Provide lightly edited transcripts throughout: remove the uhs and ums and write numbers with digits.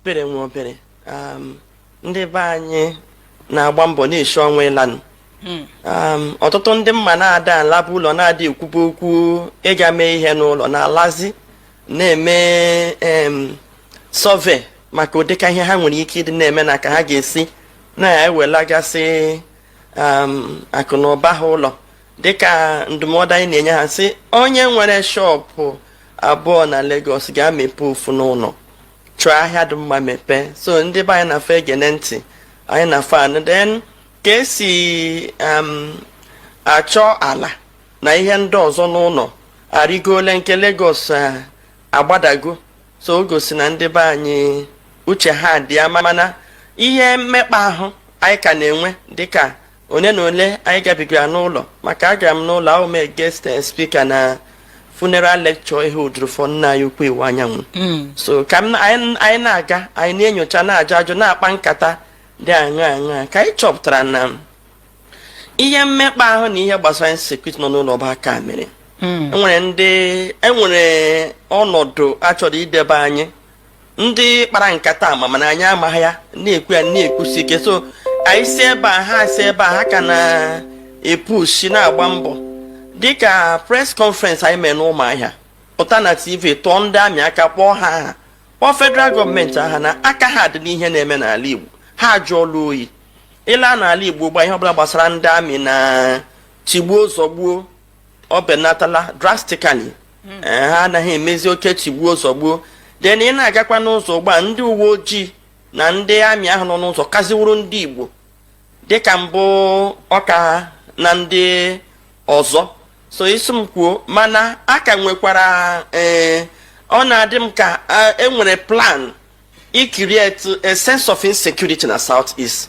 pere nwa obere ndị be anyị na-agba mbọ na-eshi ọnwa ịlanụ ọtụtụ ndị mma na-ada alaba ụlọ na-adị ekwube okwu ịga mee ihe n'ụlọ na-alazi na-eme sọve maka ụdịka ihe ha nwere ike ịdị na-eme na ka ha ga-esi na-ewelagasị akụ na ụba ha ụlọ dịka ndụmọdụ anyị na-enye ha sị onye nwere shọpụ abụọ na Lagos ga-amepe ofu n'ụlọ chụọ ahịa dị mma mepee. So ndị be anyị na-afọ egene ntị anyị na-afọ anụ den ka esi achọ ala na ihe ndị ọzọ n'ụlọ arịgole nke Lagos agbadago. So o gosi na ndị be anyị uche ha dị ya, mana ihe mmekpa ahụ anyị ka na-enwe dịka one na ole anyị gabigara n'ụlọ maka agara m n'ụlọ ahụ mee guest speaker na funeral lecture ihe udurufọ nna anyị ukwu iwu anyanwụ. So ka anyị na-aga anyị na-enyocha na-ajụ ajụ na-akpa nkata dị aṅa ka anyị chọpụtara na ihe mmekpa ahụ na ihe gbasara insecurity nọ n'ụlọ ọba aka mere enwere ọnọdụ achọrọ idebe anyị ndị kpara nkata mana anyị amaghị ya na-ekwu ya na-ekwusi ike. So anyị si ebe a ha si ebe a ha ka na-epushi na-agba mbọ dịka press conference anyị mere n'ụmụahịa pụta na TV tụọ ndị amị aka kpọọ ha aha kpọọ federal gọọmenti aha na aka ha dị n'ihe na-eme n'ala Igbo ha ajụọla oyi. Ịla n'ala Igbo gba ihe ọbụla gbasara ndị amị na tigbuo zọgbuo ọ benatala drastically. Ha anaghị emezi oke tigbuo zọgbuo. Den ị na-agakwa n'ụzọ ụgbọ ndị uwe ojii na ndị amị ahụ nọ n'ụzọ kaziwuru ndị Igbo dịka mbụ ọka na ndị ọzọ. So isi m kwuo mana aka nwekwara ọ na-adị m ka enwere plan create a sense of insecurity na Southeast.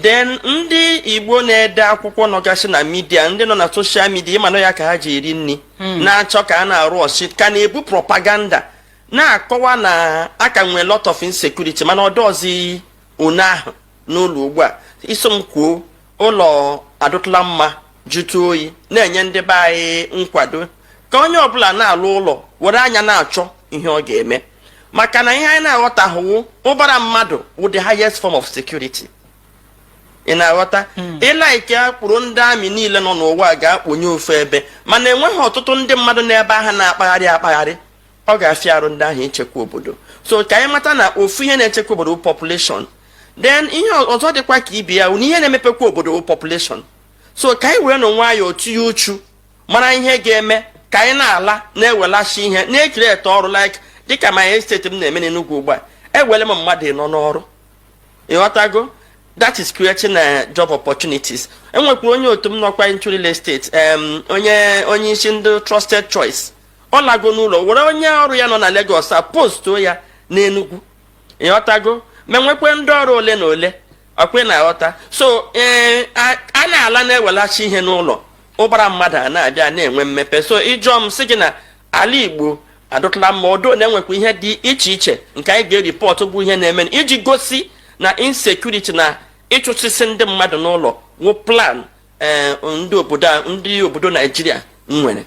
Then ndị Igbo na-ede akwụkwọ nọgasị na media ndị nọ na social media ịmanụ ya ka ha ji eri nri na-achọ ka a na-arụ ọchị ka na-ebu propaganda na-akọwa na aka nwere lot of insecurity mana ọdọzi one ahụ n'ụlọ ugbu a. Isi m kwuo ụlọ adụtụla mma jụtụ oyi na-enye ndị be anyị nkwado ka onye ọbụla na-alụ ụlọ were anya na-achọ ihe ọ ga-eme maka na ihe anyị na-aghọtahụwo ụbara mmadụ wụ the highest form of security. Ị na-aghọta ịlaike akpụrụ ndị amị niile nọ n'ụwa ga-akpụnye ofu ebe mana enweghị ọtụtụ ndị mmadụ n'ebe ahụ na-akpagharị ọ ga-afịa arụ ndị ahụ ichekwa obodo. So ka anyị mata na ofu ihe na-echekwa obodo population. Then ihe ọzọ dịkwa ka ibe ya na ihe na-emepekwa obodo population. So ka anyị were n'onwe anyị otu ya uchu mara ihe ga-eme ka anyị na-ala na-ewelachi ihe na-ekiri ete ọrụ like dịka my estate m na-eme n'Enugu ugbu a ewele m mmadụ nọ n'ọrụ. Ịghọtago? That is creating job opportunities. Enwekwa onye otu m nọkwa into real estate onye isi ndị trusted choice ọ lago n'ụlọ were onye ọrụ ya nọ na Lagos a postuo ya n'Enugu. Ịghọtago? Ma nwekwa ndị ọrụ ole na ole ọkwe na-aghọta. So a na-ala na-ewelachi ihe n'ụlọ ụbara mmadụ a na-abịa na-enwe mmepe. So ịjụọ m sị gị na ala Igbo adụtụla mma odo na-enwekwa ihe dị iche iche nke anyị ga-eripọtụ bụ ihe na-eme iji gosi na insecurity na ịchụsịsị ndị mmadụ n'ụlọ wụ plan ndị obodo Naijiria nwere.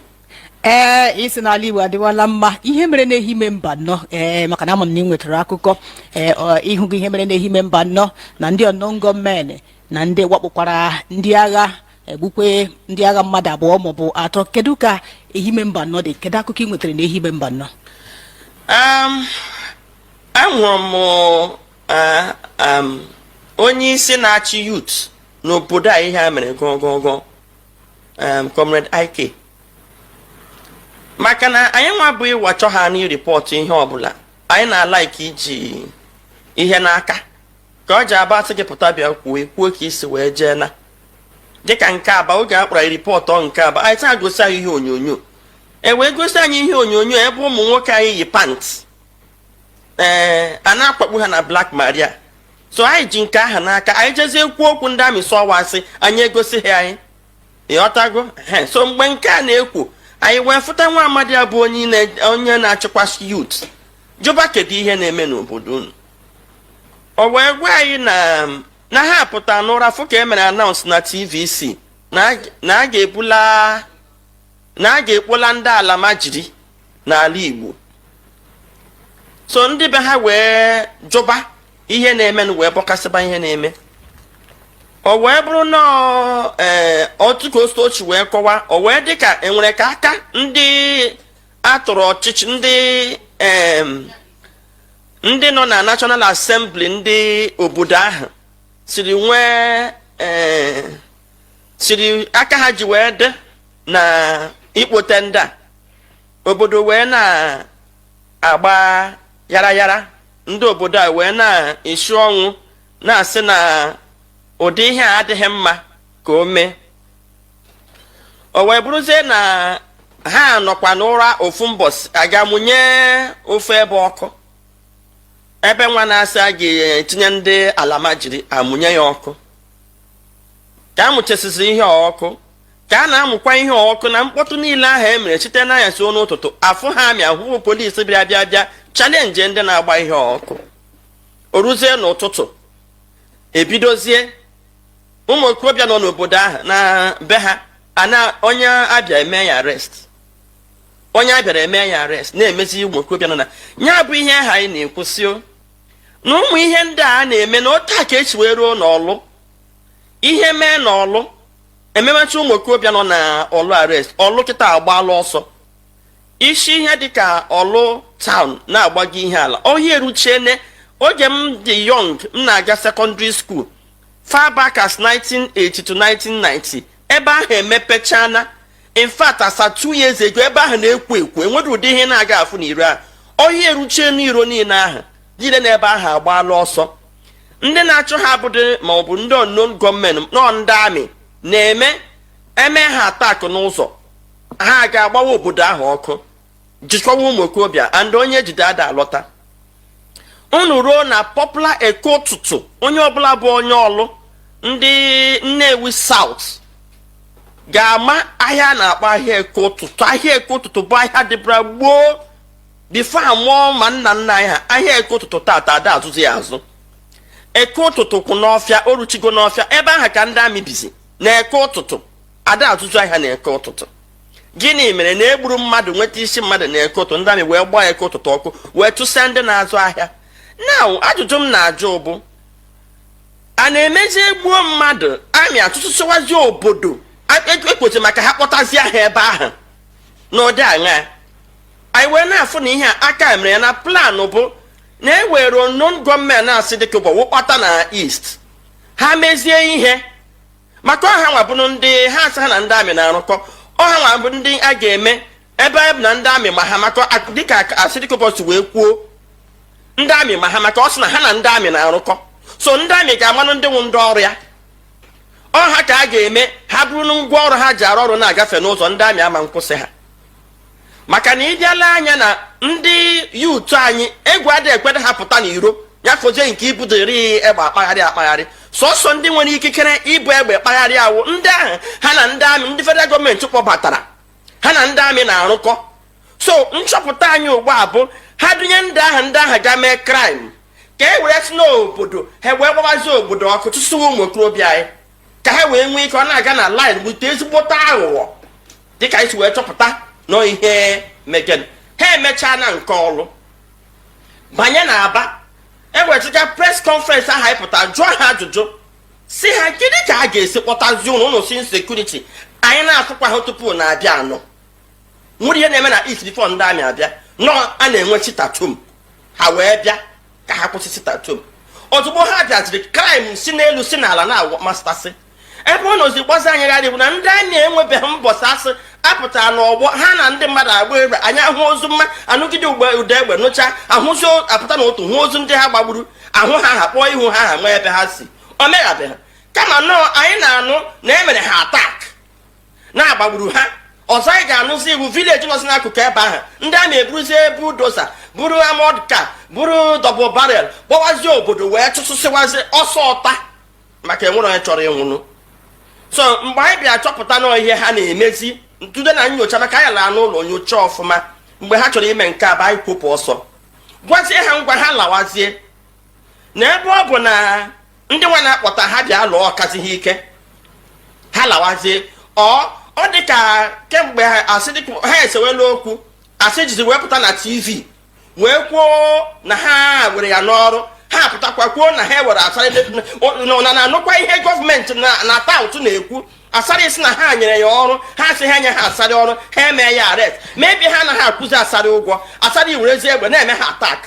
Isi n'ala Igbo adịwala mma ihe mere n'ehime mba nnọọ maka na ama m na ị nwetara akụkọ ịhụ gị ihe mere n'ehime mba nnọọ na ndị ọnọ gọọmenti na ndị wakpokwara ndị agha egbukwe ndị agha mmadụ abụọ maọbụ atọ. Kedu ka ehime mba nnọọ dị? Kedu akụkọ ị nwetara n'ehime mba nnọọ? Ahụrụ m onye isi na-achị youth n'obodo a ihe a mere gọgọgọ Comrade Ike maka na anyị nwa bụ ịwachọ ha n'iripọtụ ihe ọbụla anyị na-alaiki iji ihe n'aka ka ọ ji abasị gị pụta bịa kwuo ka isi wee jee na dịka nke aba oge a kpọrọ ripọtụ nke aba anyị taa gosi anyị ihe onyonyo wee gosi anyị ihe onyonyo ebe ụmụ nwoke anyị yi pants a na-akpakpu ha na Black Maria. So anyị ji nke aha n'aka anyị jezie kwuo okwu ndị amị sọwasị anyị egosi ha anyị. Ịghọtago? So mgbe nke a na-ekwu anyị wee fụta nwa amadi abụ onye na-achịkwasị youth jụba kedu ihe na-eme n'obodo unu. O wee gwa anyị na ha pụta n'ụra fụ ka e mere announce na TVC na a ga-ekpola ndị ala majiri n'ala Igbo. so ndị be ha wee jụba ihe na-eme wee bọkasịba ihe na-eme. O wee bụrụ na otu ka ochi wee kọwa, o wee dịka enwere ka aka ndị atụrụ ọchịchị ndị nọ na National Assembly ndị obodo ahụ siri aka ha ji wee dị na ikpote ndị a, obodo wee na-agba yara yara, ndị obodo a wee na-esi ọnwụ na-asị na ụdị ihe a adịghị mma ka o mee. O wee bụrụzie na ha nọkwa n'ụra ofu mbọsị aga mụnye ofe ebe ọkụ, ebe nwa na-asị a ga-etinye ndị alamajiri amụnye ya ọkụ. Ka a mụchasịsịrị ihe ọkụ, ka a na-amụkwa ihe ọkụ na mkpọtụ niile ahụ e mere site na anyasị n'ụtụtụ, afụ ha amị ahụ polisi bịa chalenje ndị na-agba ihe ọkụ. O ruzie n'ụtụtụ ebidozie ụmụ okorobịa nọ n'obodo ahụ na be ha onye abịa eme ya arrest, onye abịara eme ya arrest na-emezi ụmụ okorobịa nọ na ya bụ ihe ha anyị na-ekwusị na ụmụ ihe ndị a na-eme na otu a ka esi wee ruo n'ọlụ ihe mee n'ọlụ ememecha ụmụ okorobịa nọ na ọlụ arrest. Ọlụ kịta agbaala ọsọ isi ihe dịka ọlụ town na-agbago ihe ala ohi eruchiene. Oge m dị young, m na-aga secondary school far back as 1980 to 1990, ebe ahụ emepechana. In fact, asa 2 years ago, ebe ahụ na-ekwo ekwo, enwere ụdị ihe na-aga afụ n'iro a. Ohi eruchie n'iro niile ahụ jide n'ebe ahụ agbaala ọsọ. Ndị na-achụ ha abụdị ma ọ bụ ndị unknown gọọmenti nọ ndị amị eme ha atakụ n'ụzọ, ha ga-agbawa obodo ahụ ọkụ, jikọwa ụmụ okorobịa and onye jide ada alọta. Unu ruo na popular eko ụtụtụ, onye ọbụla bụ onye ọlụ ndị Nnewi South ga-ama ahịa na-akpọ ahịa eko ụtụtụ. Ahịa eko ụtụtụ bụ ahịa dịbara gboo bifo amụọ ma nna nna anyị ha. Ahịa eko ụtụtụ tata ada azụzi ya azụ. Eko ụtụtụ kwụ n'ọfịa, oruchigo n'ọfịa, ebe ahụ ka ndị amị bizi na eko ụtụtụ ada azụzụ ahịa na eko ụtụtụ. Gịnị mere na egburu mmadụ nweta isi mmadụ na eko ụtụtụ, ndị amị wee gbaa eko ụtụtụ ọkụ wee chụsịa ndị na-azụ ahịa. Now ajụjụ m na-ajụ bụ a na-emezi egbuo mmadụ amị atụtụsịwazi obodo ekwochi maka ha kpọtazie ahụ ebe ahụ n'ụdị aṅa. Anyị wee na-afụ na ihe a aka mere ya na plan bụ na ewere unknown gọọmenti na-asị dịka ụbọchị kpata na East ha mezie ihe maka ọha nwa bụ ndị ha asị ha na ndị amị na-arụkọ. Ọha nwa bụ ndị a ga-eme ebe bụ na ndị amị ma ha maka dịka asị dịka ụbọchị wee kwuo ndị amị ma ha maka ọ sị na ha na ndị amị na-arụkọ. So ndị amị ga-amanụ ndị nwe ndị ọrụ ya, ọha ka a ga-eme ha bụrụ na ngwa ọrụ ha ji arụ ọrụ na-agafe n'ụzọ, ndị amị ama nkwụsị ha. Maka na ịbịala anya na ndị yuutu anyị egwu adịghị ekwede ha pụta n'iro ya fozie nke ibudori egbe akpagharị. Sọsọ ndị nwere ikikere ibu egbe kpagharị awụ ndị ahụ ha na ndị amị ndị federal gọọmenti kpọbatara ha na ndị amị na-arụkọ. So nchọpụta anyị ugbu a bụ ha dunye ndị ahụ ga mee crime ka e were si n'obodo ha wee gbabazie obodo ọkụ tụsụwa ụmụ okorobịa anyị ka ha wee nwee ike ọ na-aga na line bute ezigbota aghụghọ dịka anyị si wee chọpụta nọ ihe megen. Ha emechaa na nke ọlụ banye na Aba ewetụga press conference ahụ anyị pụta jụọ ha ajụjụ si ha gịnị ka a ga-esi kpọtazi ụnụ si insecurity anyị na-afụkwa ha tupu na-abịa anọ. Nwere ihe na-eme na East before ndị amị abịa nọ a na-enwe chitatum ha wee bịa ka ha kwụsị chitatum. Ozugbo ha bịaziri crime si n'elu si n'ala na-amastasị ebe ọ nọzi gbazi anyagharị bụ na ndị amị enwebeghị mbọsị asị apụtara n'ọgbọ ha na ndị mmadụ agba egbe anyị ahụ ozu mma anụgide ụda egbe nụcha ahụzi apụta n'otu hụ ozu ndị ha gbagburu ahụ ha kpọọ ihu ha nwee ebe ha si o meghabeghị. Kama nọọ anyị na-anụ na emere ha atak na-agbagburu ha. Ọzọ anyị ga-anụzi iwu vileji nọzi n'akụkụ ebe ahụ ndị amị eburuzie budoza buru amod ka buru double barrel gbawazie obodo wee chụsụsịwazi ọsọ ọta maka enwere onye chọrọ ịnwụnụ. So mgbe anyị bịa chọpụta na ihe ha na-emezi ntụde na nyocha maka anyị laa n'ụlọ nyocha ọfụma mgbe ha chọrọ ime nke a bụ anyị kwụpụ ọsọ gwazie ha ngwa ha lawazie na ebe ọ bụ na ndị nwa na-akpọta ha bịa lụọ ọkazighị ike ha lawazie ọ dị ka kemgbe ha esewela okwu asị jizi wepụta na TV wee kwuo na ha were ya n'ọrụ ha pụtakwa kwuo na ha were asarị na anụkwa ihe gọọmenti na taụtụ na-ekwu asarị si na ha nyere ya ọrụ ha sị ha nye ha asarị ọrụ ha eme ya arrest mebi ha anaghị akwụzi asarị ụgwọ asarị werezi egbe na-eme ha atak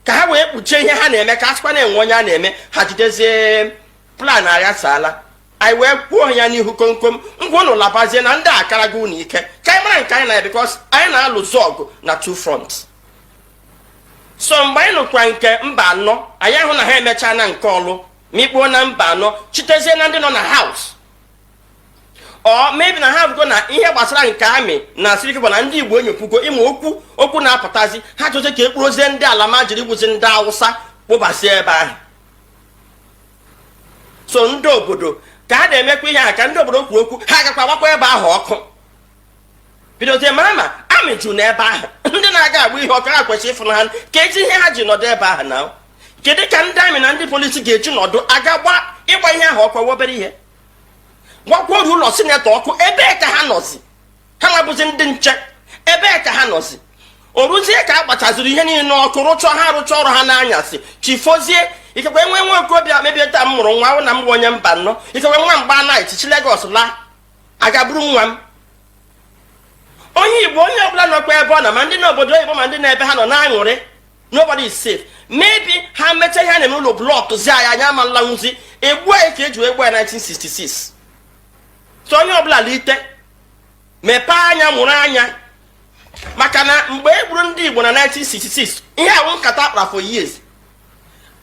ka ha wee kpuchie ihe ha na-eme ka a sịkwa na-enwe onye a na-eme ha jidezie plan aghasaala anyị wee kwuo ya n'ihu komkom ngwa ụlọ labazie na ndị akara gị ụlọ ike ka anyị mara nke anyị na ya bikos anyị na-alụzi ọgụ na two fronts. So mgbe anyị nụkwa nke mba anọ anyị ahụ na ha emechaa na nke ọlụ mikpuo na mba anọ chitezie na ndị nọ na haus ọ mebi na ha bụgo na ihe gbasara nke amị na sirikibụ na ndị Igbo enyopugo ịma okwu na-apụtazi ha chọzie ka ekpurozie ndị ala ma jiri gbuzi ndị Awụsa kpụbazie ebe ahụ. So ndị obodo ka ha na-emekwa ihe ha ka ndị obodo kwuru okwu ha agakwa agbakwa ebe ahụ ọkụ bidozie mara ma amị jụ n'ebe ahụ ndị na-aga agba ihe ọkụ ha kwesịrị ịfụ na ha ka ezi ihe ha ji nọdụ ebe ahụ na kedu ka ndị amị na ndị polisi ga-eji nọdụ aga ịgba ihe ahụ ọkụ obere ihe gwakworu ụlọ sinetọ ọkụ ebee ka ha nọzi ha nwabụzi ndị nche ebee ka ha nọzi o ruzie ka a gbachaziri ihe niile n'ọkụ rụchọọ ọrụ ha n'anyasị chifozie ikekwe nwe okorobịa mebie taa m mụrụ nwa ahụ na m bụ onye mba nnọọ ikekwe nwa mgba night chi Lagos laa aga buru nwa m onye Igbo onye ọbụla nọkwa ebe ọ na ma ndị n'obodo oyibo ma ndị na-ebe ha nọ na-aṅụrị nobody is safe maybe ha mechaa ihe a na-eme ụlọ blọk zi anyị amalala nwụzi egbu anyị ka eji egbu ya 1966. So onye ọbụla lite mepee anya mụrụ anya maka na mgbe e gburu ndị Igbo na 1966 ihe ahụ nkata akpara for years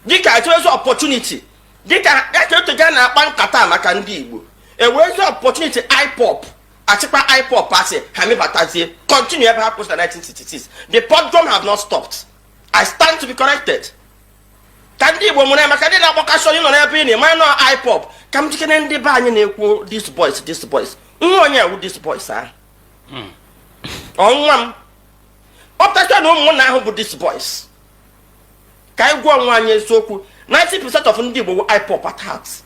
dịka echewezi opportunity dịka etoga na-akpa nkata maka ndị Igbo ewezi opportunity IPOB achịkwa IPOB asị ha mebatazie continue ebe ha kwụsị na 1966. The pogrom have not stopped. I stand to be corrected. Ka ndị Igbo nwere maka ndị na-agbakasọ nọ n'ebe ị na-eme nọ IPOB ka m jikere ndị be anyị na-ekwu these boys nwa onye ewu these boys ahụ ọnwa m ọpụtachọ na ụmụnna ahụ bụ these boys ka anyị gwa onwe anyị eziokwu 90% of ndị Igbo bụ IPOB attacks.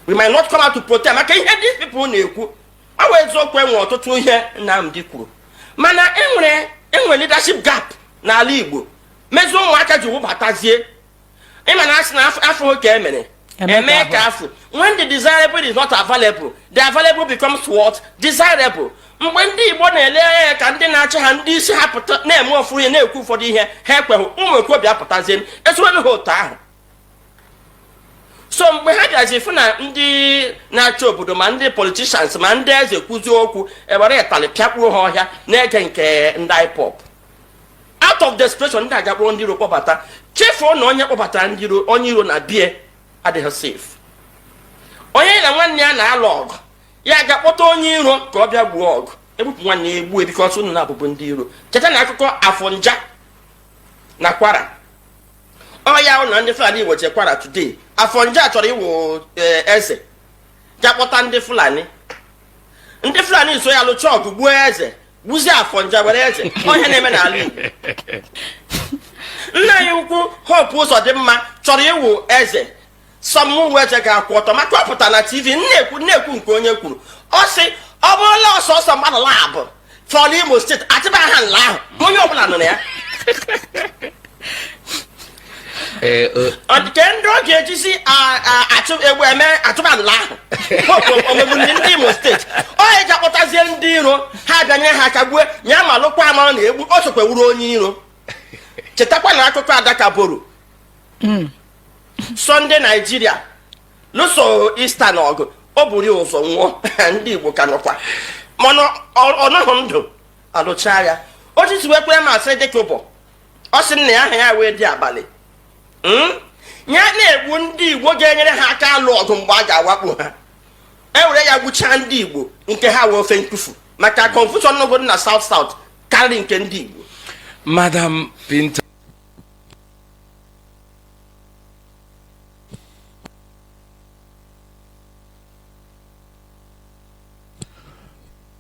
We might not come out to protest maka ihe these people na-ekwu ọ wee eziokwu enwe ọtụtụ ihe Nnamdi kwuru mana enwere leadership gap n'ala Igbo mezie ụmụaka ji wụbatazie ịma na asị na afọ ka emere eme ka afọ when the desirable is not available the available becomes what desirable. Mgbe ndị Igbo na-ele anya ka ndị na-achị ha ndị isi ha pụta na-eme ọfụrụ ihe na-ekwu ụfọdụ ihe ha ekweghị ụmụ okorobịa pụtazie esiwebe ha otu ahụ. So mgbe ha bịazi fụ na ndị na-achị obodo ma ndị politicians ma ndị eze kwuzi okwu ewere ịtalị pịakpuo ha ọhịa na-ege nke ndị IPOB out of desperation ndị agakpụrụ ndị iro kpọbata chefuo na onye kpọbatara ndị iro onye iro na bie adịghị safe. Onye na nwanne ya na-alụ ọgụ ya ga-akpọta onye iro ka ọ bịa gbuo ọgụ egbupụ nwanne ya egbuo bikọs unu na-abụbụ ndị iro. Cheta na akụkọ Afọnja na Kwara ya na ndị Fulani Igbo Kwara today Afọnja chọrọ iwu eze ga-akpọta ndị Fulani so ya lụcha ọgụ gbuo eze gbuzie Afọnja were eze onye na-eme n'ala Igbo. Nna anyị ukwu Hope Uzodimma chọrọ iwu eze sọmụwu eze ga-akwụ ọtọ maka ọ pụta na TV na-ekwu nke onye kwuru ọ sị ọ bụrụla ọsọsọ mmadụ labụ fọrọ Imo steeti atịba ha nla ahụ onye ọbụla nọ na ya nke ndị ọ ga-ejisi egwu eme atụba nla ahụ omegbu ndị Imo steeti onye ji akpọtazie ndị iro ha bịanye ha aka gbue nya ma lụkwa amara na egbu o sokwe wuru onye iro. Chetakwa na akụkọ Adaka Boro Sunday Nigeria lụso Eastern ọgụ o buru ụzọ nwụọ ndị Igbo ka nọkwa mana ọ nọghị ndụ alụcha ya o ji wee kwere ma asị dịka ụbọ ọ sị nna ya aha ya wee dị abalị ya na-egbu ndị Igbo ga-enyere ha aka alụ ọgụ mgbe a ga-awakpo ha ewere ya gbuchaa ndị Igbo nke ha wee ofe ntufu maka confusion n'obodo na South karịrị nke ndị Igbo. Madam Pinto.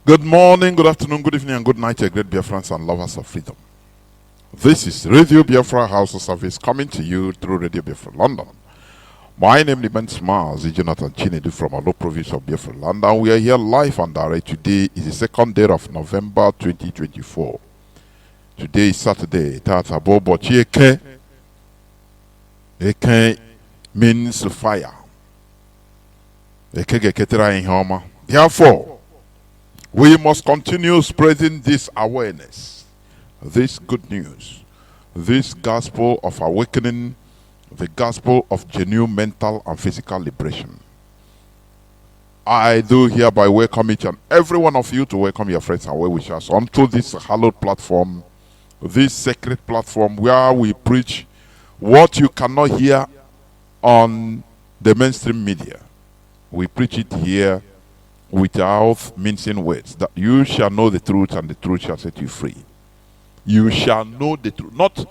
Good morning, good afternoon, good evening, and good night, great Biafrans and lovers of freedom. This is Radio Biafra House of Service coming to you through Radio Biafra London. My name is Mazi.Jonathan Chinedu from Alo province of Biafra Land, and we are here live and direct. Today is the 2nd day of November 2024. Today is Saturday. Tata Bobo Chieke. Eke means fire. Eke geketera in homa. Therefore, we must continue spreading this awareness, this good news, this gospel of awakening, the gospel of genuine mental and physical liberation. I do hereby welcome each and every one of you to welcome your friends and well-wishers onto this hallowed platform, this sacred platform where we preach what you cannot hear on the mainstream media. We preach it here without mincing words, that you shall know the truth and the truth shall set you free. You shall know the truth. Not,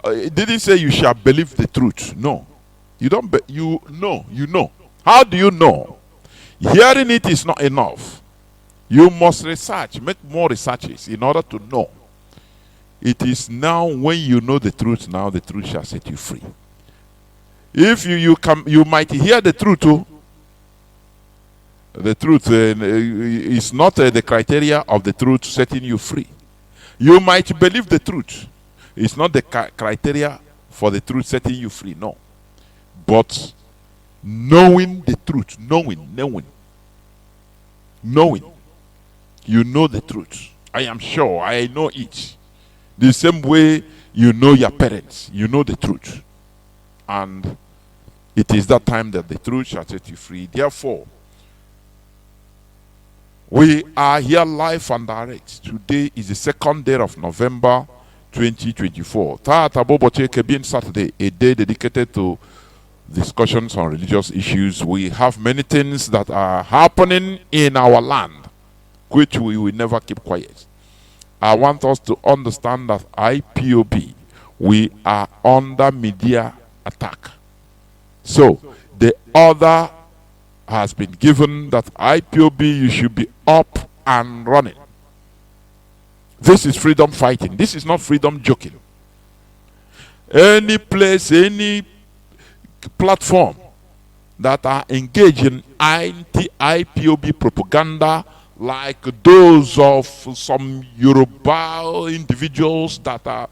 it didn't say you shall believe the truth. No. You don't, you know. How do you know? Hearing it is not enough. You must research, make more researches in order to know. It is now when you know the truth, now the truth shall set you free. If you might hear the truth too. The truth is not the criteria of the truth setting you free. You might believe the truth. It's not the criteria for the truth setting you free, no. But knowing the truth, knowing, you know the truth. I am sure, I know it. The same way you know your parents, you know the truth. And it is that time that the truth shall set you free. Therefore, we are here live and direct. Today is the 2nd day of November 2024. Tata Bobo Cheke being Saturday, a day dedicated to discussions on religious issues. We have many things that are happening in our land, which we will never keep quiet. I want us to understand that IPOB, we are under media attack. So, the order has been given that IPOB, you should be up and running. This is freedom fighting. This is not freedom joking. Any place, any platform that are engaged in anti-IPOB propaganda, like those of some Yoruba individuals that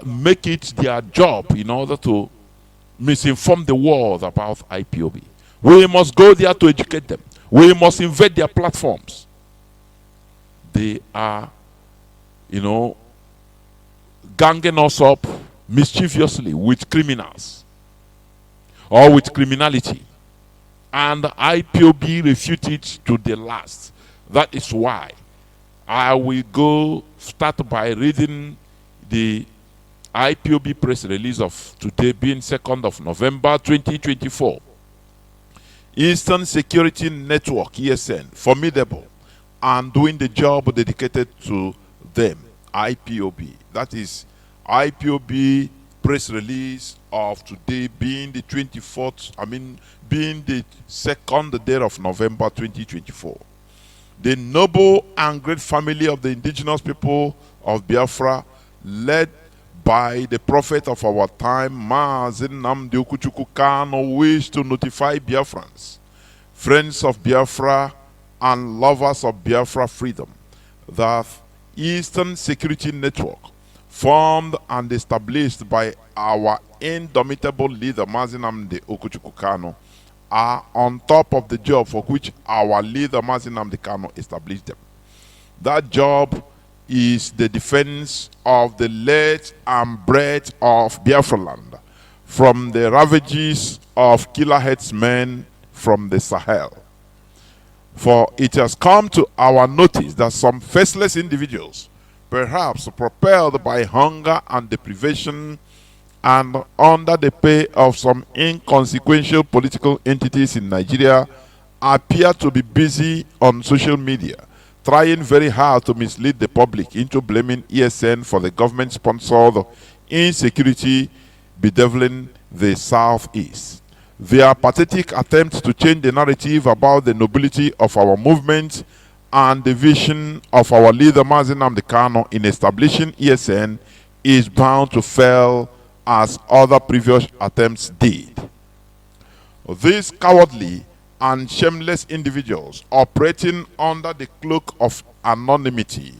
make it their job in order to misinform the world about IPOB. We must go there to educate them. We must invade their platforms. They are, ganging us up mischievously with criminals or with criminality. And IPOB refute it to the last. That is why I will start by reading the IPOB press release of today being 2nd of November 2024. Eastern Security Network, ESN, formidable and doing the job dedicated to them, IPOB. That is IPOB press release of today being the 24th, being the 2nd day of November 2024. The noble and great family of the indigenous people of Biafra, led by the prophet of our time, Mazi.Jonathan, wish to notify Biafrans, friends of Biafra and lovers of Biafra freedom, that Eastern Security Network, formed and established by our indomitable leader, Mazi.Jonathan, are on top of the job for which our leader, Mazi.Jonathan, established them. That job is the defense of the length and breadth of Biafra land from the ravages of killer headsmen from the Sahel. For it has come to our notice that some faceless individuals, perhaps propelled by hunger and deprivation and under the pay of some inconsequential political entities in Nigeria, appear to be busy on social media, trying very hard to mislead the public into blaming ESN for the government-sponsored insecurity bedeviling the Southeast. Their pathetic attempt to change the narrative about the nobility of our movement and the vision of our leader Mazi.Jonathan in establishing ESN is bound to fail as other previous attempts did. These cowardly and shameless individuals operating under the cloak of anonymity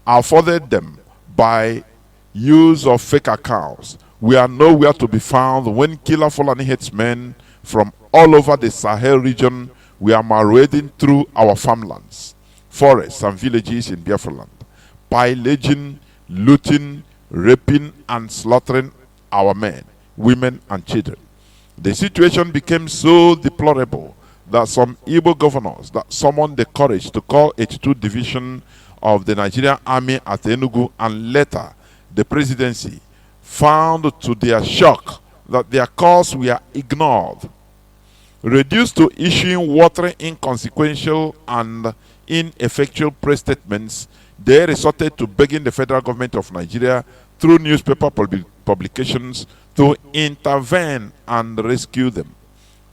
afforded them by use of fake accounts were nowhere to be found when killer Fulani headsmen from all over the Sahel region were marauding through our farmlands, forests, and villages in Biafra land, pillaging, looting, raping, and slaughtering our men, women, and children. The situation became so deplorable that some Igbo governors that summoned the courage to call 82 Division of the Nigerian Army at Enugu and later the presidency found to their shock that their calls were ignored. Reduced to issuing watery, inconsequential, and ineffectual press statements, they resorted to begging the federal government of Nigeria through newspaper publications to intervene and rescue them.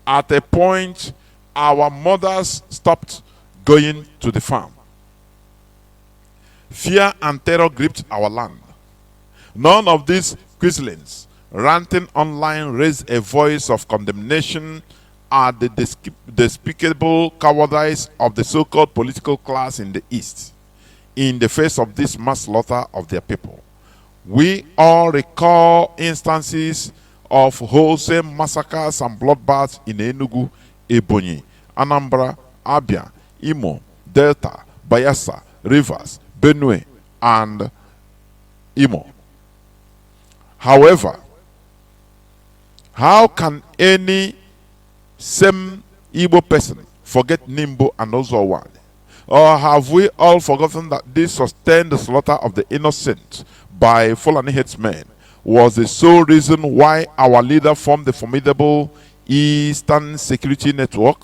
At a point, our mothers stopped going to the farm. Fear and terror gripped our land. None of these quislings ranting online raised a voice of condemnation at the despicable cowardice of the so-called political class in the East in the face of this mass slaughter of their people. We all recall instances of wholesale massacres and bloodbaths in Enugu, Ebonyi, Anambra, Abia, Imo, Delta, Bayelsa, Rivers, Benue, and Imo. However, how can any same Igbo person forget Nimbo and Ozowan? Or have we all forgotten that this sustained slaughter of the innocent by Fulani headsmen was the sole reason why our leader formed the formidable Eastern Security Network?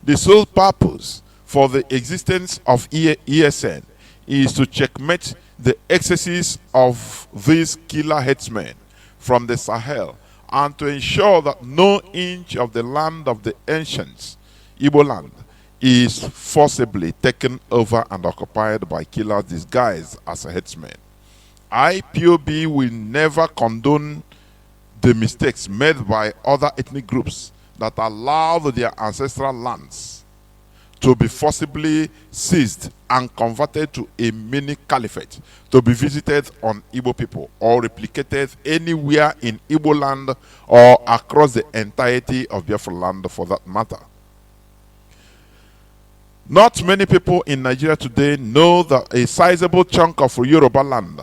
The sole purpose for the existence of ESN is to checkmate the excesses of these killer headsmen from the Sahel and to ensure that no inch of the land of the ancients, Igbo land, is forcibly taken over and occupied by killers disguised as headsmen. IPOB will never condone the mistakes made by other ethnic groups that allowed their ancestral lands to be forcibly seized and converted to a mini caliphate to be visited on Igbo people or replicated anywhere in Igbo land or across the entirety of Biafra land for that matter. Not many people in Nigeria today know that a sizable chunk of Yoruba land,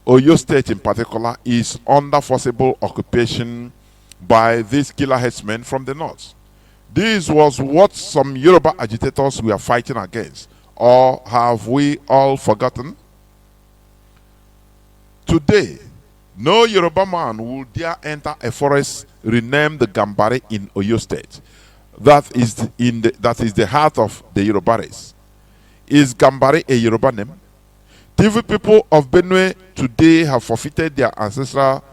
Oyo State in particular, is under forcible occupation by these killer headsmen from the north. This was what some Yoruba agitators were fighting against. Or have we all forgotten? Today, no Yoruba man will dare enter a forest renamed Gambari in Oyo State. That is the heart of the Yoruba race. Is Gambari a Yoruba name? TV people of Benue today have forfeited their ancestral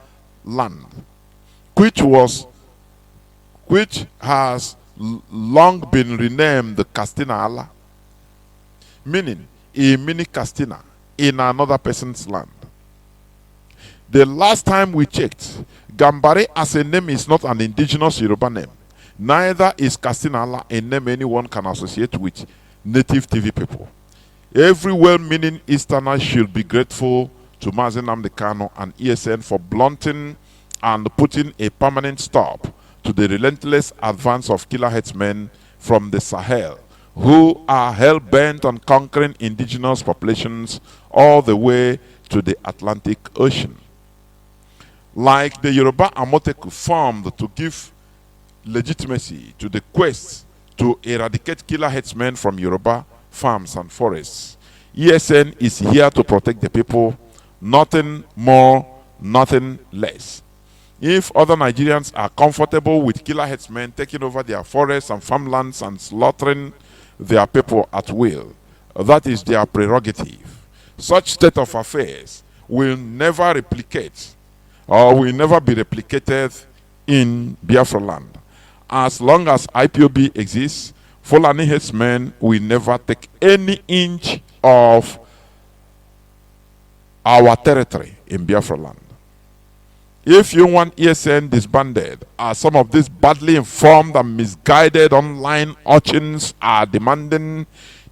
land, which has long been renamed the Castina Allah, meaning a mini Castina in another person's land. The last time we checked, Gambari as a name is not an indigenous Yoruba name. Neither is Castina Allah a name anyone can associate with native TV people. Every well-meaning Easterner should be grateful to Mazi.Jonathan Kanu and ESN for blunting and putting a permanent stop to the relentless advance of killer headsmen from the Sahel, who are hell-bent on conquering indigenous populations all the way to the Atlantic Ocean. Like the Yoruba Amoteku formed to give legitimacy to the quest to eradicate killer headsmen from Yoruba farms and forests, ESN is here to protect the people, nothing more, nothing less. If other Nigerians are comfortable with killer headsmen taking over their forests and farmlands and slaughtering their people at will, that is their prerogative. Such state of affairs will never replicate or will never be replicated in Biafra land. As long as IPOB exists, Fulani headsmen will never take any inch of our territory in Biafra land. If you want ESN disbanded, as some of these badly informed and misguided online urchins are demanding,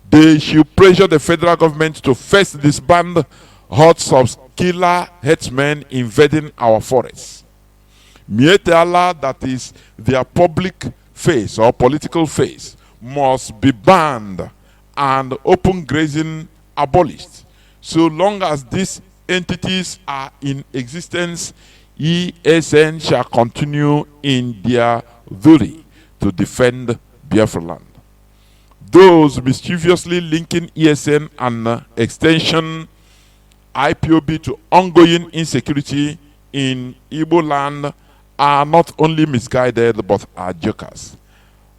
they should pressure the federal government to first disband hordes of killer headsmen invading our forests. Mietala, that is their public face or political face, must be banned and open grazing abolished. So long as these entities are in existence, ESN shall continue in their duty to defend Biafra land. Those mischievously linking ESN and extension IPOB to ongoing insecurity in Igbo land are not only misguided but are jokers.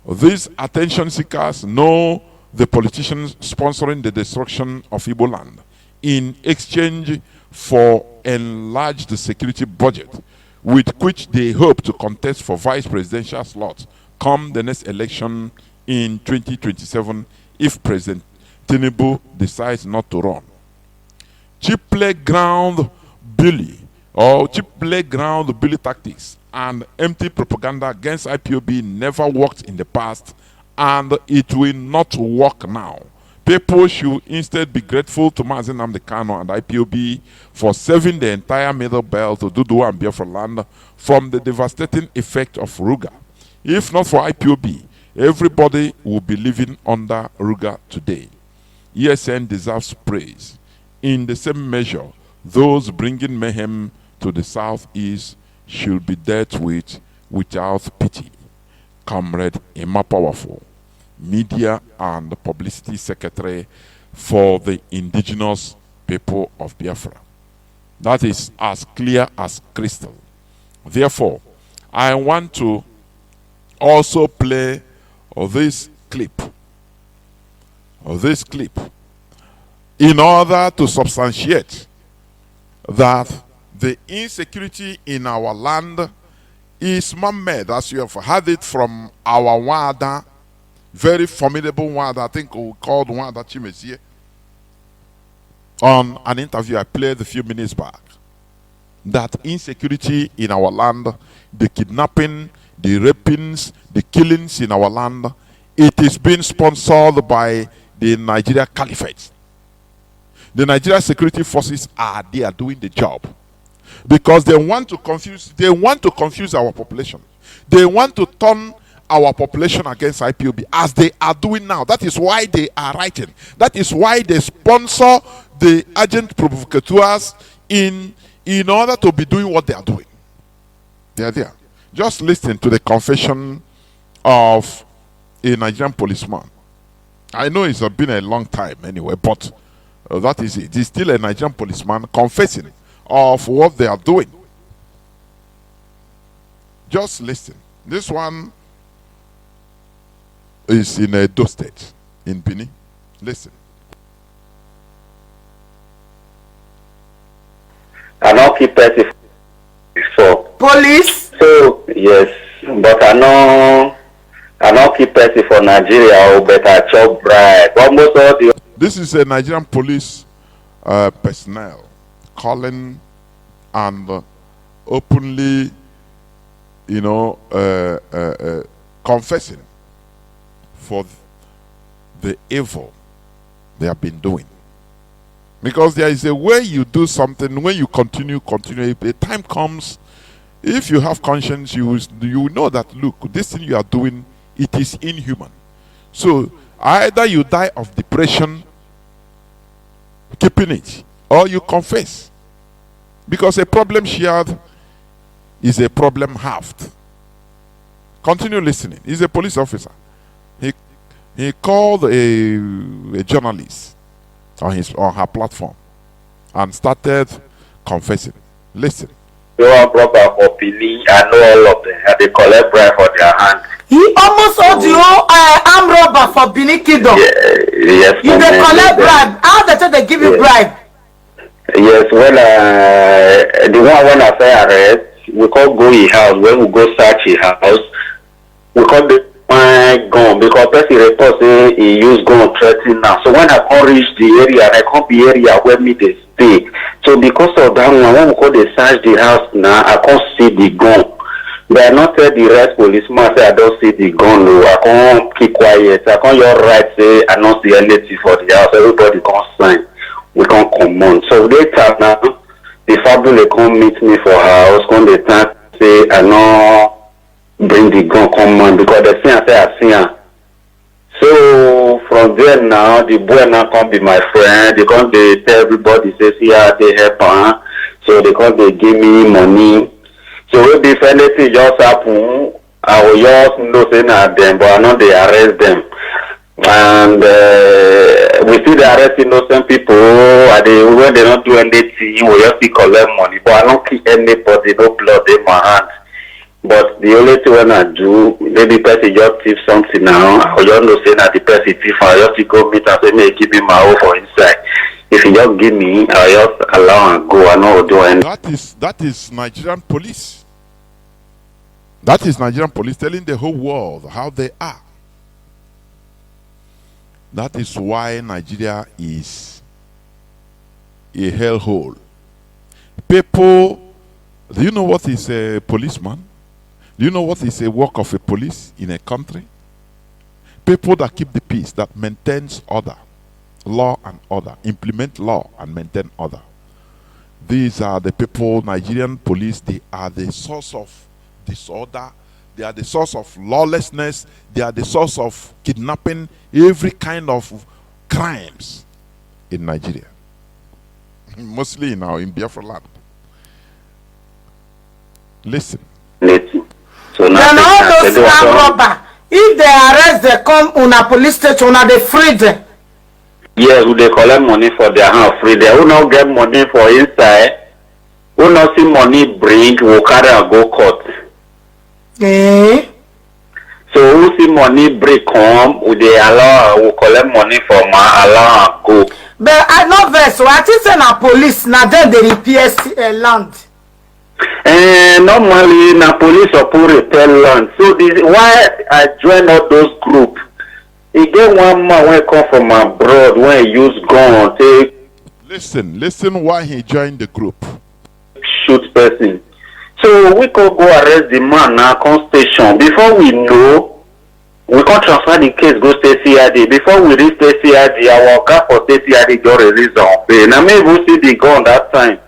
These attention seekers know the politicians sponsoring the destruction of Igbo land in exchange for enlarged security budget with which they hope to contest for vice presidential slots come the next election in 2027 if President Tinubu decides not to run. Cheap playground bully tactics and empty propaganda against IPOB never worked in the past, and it will not work now. People should instead be grateful to Mazi.Jonathan and IPOB for saving the entire Middle Belt to Dudu and Biafra land from the devastating effect of Ruga. If not for IPOB, everybody would be living under Ruga today. ESN deserves praise. In the same measure, those bringing mayhem to the southeast should be dealt with without pity. Comrade Emma Powerful, Media and Publicity Secretary for the Indigenous People of Biafra. That is as clear as crystal. Therefore, I want to also play this clip in order to substantiate that the insecurity in our land is man-made, as you have heard it from our Wada, very formidable Wada, I think we called Wada Chimezie, on an interview I played a few minutes back, that insecurity in our land, the kidnapping, the rapings, the killings in our land, it is being sponsored by the Nigeria Caliphate. The Nigeria security forces are there doing the job because they want to confuse our population. They want to turn our population against IPOB as they are doing now. That is why they are writing. That is why they sponsor the agent provocateurs in order to be doing what they are doing. They are there. Just listen to the confession of a Nigerian policeman. I know it's been a long time anyway, but that is it. He's still a Nigerian policeman confessing of what they are doing. Just listen. This one is in Edo State, in Benin. Listen. I don't keep person before. Police? So, yes, but I don't keep person for Nigeria, but I chop bribe. Almost all the... This is a Nigerian police personnel calling and openly, confessing for the evil they have been doing. Because there is a way you do something, when you continue, a time comes, if you have conscience, you know that, look, this thing you are doing, it is inhuman. So either you die of depression keeping it, or you confess. Because a problem shared is a problem halved. Continue listening. He's a police officer. He called a journalist on her platform and started confessing. Listen. You are proper for Pili. I know all of them. And they collect bribe for their hand. He almost owed you arm robber for Benin Kingdom. Yes. You dey collect bribe. How they give you bribe? Yes, well, the one when I say arrest, we can't go in house. When we go search his house, we can't find gun because person report say he use gun threatening now. So when I can't reach the area, I can't be area where me they stay. So because of that one, when we go they search the house now, I can't see the gun. But I not tell the rest policeman say I don't see the gun. No, I can't keep quiet. I can't your right say I don't see anything for the house. Everybody can't sign. we can't come on. So later now, the family come meet me for house, come they start say I no bring the gun come on because they see I say I see her. So from there now, the boy now come be my friend. They come they tell everybody say see how they help her. So they come they give me money. So maybe if anything just happen, I will just know say na them, but I know they arrest them. And we see they arrest innocent people. When they don't do anything, we just collect money. But I don't kill anybody, no blood in my hand. But the only thing when I do, maybe person just thief something now, I will just know say that the person thief, I just go meet and say, may give me my own for inside. If you just give me, I just allow and go. I know do anything. That is Nigerian police. That is Nigerian police telling the whole world how they are. That is why Nigeria is a hellhole. People, do you know what is a policeman? Do you know what is a work of a police in a country? People that keep the peace, that maintains order, law and order, implement law and maintain order. These are the people, Nigerian police, they are the source of disorder. They are the source of lawlessness. They are the source of kidnapping, every kind of crimes in Nigeria. Mostly now in Biafra land. Listen. So now all those armed robbers, if they arrest, they come on a police station, una they free them. Yes, they collect money for their hand free. They will not get money for inside. Who not see money bring, will carry and go court. Eh? So who see money break come, will they allow, will collect money from allow and go. But I know this, so I think say na police, na then they repair land. Normally, na police suppose repair land. So this why I join all those groups. He get one man when come from abroad when he use gun take. Listen why he joined the group. Shoot person. So we could go arrest the man now, come station. Before we know, we can transfer the case, go stay CID. Before we reach stay CID, our car for stay CID got released on bail. Now maybe we see the gun that time.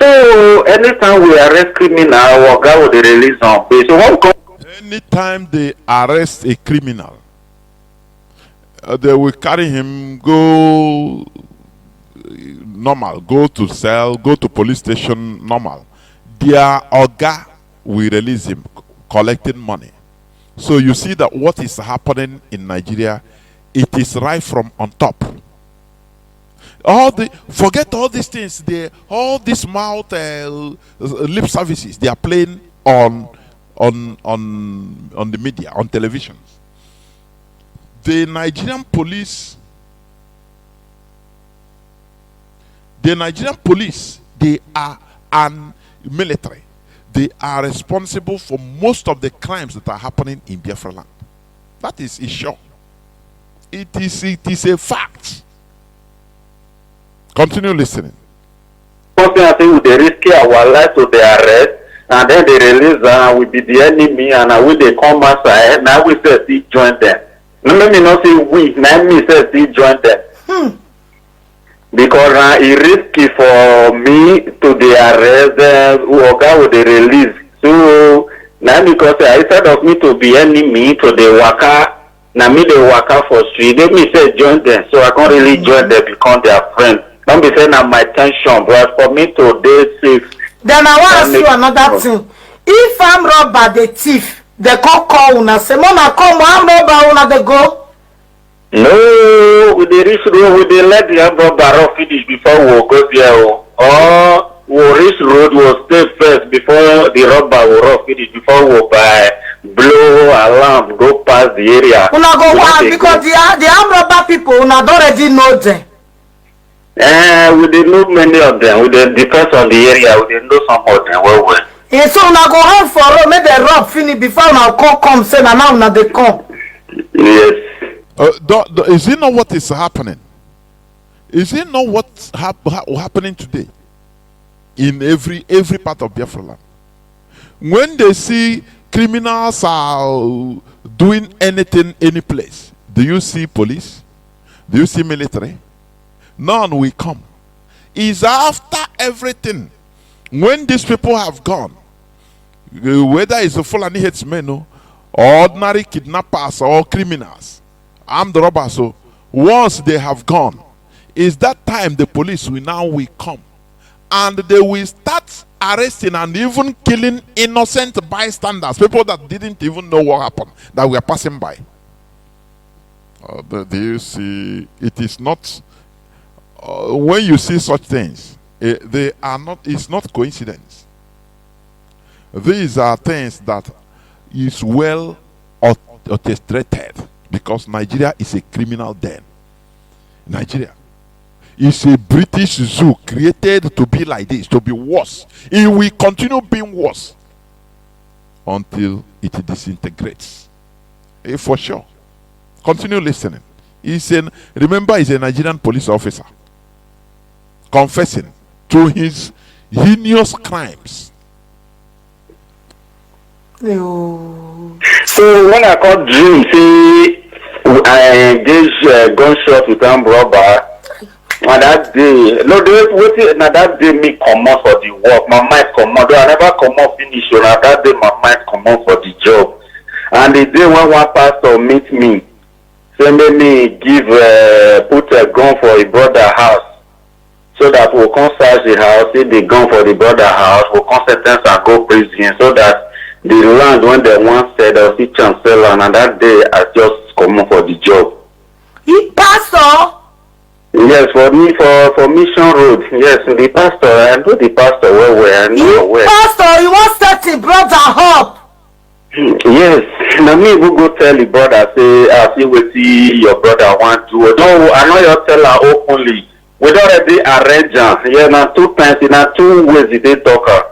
So anytime we arrest criminal, our guy will release on bail. So what we anytime they arrest a criminal, they will carry him, go normal, go to cell, go to police station normal. Their oga will release him, collecting money. So you see that what is happening in Nigeria, it is right from on top. Forget all these things. All these mouth lip services they are playing on the media, on television. The Nigerian police, they are an military. They are responsible for most of the crimes that are happening in Biafra land. That is sure. It is a fact. Continue listening. something I think they risk our life to the arrest and then they release and we be the enemy and we they come outside now we say still join them. No let me not say we, now me say still join them. Because it risky for me to the arrest or God with the release. So now because instead of me to be enemy to the waka, now me the waka for street, they me say join them. So I can't really join them because they are friends. Don't be saying that my tension, but for me to stay safe. Then I want to ask you another thing. If I'm robber the thief, they call una say, "Mona come, I'm robber una they go." No, we dey reach road, we dey let the robber finish before we go there. Or we reach road, we stay first before the robber will finish before we buy blow alarm go pass the area. Una go one because the armed robber people una don't already know them. We dey know many of them. We dey depend on the area. We dey know some of them well. And so una go hunt for road, make the rob finish before una come say na now una dey come. Yes. Is it not what is happening? Is it not what's happening today in every part of Biafra land? When they see criminals are doing anything, any place, do you see police? Do you see military? none will come. Is after everything. When these people have gone, whether it's a Fulani headsmen or ordinary kidnappers or criminals, armed robbers, so once they have gone, is that time the police will come, and they will start arresting and even killing innocent bystanders, people that didn't even know what happened, that were passing by. Do you see? It is not. When you see such things, they are not. It's not coincidence. These are things that is well orchestrated, because Nigeria is a criminal den. Nigeria is a British zoo created to be like this, to be worse. It will continue being worse until it disintegrates. For sure. Continue listening. Remember, he's a Nigerian police officer confessing to his heinous crimes. So when I call dream, see, I engage gunshot with armed robber. And that day, no, that day me come out for the work. My mind come out. I never come out finish. So that day my mind come out for the job. And the day when one pastor meet me, say me give put a gun for a brother house, so that we'll come search the house. If the gun for the brother house, we'll come sentence and go prison, so that the land when they once said they'll see chance sell, and that day I just come out for the job. He pastor. Yes, for me, for Mission Road. Yes, the pastor. I know the pastor well. I know well. Pastor, you want set the brother up? Yes. Now me will go tell the brother, say, I see what your brother want to. No, I know you tell her openly. We already arrange her. Yeah, now 2 times, now 2 ways they talk her.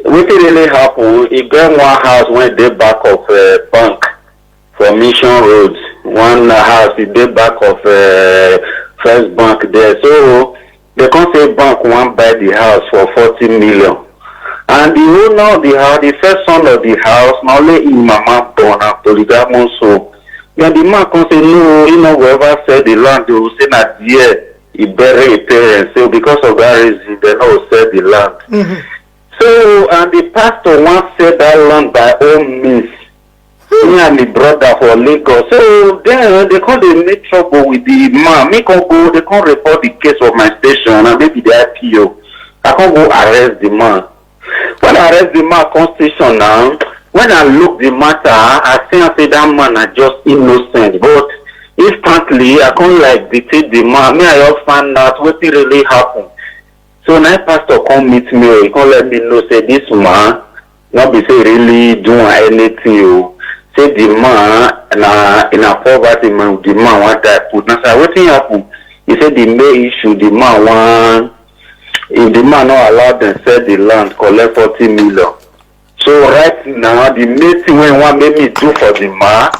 What really happen? He got one house when they back of bank for Mission Road. One house he did back of First Bank there. So they can't say bank won't buy the house for 40 million. And the owner of the house, the first son of the house, not only in mama born and polygamous, so when the man can say no, whoever said the land, they will say that yeah, he bury a parent. So because of that reason, they know sell the land. Mm-hmm. So and the pastor once said that land by all means. Me and the brother for Lagos. So then they can't make trouble with the man. Me can go, they can't report the case of my station and maybe the IPO. I can't go arrest the man. When I arrest the man on station now, when I look the matter, I say that man are just innocent. But instantly I can't like dictate the man. Me I just find out what really happened. So now pastor come meet me, he can't let me know say this man not be say really doing anything. Say the man in a poverty man, the man want that put. Now say what thing happen? He said the main issue, the man want, if the man not allowed them sell the land, collect 40 million. So right now the main thing when want make me do for the man,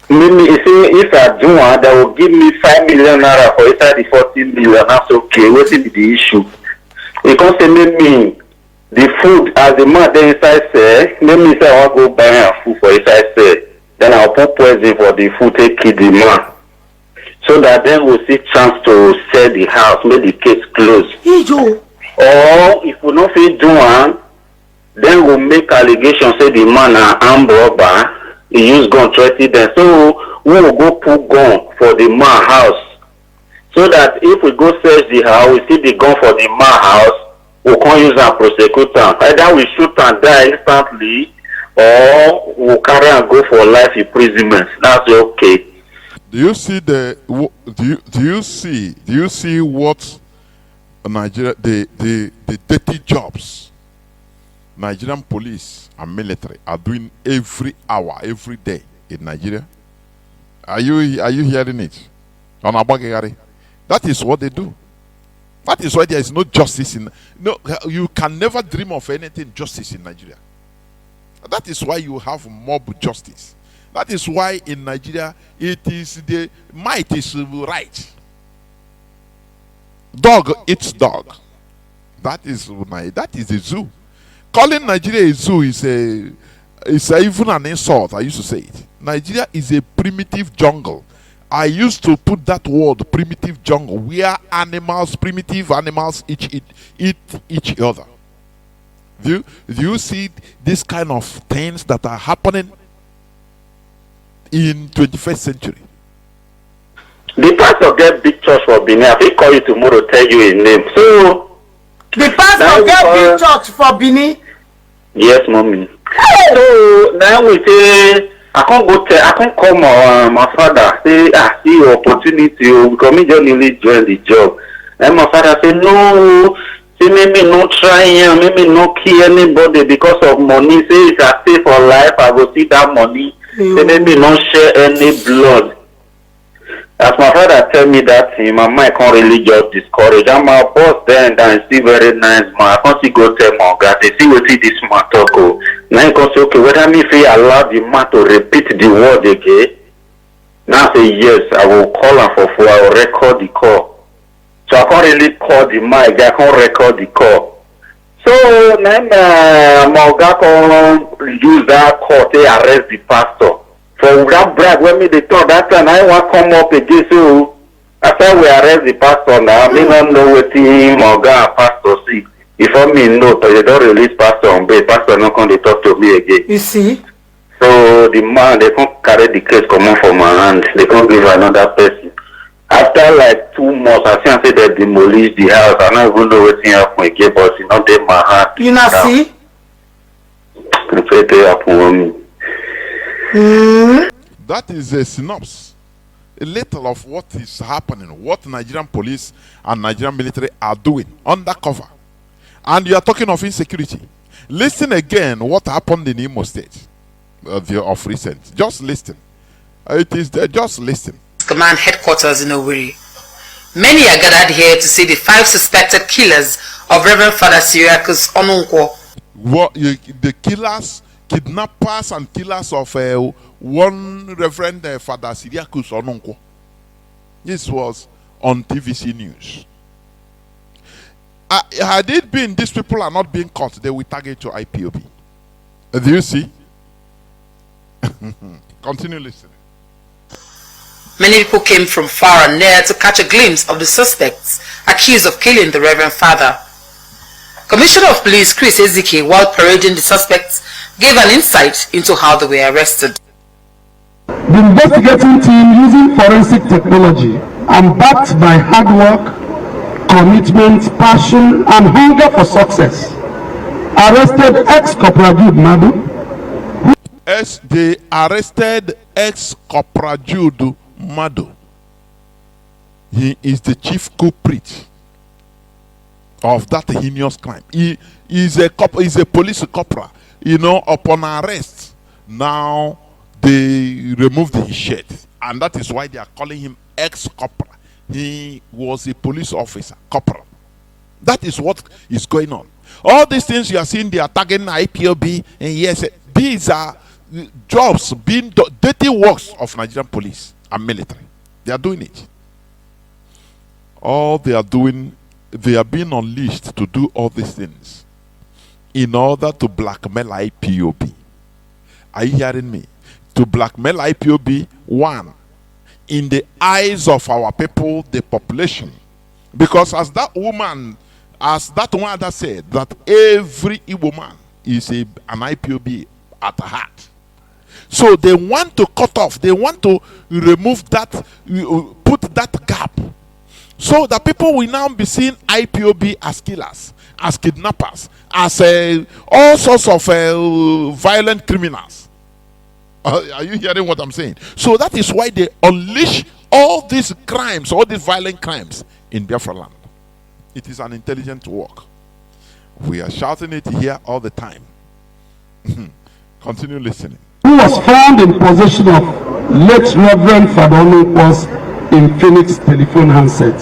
maybe he say if I do one, they will give me 5 million naira for inside the 40 million. That's okay. What is the issue? He can't say maybe the food as the man there inside say, let me say I want to go buy a food for inside say, then I'll put poison for the food take kill the man. So that then we'll see chance to sell the house, make the case close. Or if we not fit do one, then we'll make allegations say the man an armed robber, he use gun threaten them. So we will go put gun for the man house. So that if we go search the house, we see the gun for the man house, we can't use and prosecute them. Either we shoot and die instantly, or we'll carry and go for life imprisonment. That's okay. Do you see do you see what Nigeria the dirty jobs Nigerian police and military are doing every hour, every day in Nigeria? Are you hearing it? On Abagari? That is what they do. That is why there is no justice in. No, you can never dream of anything justice in Nigeria. That is why you have mob justice. That is why in Nigeria it is the might is right. Dog eats dog. That is a zoo. Calling Nigeria a zoo is even an insult. I used to say it. Nigeria is a primitive jungle, I used to put that word primitive jungle where animals, primitive animals eat each other. Do you see this kind of things that are happening in 21st century? The pastor get big church for Benin. I will call you tomorrow, tell you his name. So The pastor get big church for Benin. yes, mommy. So now we say I can't call my father, say see opportunity because me just newly join the job. And my father say no, say maybe not try here, maybe not kill anybody because of money. Say if I stay for life, I will see that money. Say maybe not share any blood. As my father tell me that thing, my mind can't really just discourage. And my boss then and still very nice man. I can't see go tell my guy, they see what this man talk. Now you can say, okay, whether me if allow the man to repeat the word again. Now I say yes, I will call him for I will record the call. So I can't really call the mic, I can't record the call. So then my guy can use that call to arrest the pastor. For that brag when me they talk that time I want come up again, so after we arrest the pastor now, me don't know what him or God pastor see. If I me know, but they don't release pastor on bail, pastor not come they talk to me again. You see? So the man they can't carry the case come on from my hand, they can't give another person. After like 2 months, I think say they demolish the house. I don't even know what happened again, but it's not in my hand. You not see? They happen. That is a synopsis, a little of what is happening, what Nigerian police and Nigerian military are doing undercover. And you are talking of insecurity. Listen again what happened in Imo State of recent. Just listen. It is there, just listen. Command headquarters in Owerri. Many are gathered here to see the 5 suspected killers of Reverend Father Cyriacus Onunkwo. The killers, kidnappers and killers of one Reverend Father Cyriacus Onunkwo. This was on TVC News. Had it been these people are not being caught, they will target to IPOB. Do you see? Continue listening. Many people came from far and near to catch a glimpse of the suspects accused of killing the Reverend Father. Commissioner of Police Chris Ezike, while parading the suspects, gave an insight into how they were arrested. The investigating team, using forensic technology and backed by hard work, commitment, passion, and hunger for success, arrested ex-Corporal Jude Madu. They arrested ex-Corporal Jude Madu. He is the chief culprit of that heinous crime. He is a police corporal. You know, upon arrest, now they removed his shirt, and that is why they are calling him ex-corporal. He was a police officer, corporal. That is what is going on. All these things you are seeing, they are tagging IPOB, and yes, these are jobs being dirty works of Nigerian police and military. They are doing it. All they are doing, they are being unleashed to do all these things in order to blackmail IPOB. Are you hearing me? To blackmail IPOB, one, in the eyes of our people, the population. Because as that one that said, that every Igbo man is an IPOB at heart. So they want to cut off, they want to remove that, put that gap. So that people will now be seeing IPOB as killers, as kidnappers, as all sorts of violent criminals. Are you hearing what I'm saying? So that is why they unleash all these crimes, all these violent crimes in Biafra land. It is an intelligent work. We are shouting it here all the time. Continue listening. Who was found in possession of late Reverend Father Onunkwo's Infinix telephone handset.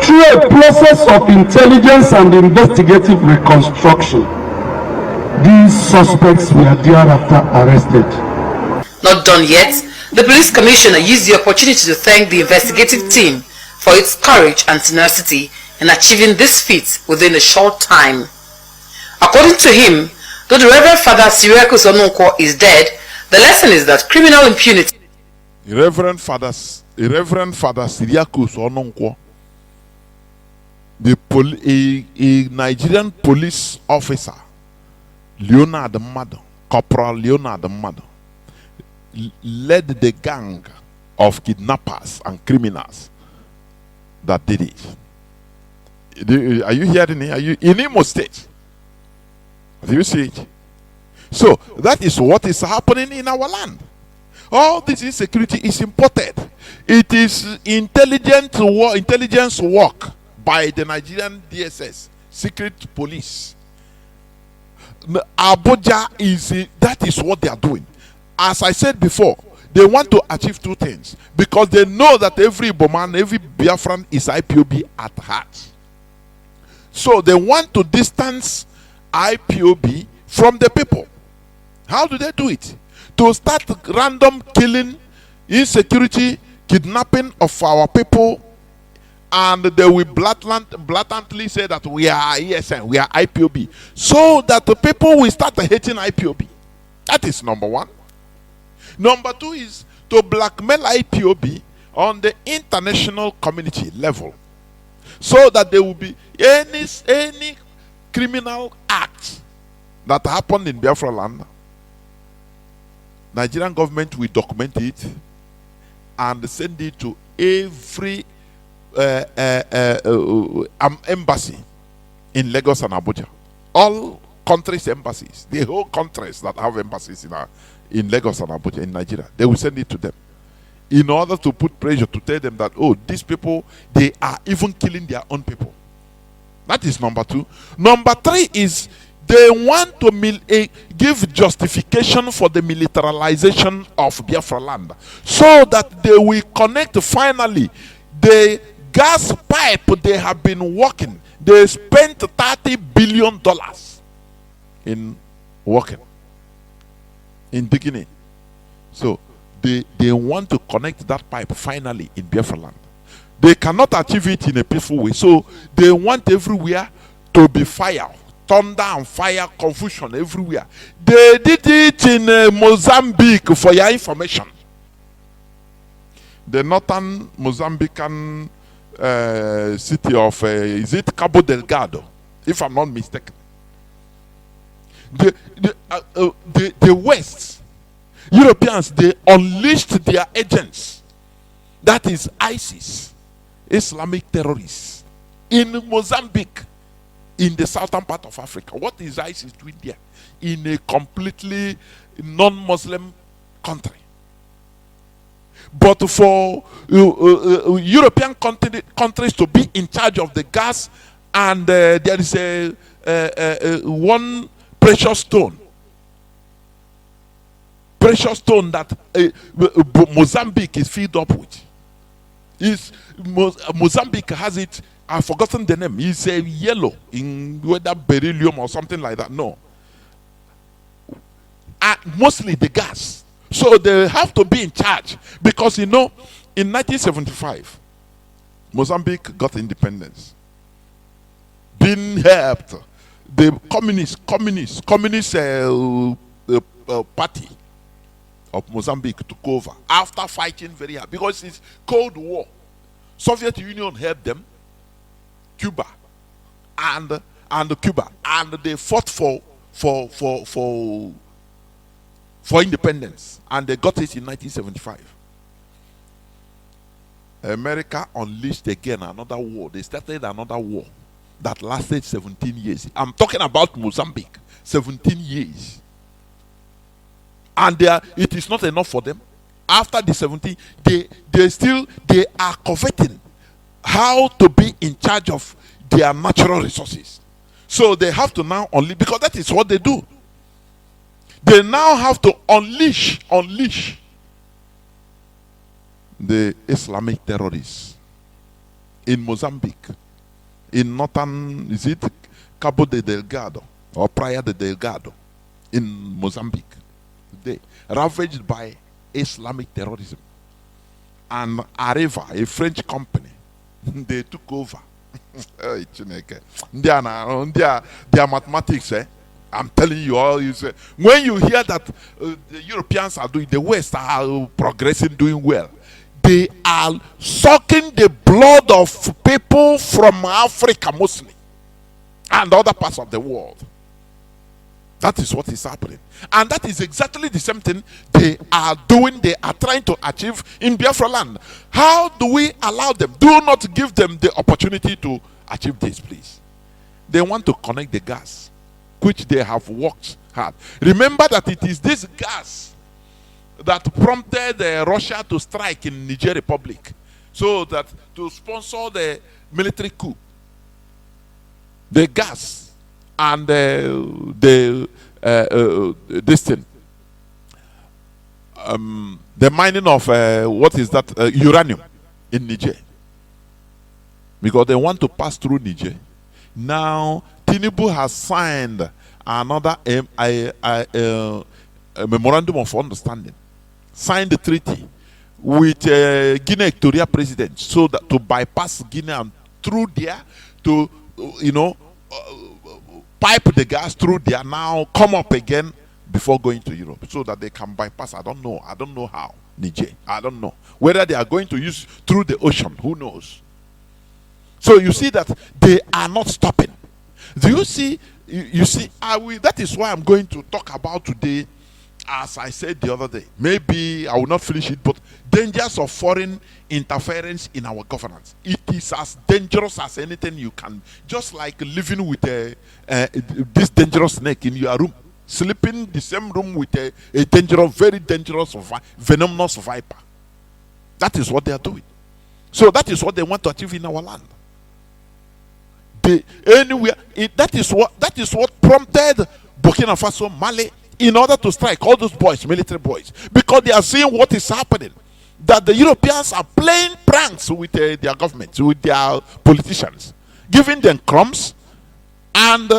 Through a process of intelligence and investigative reconstruction, these suspects were thereafter arrested. Not done yet, the police commissioner used the opportunity to thank the investigative team for its courage and tenacity in achieving this feat within a short time. According to him, though the Reverend Father Cyriacus Onunkwo is dead, the lesson is that criminal impunity Reverend Father Siriakus Ononkwo, a Nigerian police officer, Leonard Mado, Corporal Leonard Mado, led the gang of kidnappers and criminals that did it. Are you hearing me? Are you in Imo State? Do you see it? So that is what is happening in our land. All this insecurity is imported. It is intelligence work by the Nigerian DSS, secret police. Abuja that is what they are doing. As I said before, they want to achieve two things because they know that every Igbo man, every Biafran is IPOB at heart. So they want to distance IPOB from the people. How do they do it? To start random killing, insecurity, kidnapping of our people, and they will blatantly say that we are ESN, we are IPOB, so that the people will start hating IPOB. That is number one. Number two is to blackmail IPOB on the international community level, so that there will be any criminal act that happened in Biafra land, Nigerian government will document it and send it to every embassy in Lagos and Abuja. All countries' embassies, the whole countries that have embassies in Lagos and Abuja, in Nigeria, they will send it to them in order to put pressure to tell them that, oh, these people, they are even killing their own people. That is number two. Number three is they want to give justification for the militarization of Biafra land, so that they will connect finally the gas pipe they have been working. They spent $30 billion in working, in digging it. So they want to connect that pipe finally in Biafra land. They cannot achieve it in a peaceful way, so they want everywhere to be fire, thunder and fire, confusion everywhere. They did it in Mozambique, for your information. The northern Mozambican city of, is it Cabo Delgado, if I'm not mistaken. The West, Europeans, they unleashed their agents, that is ISIS, Islamic terrorists, in Mozambique, in the southern part of Africa. What is ISIS doing there? In a completely non-Muslim country. But for European countries to be in charge of the gas, and there is one precious stone that Mozambique is filled up with. Mozambique has it, I've forgotten the name. It's a yellow, in whether beryllium or something like that. No. Mostly the gas. So they have to be in charge. Because, you know, in 1975, Mozambique got independence. Being helped. The communist party of Mozambique took over after fighting very hard, because it's Cold War. Soviet Union helped them, Cuba, and Cuba, and they fought for independence, and they got it in 1975. America unleashed again another war. They started another war that lasted 17 years. I'm talking about Mozambique. 17 years. And it is not enough for them. After the 17, they are coveting how to be in charge of their natural resources. So they have to now unleash, because that is what they do. They now have to unleash the Islamic terrorists in Mozambique, in northern, is it Cabo de Delgado or Praia de Delgado in Mozambique. They ravaged by Islamic terrorism. And Areva, a French company, they took over. Their mathematics, I'm telling you all. When you hear that the Europeans are doing, the West are progressing, doing well, they are sucking the blood of people from Africa mostly and other parts of the world. That is what is happening. And that is exactly the same thing they are doing, they are trying to achieve in Biafra land. How do we allow them? Do not give them the opportunity to achieve this, please. They want to connect the gas, which they have worked hard. Remember that it is this gas that prompted Russia to strike in Niger Republic, so that to sponsor the military coup. The gas and this thing, the mining of what is that, uranium in Niger, because they want to pass through Niger. Now Tinubu has signed another memorandum of understanding, signed the treaty with Guinea Equatorial president, so that to bypass Guinea and through there to pipe the gas through there, now come up again before going to Europe, so that they can bypass. I don't know how. Niger, I don't know whether they are going to use through the ocean. Who knows? So you see that they are not stopping. Do you see? You see, that is why I'm going to talk about today, as I said the other day. Maybe I will not finish it, but dangers of foreign interference in our governance. It is as dangerous as anything you can. Just like living with this dangerous snake in your room, sleeping in the same room with a dangerous, very dangerous, venomous viper. That is what they are doing. So that is what they want to achieve in our land. That is what prompted Burkina Faso, Mali, in order to strike all those boys, military boys, because they are seeing what is happening. That the Europeans are playing pranks with their governments, with their politicians, giving them crumbs, and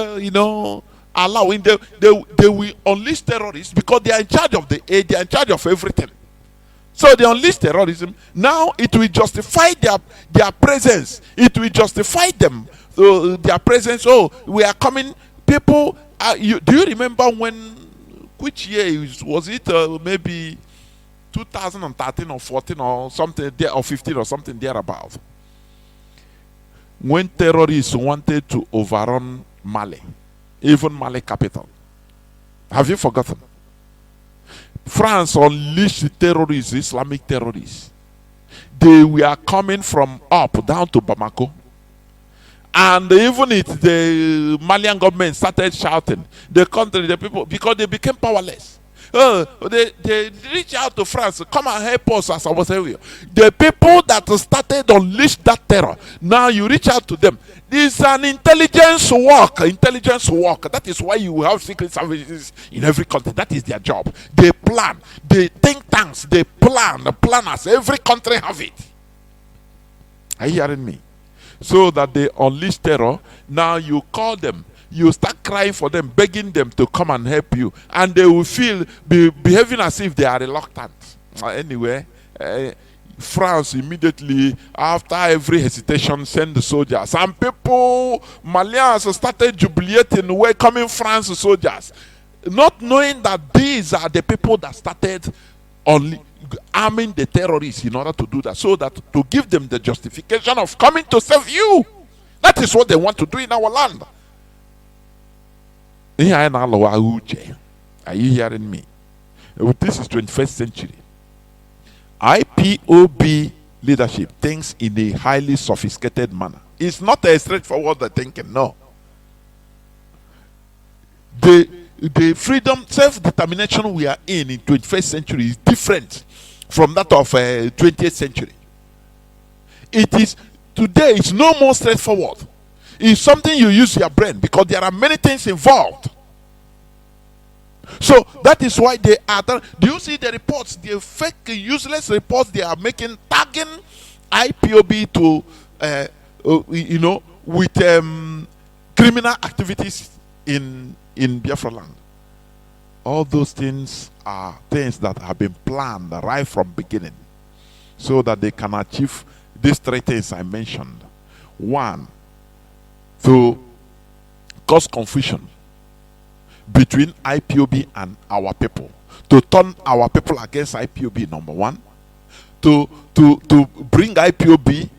allowing they will unleash terrorists, because they are in charge of they are in charge of everything. So they unleash terrorism. Now it will justify their presence. It will justify them, their presence. Oh, we are coming. People, do you remember which year was it? Maybe 2013 or 14 or something there, or 15 or something thereabout. When terrorists wanted to overrun Mali, even Mali capital. Have you forgotten? France unleashed terrorists, Islamic terrorists. They were coming from up down to Bamako. And even the Malian government started shouting, the country, the people, because they became powerless. They reach out to France, come and help us, as I was saying. The people that started to unleash that terror, now you reach out to them. It's an intelligence work. That is why you have secret services in every country. That is their job. They plan. They think tanks. They plan. The planners. Every country have it. Are you hearing me? So that they unleash terror. Now you call them. You start crying for them, begging them to come and help you, and they will behaving as if they are reluctant. Anyway, France immediately, after every hesitation, send the soldiers. Some people, Malians, started jubilating, welcoming France soldiers, not knowing that these are the people that started only arming the terrorists in order to do that, so that to give them the justification of coming to save you. That is what they want to do in our land. Are you hearing me? This is 21st century. IPOB leadership thinks in a highly sophisticated manner. It's not a straightforward thinking, no. The freedom, self-determination we are in 21st century is different from that of 20th century. It is, today it's no more straightforward. It's something you use your brain, because there are many things involved. So that is why they are. Do you see the reports, the fake, useless reports they are making, tagging IPOB to, with criminal activities in Biafra land? All those things are things that have been planned right from beginning, so that they can achieve these three things I mentioned. One, to cause confusion, between IPOB and our people, to turn our people against IPOB, number one, to bring IPOB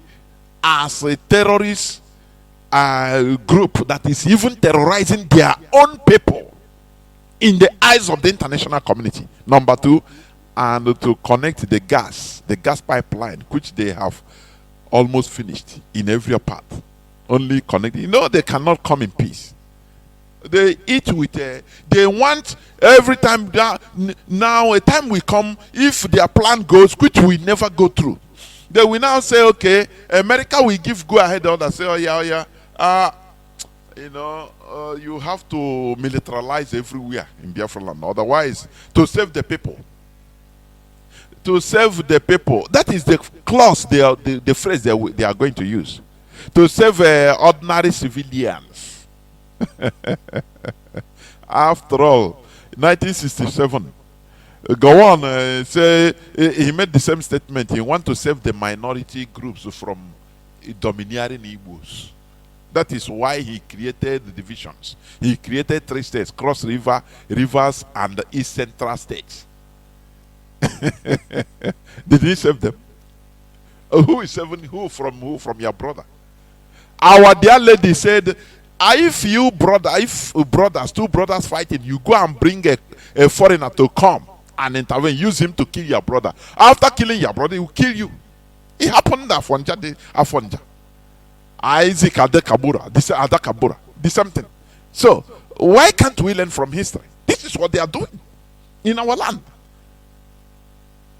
as a terrorist group that is even terrorizing their own people in the eyes of the international community, number two, and to connect the gas pipeline, which they have almost finished in every part. Only connected. You know, they cannot come in peace. They eat with they want every time. Now a time will come, if their plan goes, which will never go through, they will now say, okay, America will give go ahead. Others say, oh yeah, you know, you have to militarize everywhere in Biafra land. Otherwise, to save the people. To save the people. That is the clause, the phrase they are going to use. To save ordinary civilians. After all, 1967, go on, say he made the same statement. He want to save the minority groups from domineering Igbos. That is why he created the divisions. He created 3 states: Cross River, Rivers, and the East Central states. Did he save them? Who is saving who from your brother? Our dear lady said, if two brothers fighting, you go and bring a foreigner to come and intervene, use him to kill your brother. After killing your brother, he will kill you. It happened at Afonja. Isaac Adekabura, this Adakabura, the same thing. So why can't we learn from history? This is what they are doing in our land.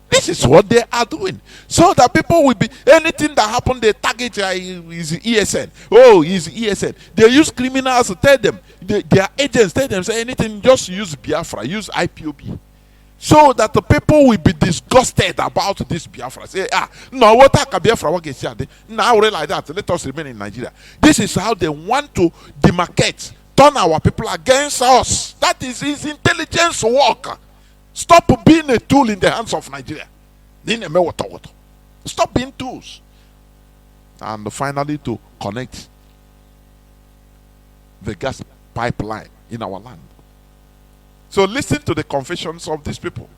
This is what they are doing. So that people will be, anything that happened, they target is ESN. Oh, is ESN. They use criminals to tell them, their agents tell them, say anything, just use Biafra, use IPOB. So that the people will be disgusted about this Biafra. Say, no, what Biafra? Now, like that, let us remain in Nigeria. This is how they want to demarcate, turn our people against us. That is his intelligence work. Stop being a tool in the hands of Nigeria. Stop being tools. And finally, to connect the gas pipeline in our land. So listen to the confessions of these people.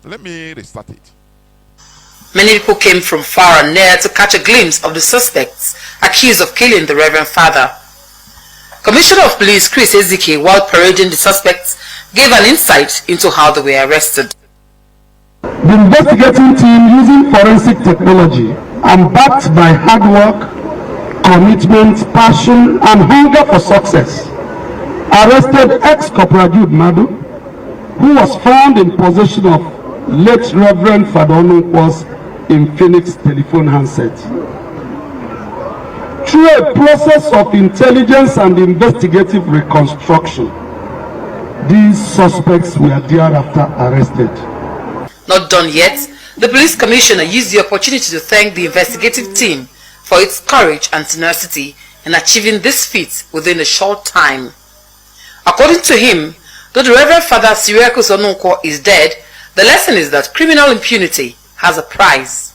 Let me restart it. Many people came from far and near to catch a glimpse of the suspects accused of killing the Reverend Father. Commissioner of Police Chris Ezike, while parading the suspects, gave an insight into how they were arrested. The investigating team, using forensic technology and backed by hard work, commitment, passion, and hunger for success, arrested ex-Corporal Jude Madu, who was found in possession of late Reverend Father Onunkwo's Infinix telephone handset. Through a process of intelligence and investigative reconstruction, these suspects were thereafter arrested. Not done yet, the police commissioner used the opportunity to thank the investigative team for its courage and tenacity in achieving this feat within a short time. According to him, though the Reverend Father Siriakus Onunkwo is dead, the lesson is that criminal impunity has a price.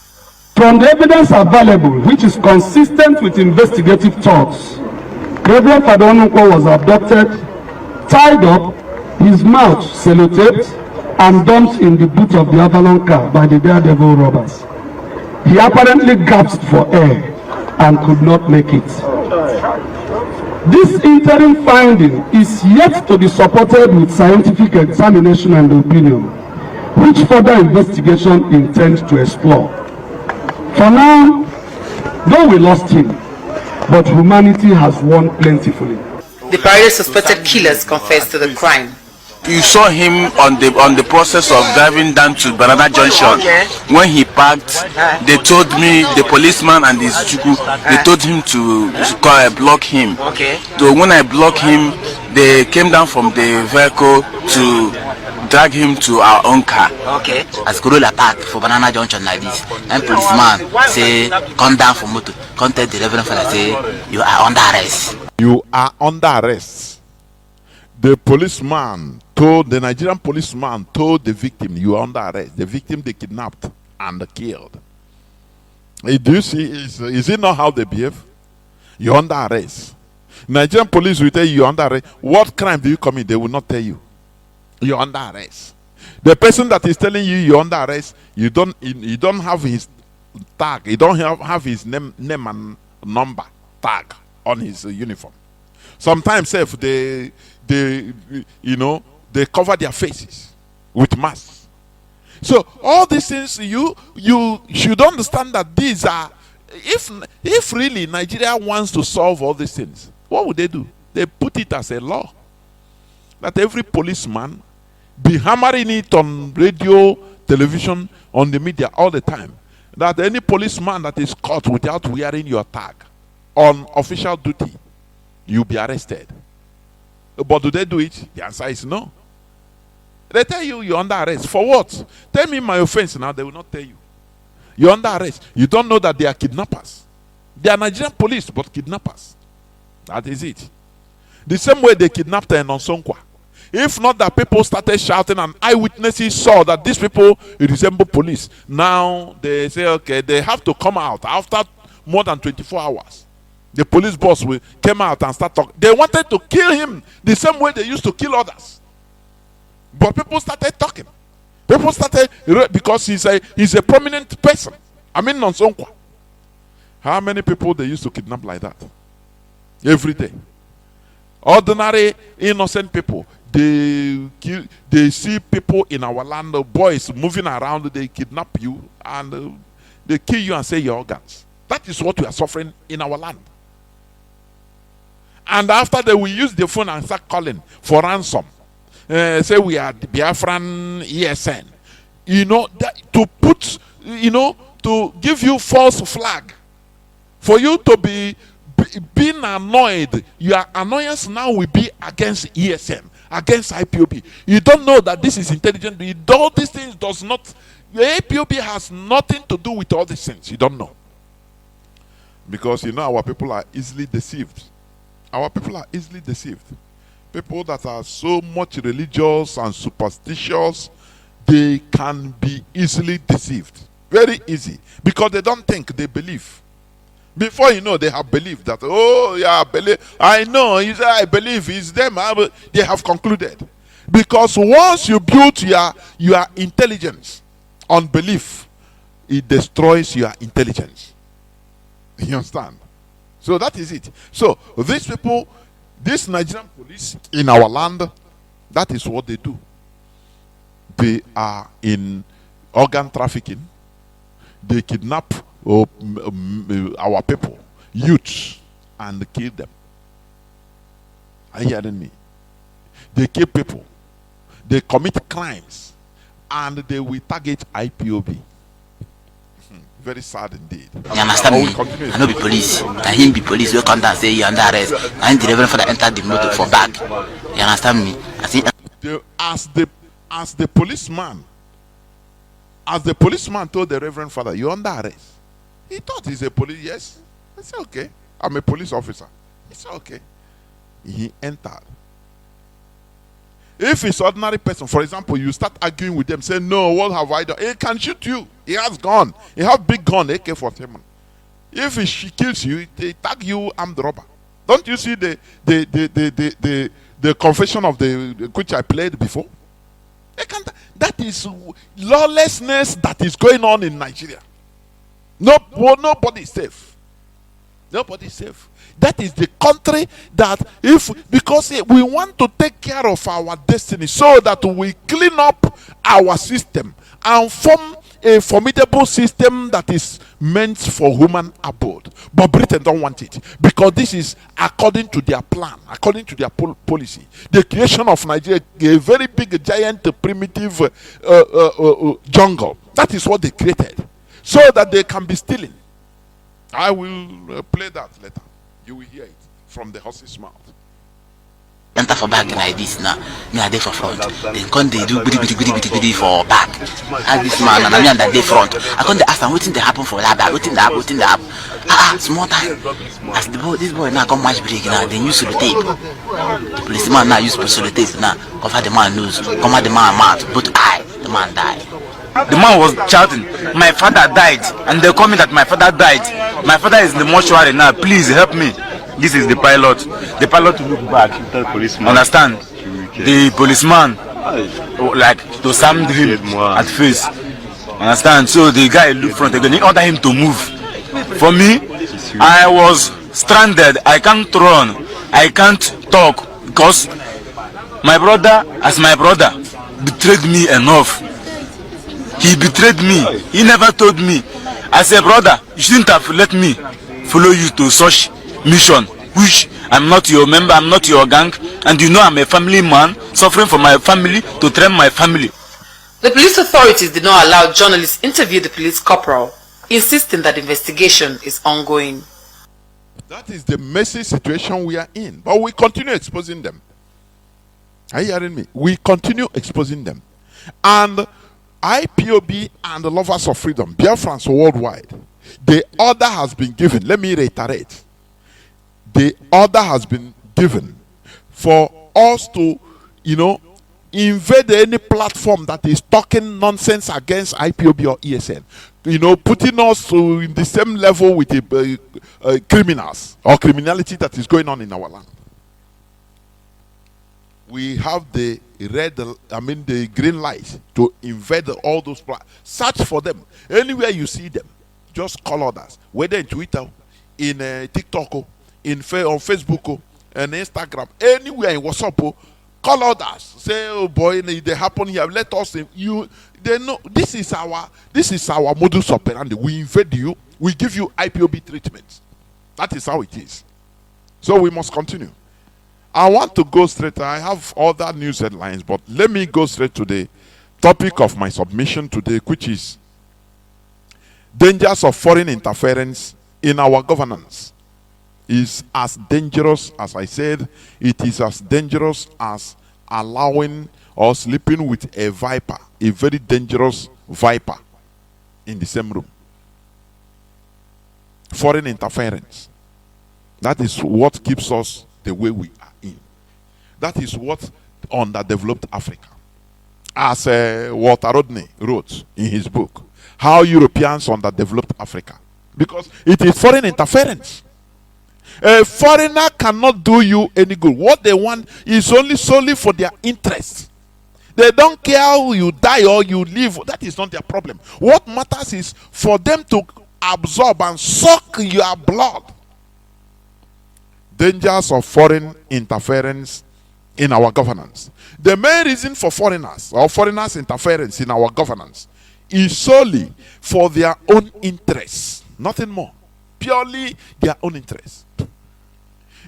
From the evidence available, which is consistent with investigative thoughts, Reverend Father Onunkwo was abducted, tied up, his mouth sellotaped, and dumped in the boot of the Avalon car by the daredevil robbers. He apparently gasped for air and could not make it. This interim finding is yet to be supported with scientific examination and opinion, which further investigation intends to explore. For now, though we lost him, but humanity has won plentifully. The paraded suspected killers confessed to the crime. You saw him on the process of driving down to Banana Junction. When he parked, they told me, the policeman and his chuku, they told him to block him. So when I blocked him, they came down from the vehicle to drag him to our own car. As Corolla park for Banana Junction like this, and policeman say, come down from motor, contact the Reverend Father, say, you are under arrest. You are under arrest. The policeman told, the Nigerian policeman told the victim, you are under arrest. The victim they kidnapped and killed. Do you see, is it not how they behave? You're under arrest. Nigerian police will tell you you're under arrest. What crime do you commit? They will not tell you. You're under arrest. The person that is telling you you're under arrest, you don't have his tag. You don't have his name and number tag on his uniform. Sometimes if they cover their faces with masks. So all these things, you should understand that these are, if really Nigeria wants to solve all these things, what would they do? They put it as a law that every policeman be hammering it on radio, television, on the media all the time, that any policeman that is caught without wearing your tag on official duty, you'll be arrested. But do they do it? The answer is no. They tell you you're under arrest. For what? Tell me my offense now, they will not tell you. You're under arrest. You don't know that they are kidnappers. They are Nigerian police, but kidnappers. That is it. The same way they kidnapped Nonsonkwa. If not that people started shouting and eyewitnesses saw that these people resemble police, now they say, okay, they have to come out after more than 24 hours. The police boss came out and start talking. They wanted to kill him the same way they used to kill others. But people started talking. People started, because he's a prominent person. I mean, Nonsonkwa. How many people they used to kidnap like that? Every day. Ordinary, innocent people. They see people in our land, boys moving around, they kidnap you and they kill you and say your organs. That is what we are suffering in our land. And after that, we use the phone and start calling for ransom. Say we are the Biafran ESN. To give you false flag. For you to be being annoyed, your annoyance now will be against ESN, against IPOB. You don't know that this is intelligent. All these things does not, the IPOB has nothing to do with all these things. You don't know. Because our people are easily deceived. Our people are easily deceived. People that are so much religious and superstitious, they can be easily deceived. Very easy. Because they don't think, they believe. Before they have believed that, oh yeah, I know, I believe it's them. They have concluded. Because once you build your intelligence on belief, it destroys your intelligence. You understand? So that is it. So these people, this Nigerian police in our land, that is what they do. They are in organ trafficking. They kidnap our people, youths, and kill them. Are you hearing me? They kill people. They commit crimes. And they will target IPOB. Very sad indeed. You understand me? I know be police. Can him be police? You come down and say you're under arrest. And the Reverend Father entered the motor for back. You understand me? I think as the policeman told the Reverend Father, you're under arrest. He thought he's a police. Yes, it's okay. I'm a police officer. It's okay. He entered. If it's ordinary person, for example, you start arguing with them, say, no, what have I done? He can shoot you. He has gun. He has big gun, AK-47. If she kills you, they tag you armed robber. Don't you see the confession of which I played before? That is lawlessness that is going on in Nigeria. Nobody is safe. Nobody is safe. That is the country that because we want to take care of our destiny so that we clean up our system and form a formidable system that is meant for human abode. But Britain don't want it because this is according to their plan, according to their policy. The creation of Nigeria, a very big, giant, primitive jungle. That is what they created so that they can be stealing. I will play that later. You will hear it from the horse's mouth. Enter for back like this now. Me are there for front. Then come they do bidi for back. As this man and me under the front. I come they ask them waiting they happen for that back. Waiting they happen. Small time. As this boy now come match break now. Then use tape. The policeman now use tape now. Cover the man nose. Cover the man mouth. Both eye. The man died. The man was shouting, my father died, and they call me that my father died. My father is in the mortuary now, please help me. This is the pilot. The pilot will look back. Understand? The policeman like to slam him at face. Understand? So the guy looked front again. He ordered him to move. For me, I was stranded. I can't run. I can't talk because my brother, as my brother, betrayed me enough. He betrayed me. He never told me. As a brother, you shouldn't have let me follow you to such mission, which I'm not your member, I'm not your gang, and you know I'm a family man, suffering for my family, to train my family. The police authorities did not allow journalists interview the police corporal, insisting that the investigation is ongoing. That is the messy situation we are in, but we continue exposing them. Are you hearing me? We continue exposing them. And IPOB and the lovers of freedom, Biafrans worldwide, the order has been given. Let me reiterate. The order has been given for us to, invade any platform that is talking nonsense against IPOB or ESN. Putting us in the same level with the criminals or criminality that is going on in our land. We have the green light to invade all those platforms. Search for them. Anywhere you see them, just call others. Whether in Twitter, in TikTok, on Facebook, and Instagram, anywhere in WhatsApp, call others. Say, oh boy, they happen here. Let us. They know this is our modus operandi. We invade you. We give you IPOB treatment. That is how it is. So we must continue. I want to go straight. I have other news headlines, but let me go straight to the topic of my submission today, which is dangers of foreign interference in our governance. Is as dangerous, as I said, it is as dangerous as allowing or sleeping with a viper, a very dangerous viper, in the same room. Foreign interference. That is what keeps us the way we are in. That is what underdeveloped Africa. As Walter Rodney wrote in his book, How Europeans Underdeveloped Africa. Because it is foreign interference. A foreigner cannot do you any good. What they want is only solely for their interest. They don't care how you die or you live. That is not their problem. What matters is for them to absorb and suck your blood. Dangers of foreign interference in our governance. The main reason for foreigners or foreigners' interference in our governance is solely for their own interests. Nothing more. Purely their own interests.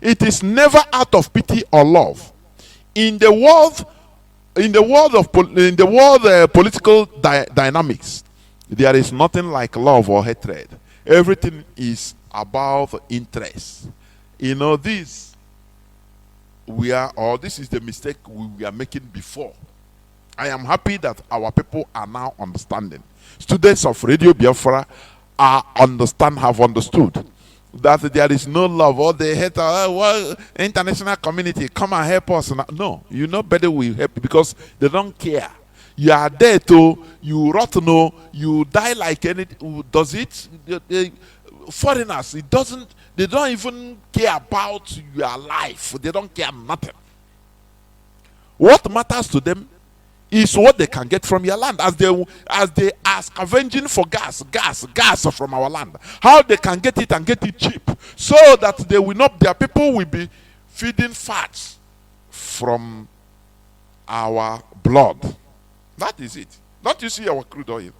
It is never out of pity or love. In the world political dynamics, there is nothing like love or hatred. Everything is about interest. This is the mistake we are making before. I am happy that our people are now understanding. Students of Radio Biafra have understood that there is no love or they hate international community. Come and help us. No, better we help because they don't care. You are there you rot, you die like anything. Does it? Foreigners, they don't even care about your life. They don't care nothing. What matters to them is what they can get from your land, as they are scavenging for gas from our land. How they can get it and get it cheap, so that their people will be feeding fats from our blood. That is it. Don't you see our crude oil?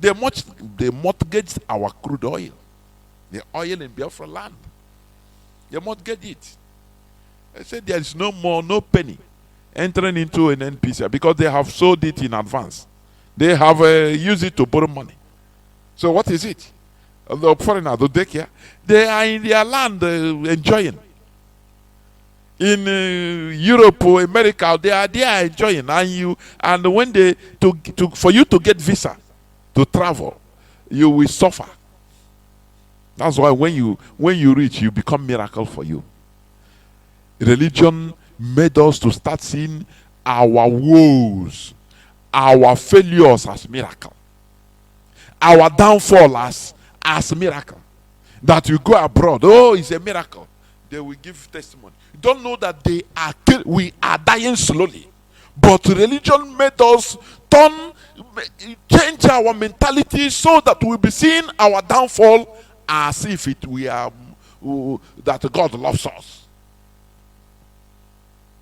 They mortgaged our crude oil, the oil in Biafra land. They mortgaged it. They said there is no penny entering into an NPC because they have sold it in advance. They have used it to borrow money. So what is it? The foreigners, the daycare, they are in their land enjoying. In Europe or America, they are there enjoying, and when for you to get visa to travel, you will suffer. That's why when you reach, you become miracle for you. Religion made us to start seeing our woes, our failures as miracle, our downfall as miracle. That you go abroad, it's a miracle. they will give testimony. You don't know that we are dying slowly. But religion made us change our mentality so that we'll be seeing our downfall as if that God loves us.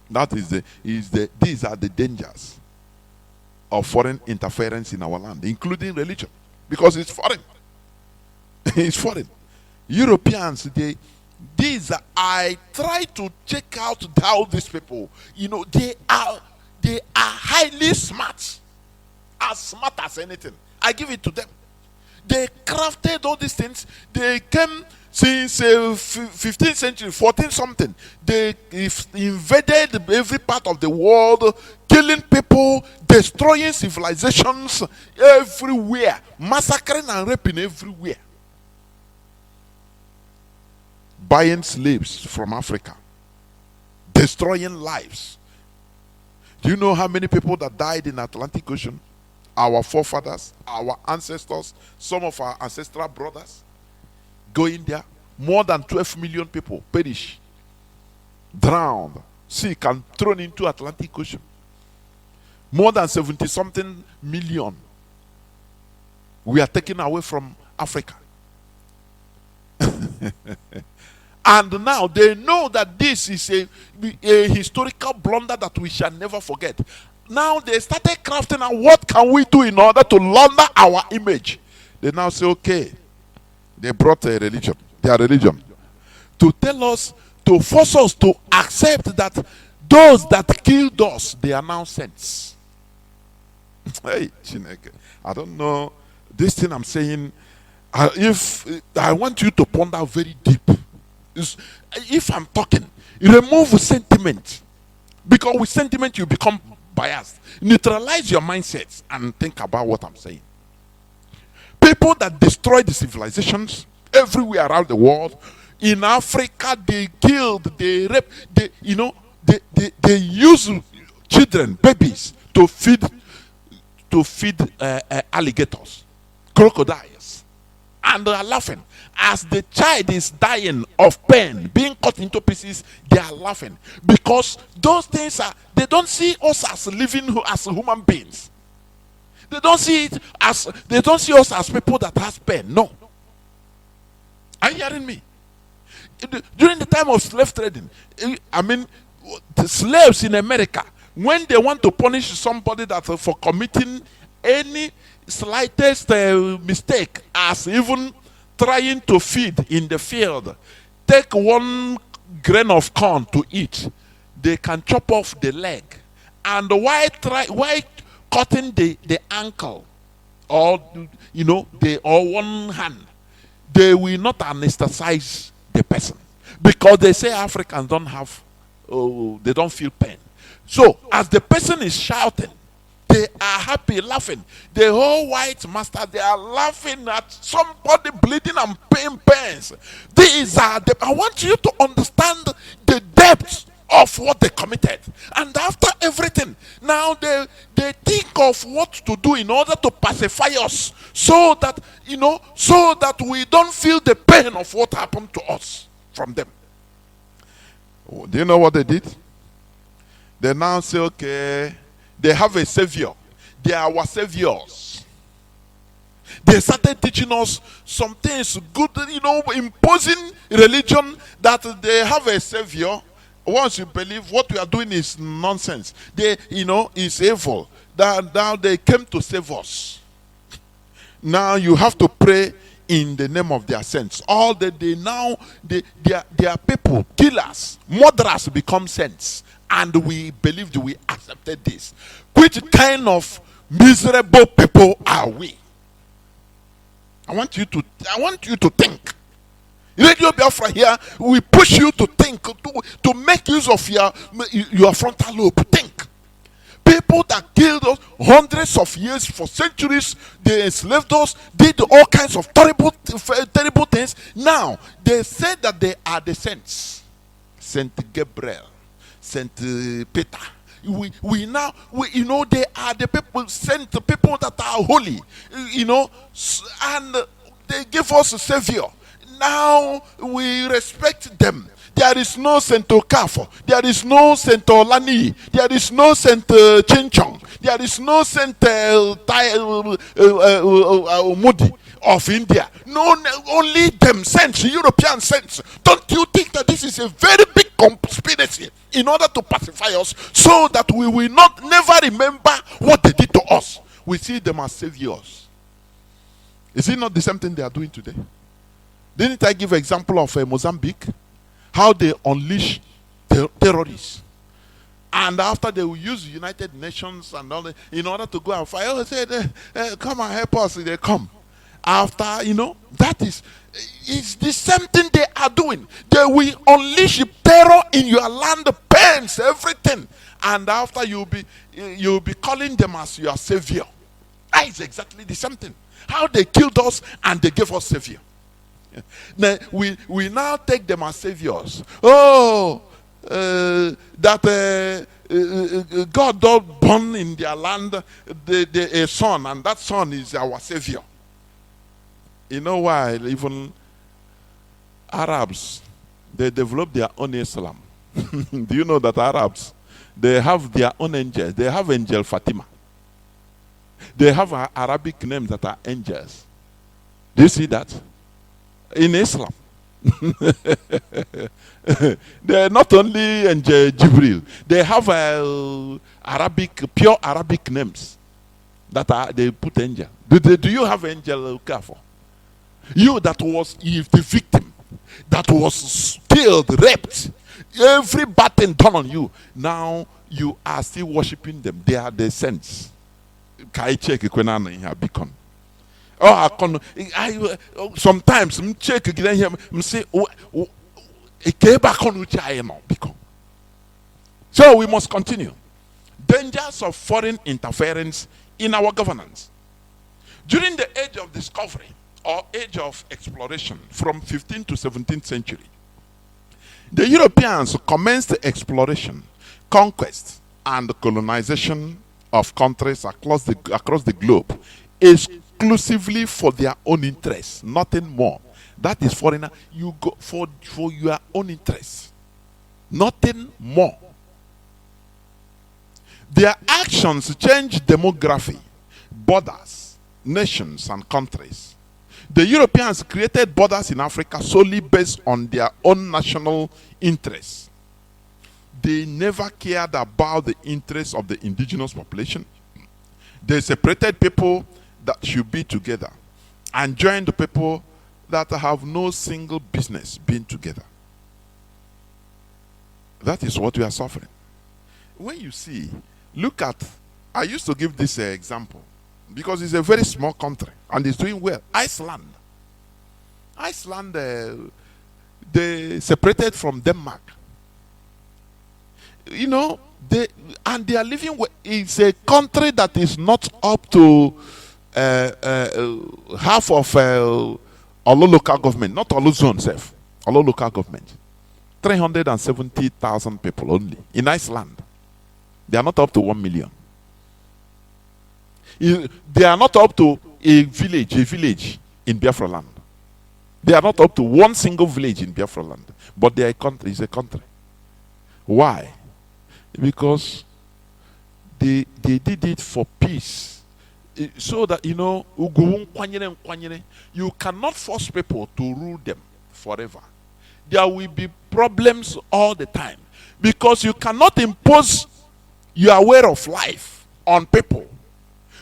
These are the dangers of foreign interference in our land, including religion, because it's foreign. It's foreign. Europeans, I try to check out how these people, they are highly smart, as smart as anything. I give it to them. They crafted all these things. They came since 15th century, 14 something. They invaded every part of the world, killing people, destroying civilizations everywhere, massacring and raping everywhere, buying slaves from Africa, destroying lives. Do you know how many people that died in the Atlantic Ocean? Our forefathers, our ancestors, some of our ancestral brothers going there. More than 12 million people perish, drowned, sick, and thrown into Atlantic Ocean. More than 70-something million we are taken away from Africa. And now they know that this is a historical blunder that we shall never forget. Now they started crafting out what can we do in order to launder our image. They now say, okay, they brought a religion, their religion, to tell us, to force us to accept that those that killed us, they are now saints. Hey, Chineke, I don't know this thing I'm saying. If I want you to ponder very deep. If I'm talking, remove sentiment, because with sentiment you become biased. Neutralize your mindset and think about what I'm saying. People that destroy the civilizations everywhere around the world, in Africa they killed, they raped, they use children, babies to feed alligators, crocodiles, and they are laughing. As the child is dying of pain, being cut into pieces, they are laughing. Because those things they don't see us as living as human beings. They don't see us as people that has pain. No. Are you hearing me? During the time of slave trading, the slaves in America, when they want to punish somebody that for committing any slightest mistake, as even trying to feed in the field, take one grain of corn to eat, they can chop off the leg, and while cutting the ankle or one hand, they will not anesthetize the person, because they say Africans don't have, they don't feel pain. So as the person is shouting, they are happy, laughing. The whole white master, they are laughing at somebody bleeding and paying pains. These are I want you to understand the depth of what they committed. And after everything, now they think of what to do in order to pacify us, so that we don't feel the pain of what happened to us from them. Do you know what they did? They now say, okay, they have a savior. They are our saviors. They started teaching us some things, good, imposing religion, that they have a savior. Once you believe, what we are doing is nonsense. They, is evil. Now they came to save us. Now you have to pray in the name of their saints. All that their people, killers, murderers become saints. And we believed, we accepted this. Which kind of miserable people are we? I want you to think. Radio Biafra here, we push you to think, to make use of your frontal lobe. Think. People that killed us hundreds of years, for centuries, they enslaved us, did all kinds of terrible things. Now, they say that they are the saints. Saint Gabriel, Saint Peter. We now, they are the people, sent people that are holy, and they give us a savior. Now we respect them. There is no Saint Okafo. There is no Saint Olani. There is no Saint Chinchong. There is no Saint Modi of India. No, only them saints, European saints. Don't you think that this is a very big conspiracy in order to pacify us, so that we will not never remember what they did to us? We see them as saviors. Is it not the same thing they are doing today? Didn't I give an example of Mozambique? How they unleash terrorists. And after they will use United Nations and all that in order to go and fight. Oh, they say, come and help us. They come. After, that is the same thing they are doing. They will unleash terror in your land, pains, everything. And after you'll be calling them as your savior. That is exactly the same thing. How they killed us and they gave us savior. Now, we now take them as saviors. Oh, God don't born in their land a son, and that son is our savior. You know why? Even Arabs, they developed their own Islam. Do you know that Arabs, they have their own angels? They have angel Fatima. They have Arabic names that are angels. Do you see that? In Islam. They are not only angel Jibril. They have pure Arabic names that they put angel. Do you have angel Kafo? You that was the victim, that was killed, raped, every bad thing done on you. Now you are still worshiping them. They are the saints. Kai check beacon. Sometimes I check again here. I say, so we must continue. Dangers of foreign interference in our governance. During the age of discovery or age of exploration from 15th to 17th century, the Europeans commenced exploration, conquest, and colonization of countries across the globe exclusively for their own interests, nothing more. That is foreigner. You go for your own interests, nothing more. Their actions change demography, borders, nations, and countries. The Europeans created borders in Africa solely based on their own national interests. They never cared about the interests of the indigenous population. They separated people that should be together and joined the people that have no single business being together. That is what we are suffering. When you see, look at, I used to give this example because it's a very small country and it's doing well. Iceland. They separated from Denmark. They are living. It's a country that is not up to half of all local government, not all zone self, all local government. 370,000 people only in Iceland. They are not up to 1 million. They are not up to a village in Biafra land. They are not up to one single village in Biafra land. But they are a country. It's a country. Why? Because they did it for peace. So that, you cannot force people to rule them forever. There will be problems all the time. Because you cannot impose your way of life on people.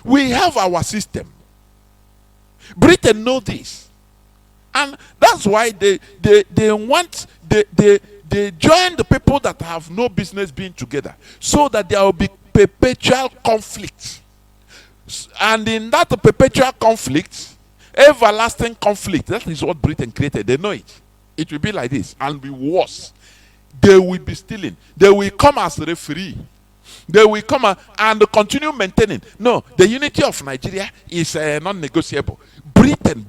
We have our system. Britain know this. And that's why they join the people that have no business being together, so that there will be perpetual conflict. And in that perpetual conflict, everlasting conflict, that is what Britain created. They know it. It will be like this and be worse. They will be stealing. They will come as referee. They will come and continue maintaining. No, the unity of Nigeria is non-negotiable. Britain,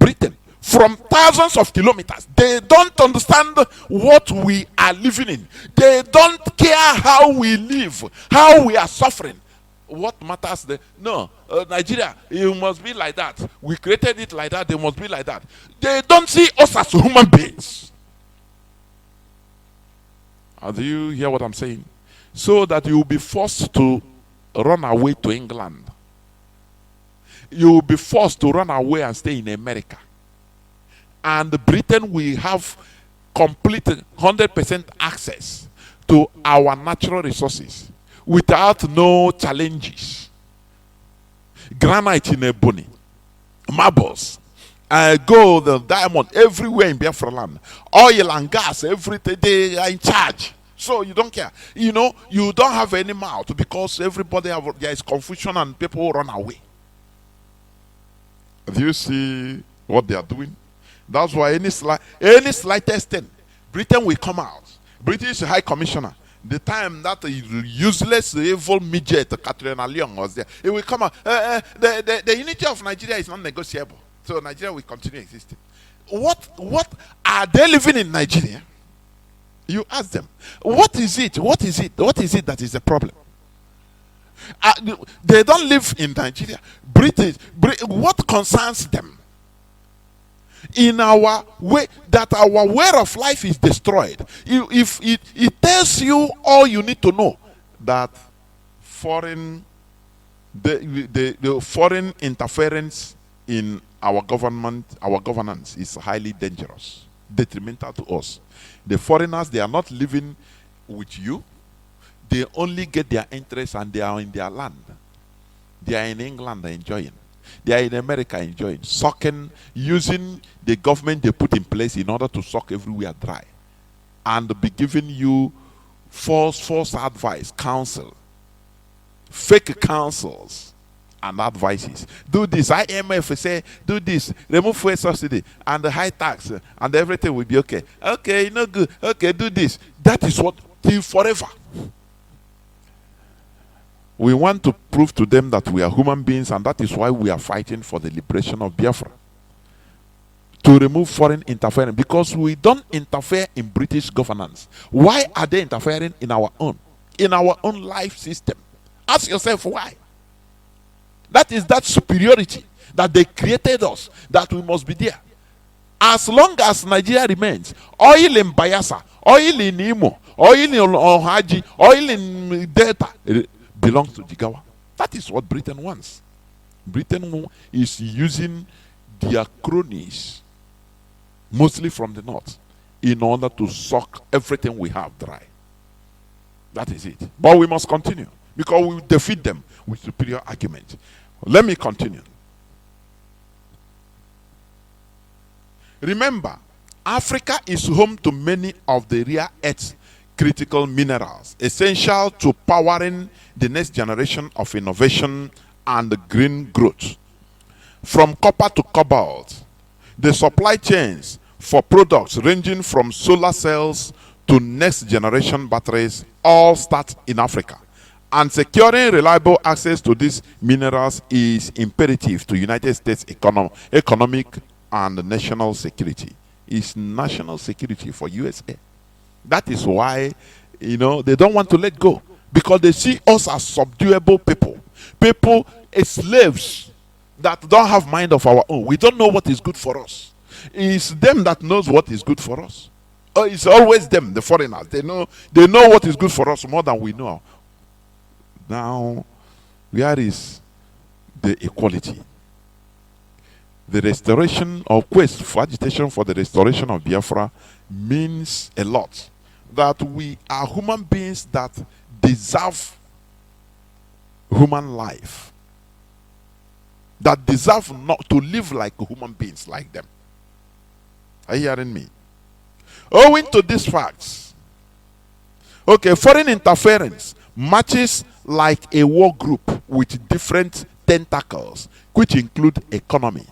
from thousands of kilometers, they don't understand what we are living in. They don't care how we live, how we are suffering. What matters? Nigeria, it must be like that. We created it like that. They must be like that. They don't see us as human beings. Do you hear what I'm saying? So that you will be forced to run away to England. You will be forced to run away and stay in America. And Britain will have complete 100% access to our natural resources without no challenges. Granite in Ebony, marbles, gold, diamond, everywhere in Biafra land. Oil and gas, everything, they are in charge. So you don't care. You know, you don't have any mouth because everybody there is confusion and people run away. Do you see what they are doing? That's why any slightest thing, Britain will come out. British High Commissioner, the time that useless, evil midget, Katrina Leon was there, it will come out. The unity of Nigeria is not negotiable. So Nigeria will continue existing. What are they living in Nigeria? You ask them. What is it? What is it? What is it that is the problem? They don't live in Nigeria. What concerns them? In our way, that our way of life is destroyed. If it tells you all you need to know, that the foreign interference in our governance is highly dangerous, detrimental to us. The foreigners, they are not living with you. They only get their interest and they are in their land. They are in England enjoying. They are in America enjoying, sucking, using the government they put in place in order to suck everywhere dry. And be giving you false advice, counsel, fake counsels and advices. Do this. IMF say, do this. Remove fuel subsidy and the high tax and everything will be okay. Okay, no good. Okay, do this. That is what, till forever. We want to prove to them that we are human beings, and that is why we are fighting for the liberation of Biafra. To remove foreign interference, because we don't interfere in British governance. Why are they interfering in our own life system? Ask yourself why. That is that superiority that they created us, that we must be there. As long as Nigeria remains, oil in Bayelsa, oil in Imo, oil in Ohaji, oil in Delta, belongs to Jigawa. That is what Britain wants. Britain is using their cronies, mostly from the north, in order to suck everything we have dry. That is it. But we must continue, because we will defeat them with superior argument. Let me continue. Remember, Africa is home to many of the rare earth critical minerals essential to powering the next generation of innovation and green growth. From copper to cobalt, the supply chains for products ranging from solar cells to next generation batteries all start in Africa. And securing reliable access to these minerals is imperative to United States economic and national security. It's national security for USA. That is why, they don't want to let go, because they see us as subduable people, slaves that don't have mind of our own. We don't know what is good for us. It's them that knows what is good for us. It's always them, the foreigners. They know what is good for us more than we know. Now, where is the equality? The restoration or quest for agitation for the restoration of Biafra means a lot. That we are human beings that deserve human life. That deserve not to live like human beings like them. Are you hearing me? Owing to these facts, foreign interference matches like a war group with different tentacles, which include economy,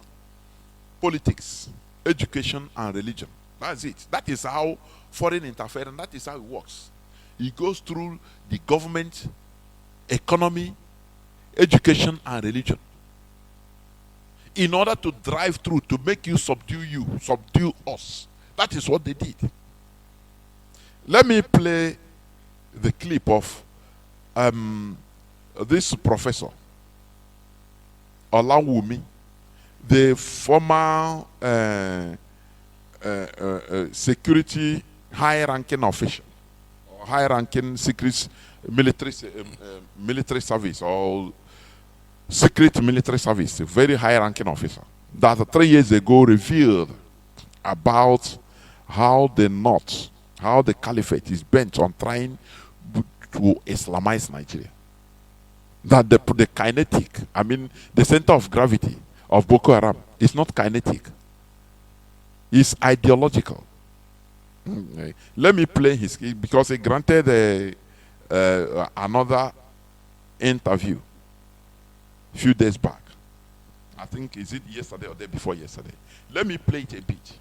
politics, education, and religion. That's it. That is how foreign interference, that is how it works. It goes through the government, economy, education, and religion. In order to drive through, to make you, subdue us. That is what they did. Let me play the clip of this professor, Olawumi, the former high-ranking official, or high-ranking secret military service or secret military service, a very high-ranking officer, that 3 years ago revealed about how the caliphate is bent on trying to Islamize Nigeria. That the kinetic, I mean, the center of gravity of Boko Haram is not kinetic. It's ideological. Let me play his, because he granted another interview a few days back. I think, is it yesterday or the day before yesterday? Let me play it a bit.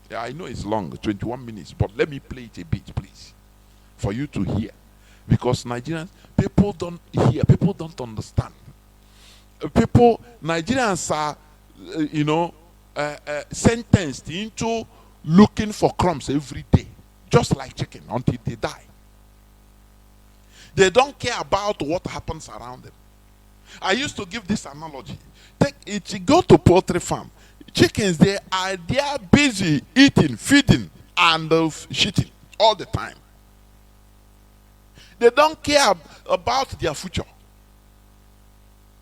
Yeah, I know it's long, 21 minutes, but let me play it a bit, please, for you to hear. Because Nigerians, people don't hear, people don't understand. Nigerians are, sentenced into looking for crumbs every day, just like chicken, until they die. They don't care about what happens around them. I used to give this analogy. Go to poultry farm. Chickens, they are busy eating, feeding, and shitting all the time. They don't care about their future.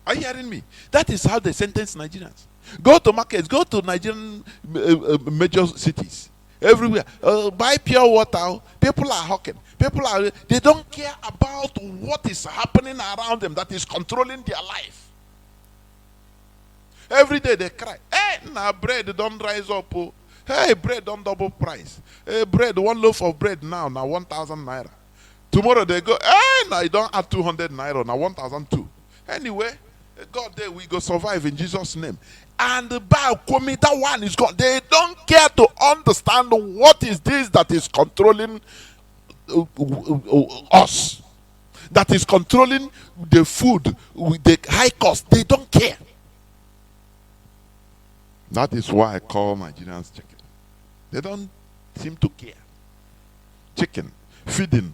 Are you hearing me? That is how they sentence Nigerians. Go to markets, go to Nigerian major cities, everywhere. Buy pure water. People are hawking. They don't care about what is happening around them that is controlling their life. Every day they cry, hey, now bread don't rise up. Oh. Hey, bread don't double price. Hey, bread, one loaf of bread now 1,000 naira. Tomorrow they go, hey, now you don't add 200 naira, now 1,002. Anyway, God, there we go survive in Jesus' name. And the that one is gone. They don't care to understand what is this that is controlling us, that is controlling the food with the high cost. They don't care. That is why I call Nigerians chicken. They don't seem to care. Chicken, feeding,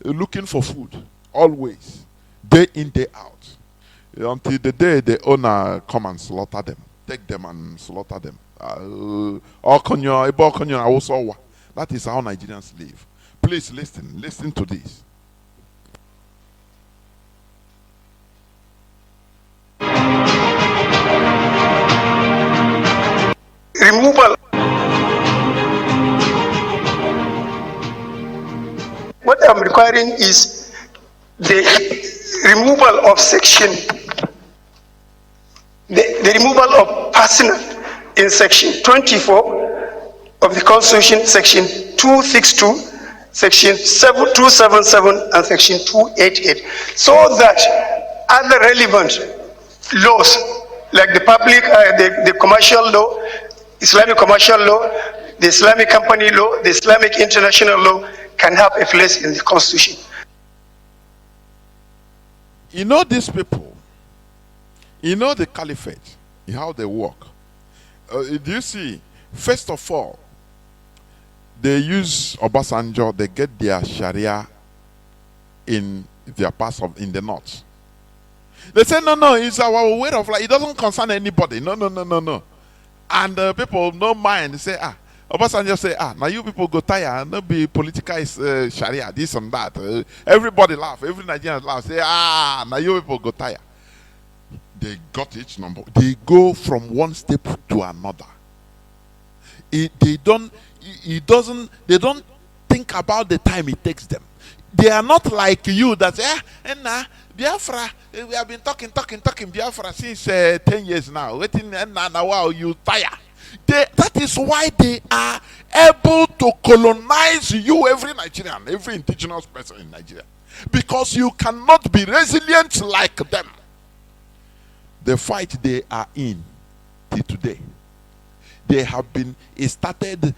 looking for food, always, day in, day out, until the day the owner come and slaughter them, take them and slaughter them. That is how Nigerians live. Please listen to this. Removal. What I'm requiring is the removal of section, the removal of personal in section 24 of the Constitution, section 262, section 277, and section 288, so that other relevant laws like the public, the commercial law, Islamic commercial law, the Islamic company law, the Islamic international law can have a place in the Constitution. You know these people, you know the caliphate, how they work. Do you see, first of all, they use Obasanjo, they get their Sharia in their parts of, in the north. They say, no, it's our way of life. It doesn't concern anybody. No. And people no mind say, Obasanjo say, now you people go tire, no be political Sharia, this and that. Everybody laugh, every Nigerian laugh, say, now you people go tire. They got each number. They go from one step to another. They don't think about the time it takes them. They are not like you that say, Biafra, we have been talking Biafra since 10 years now. Waiting, and now wow, you tire. That is why they are able to colonize you, every Nigerian, every indigenous person in Nigeria. Because you cannot be resilient like them. The fight they are in till today, they have been started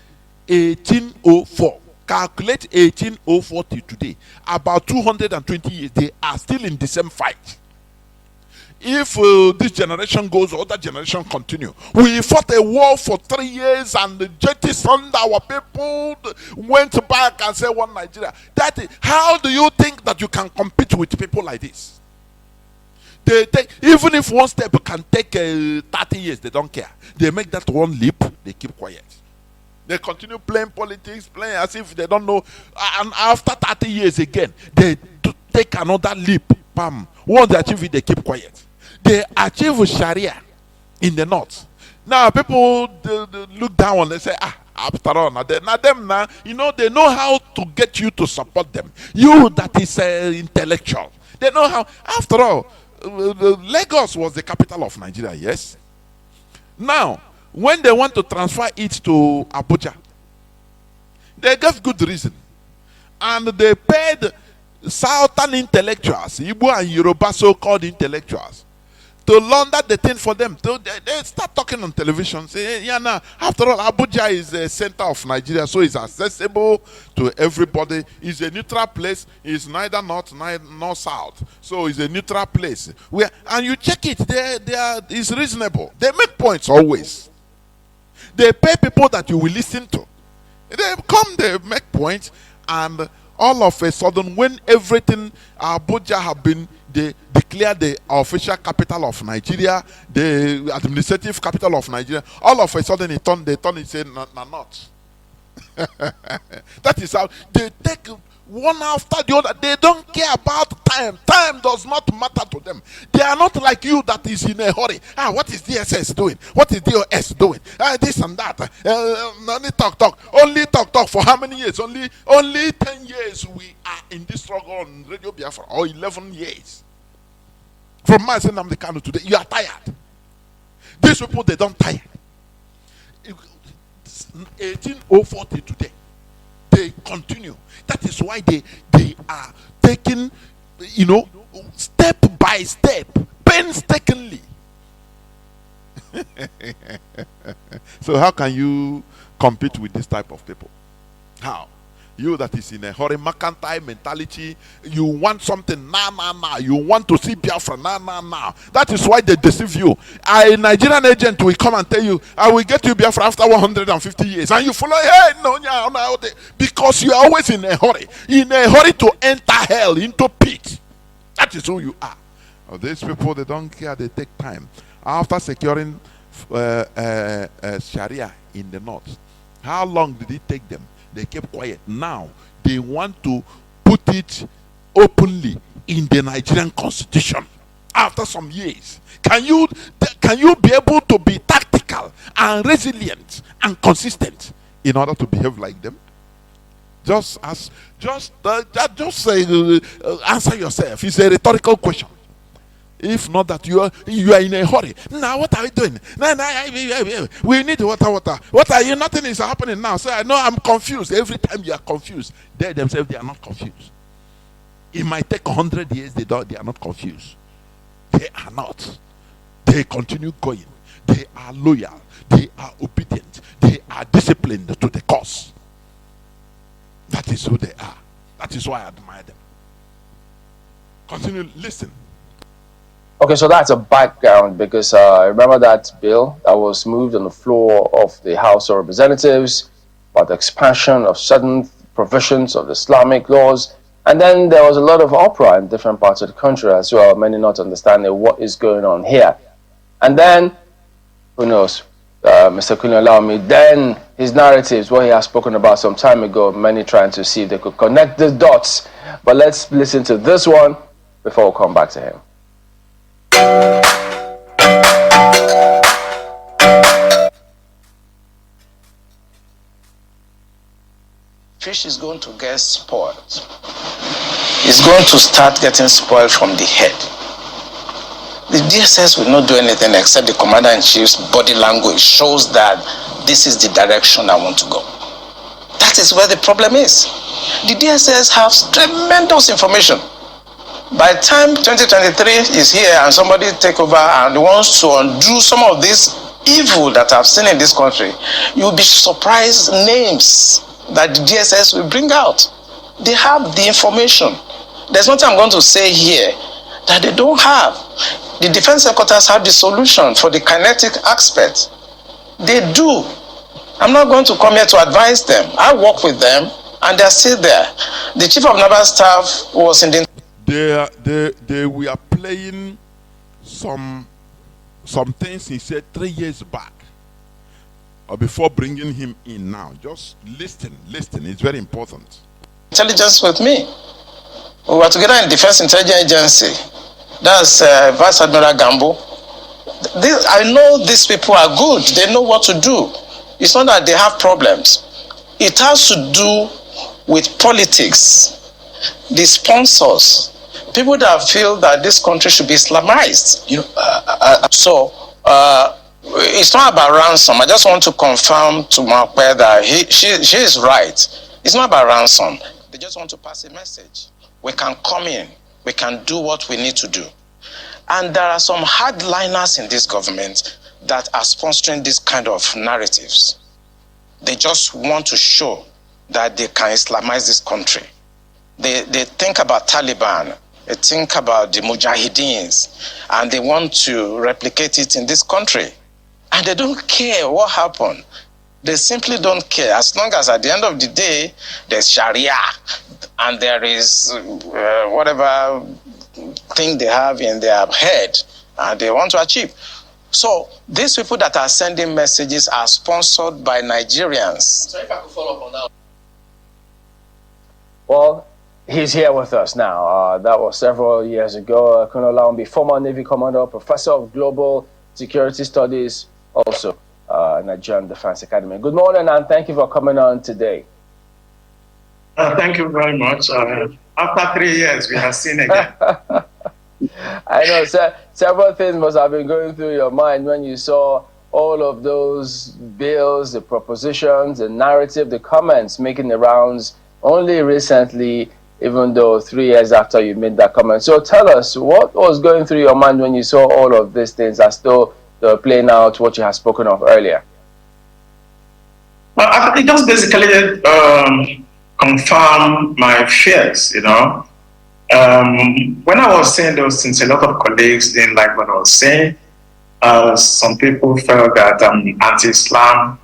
1804. Calculate 1804 till today. About 220 years, they are still in the same fight. If this generation goes, other generation continue. We fought a war for 3 years and jettisoned our people, went back and said one Nigeria. How do you think that you can compete with people like this? They take, even if one step can take 30 years, they don't care. They make that one leap, they keep quiet. They continue playing politics, playing as if they don't know. And after 30 years again, they take another leap. Bam. Once they achieve it, they keep quiet. They achieve Sharia in the north. Now people they look down and they say, after all, now you know, they know how to get you to support them. You that is intellectual. They know how. After all, Lagos was the capital of Nigeria, yes? Now, when they want to transfer it to Abuja, they gave good reason. And they paid southern intellectuals, Igbo and Yoruba so-called intellectuals, to launder the thing for them. They start talking on television, say, yeah, now, after all, Abuja is the center of Nigeria, so it's accessible to everybody. It's a neutral place. It's neither north nor south. So it's a neutral place. And you check it, it's reasonable. They make points always. They pay people that you will listen to. They make points, and all of a sudden, when everything Abuja have been declared the official capital of Nigeria, the administrative capital of Nigeria, all of a sudden they turn and say, no, not. That is how they take one after the other. They don't care about time. Time does not matter to them. They are not like you that is in a hurry. What is DSS doing? What is DOS doing? This and that. Only talk. Only talk for how many years? Only 10 years we are in this struggle on Radio Biafra, or 11 years. From Mazi.Jonathan Kanu today, you are tired. These people, they don't tire. 1804 to today, they continue. That is why they are taking, step by step, painstakingly. So how can you compete with this type of people? How? You that is in a hurry, mercantile mentality, you want something now. You want to see Biafra now. That is why they deceive you. A Nigerian agent will come and tell you, I will get you Biafra after 150 years. And you follow, no, because you are always in a hurry to enter hell, into pit. That is who you are. These people, they don't care, they take time. After securing Sharia in the north, how long did it take them? They kept quiet. Now they want to put it openly in the Nigerian constitution. After some years, can you be able to be tactical and resilient and consistent in order to behave like them? Just answer yourself. It's a rhetorical question. If not that you are in a hurry. Now what are we doing? We need water. What are you? Nothing is happening now. So I know I'm confused. Every time you are confused, they themselves, they are not confused. It might take 100 years, they are not confused. They are not. They continue going. They are loyal. They are obedient. They are disciplined to the cause. That is who they are. That is why I admire them. Continue, listen. Okay, so that's a background, because I remember that bill that was moved on the floor of the House of Representatives about the expansion of certain provisions of the Islamic laws. And then there was a lot of uproar in different parts of the country as well, many not understanding what is going on here. And then, who knows, Mr. Kunalami, then his narratives, what he has spoken about some time ago, many trying to see if they could connect the dots. But let's listen to this one before we come back to him. Fish is going to get spoiled. It's going to start getting spoiled from the head. The DSS will not do anything except the commander-in-chief's body language shows that this is the direction I want to go. That is where the problem is. The DSS has tremendous information. By the time 2023 is here and somebody take over and wants to undo some of this evil that I've seen in this country, you'll be surprised names that the DSS will bring out. They have the information. There's nothing I'm going to say here that they don't have. The defense headquarters have the solution for the kinetic aspect. They do. I'm not going to come here to advise them. I work with them and they're still there. The chief of naval staff was in the... They were playing some things he said 3 years back before bringing him in now, just listen. It's very important. Intelligence with me. We were together in Defense Intelligence Agency. That's Vice Admiral Gambo. I know these people are good. They know what to do. It's not that they have problems. It has to do with politics, the sponsors, people that feel that this country should be Islamized. It's not about ransom. I just want to confirm to Makwe that she is right. It's not about ransom. They just want to pass a message. We can come in. We can do what we need to do. And there are some hardliners in this government that are sponsoring this kind of narratives. They just want to show that they can Islamize this country. They think about Taliban, they think about the Mujahideens, and they want to replicate it in this country. And they don't care what happened. They simply don't care. As long as at the end of the day, there's Sharia, and there is whatever thing they have in their head, and they want to achieve. So these people that are sending messages are sponsored by Nigerians. So if I could follow up on that. Well, he's here with us now. That was several years ago. Colonel Laumbi, former Navy Commander, Professor of Global Security Studies, also Nigerian Defense Academy. Good morning, and thank you for coming on today. Thank you very much. After 3 years, we have seen again. I know, several things must have been going through your mind when you saw all of those bills, the propositions, the narrative, the comments making the rounds only recently, even though 3 years after you made that comment. So tell us, what was going through your mind when you saw all of these things as though they were playing out what you had spoken of earlier? Well, it just basically confirmed my fears, you know. When I was saying those things, a lot of colleagues didn't like what I was saying. Some people felt that I'm anti-Islam.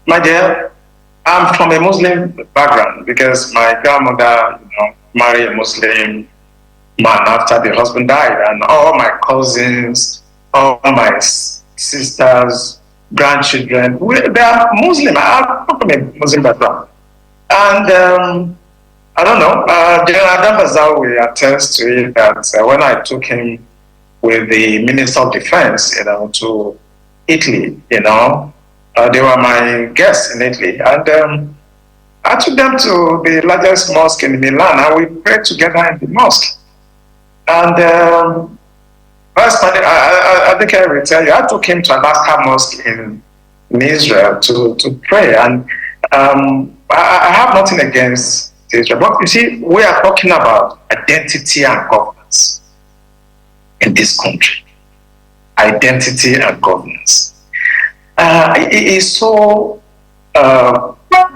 My dear, I'm from a Muslim background because my grandmother, married a Muslim man after the husband died, and all my cousins, all my sisters, grandchildren, they are Muslim. I'm from a Muslim background. And I don't know, General Adambazaw will attest to it that when I took him with the Minister of Defense, to Italy, they were my guests in Italy. And I took them to the largest mosque in Milan, and we prayed together in the mosque. And I think I will tell you, I took him to Alaska Mosque in Israel to pray. And I have nothing against Israel. But you see, we are talking about identity and governance in this country. Identity and governance. It is so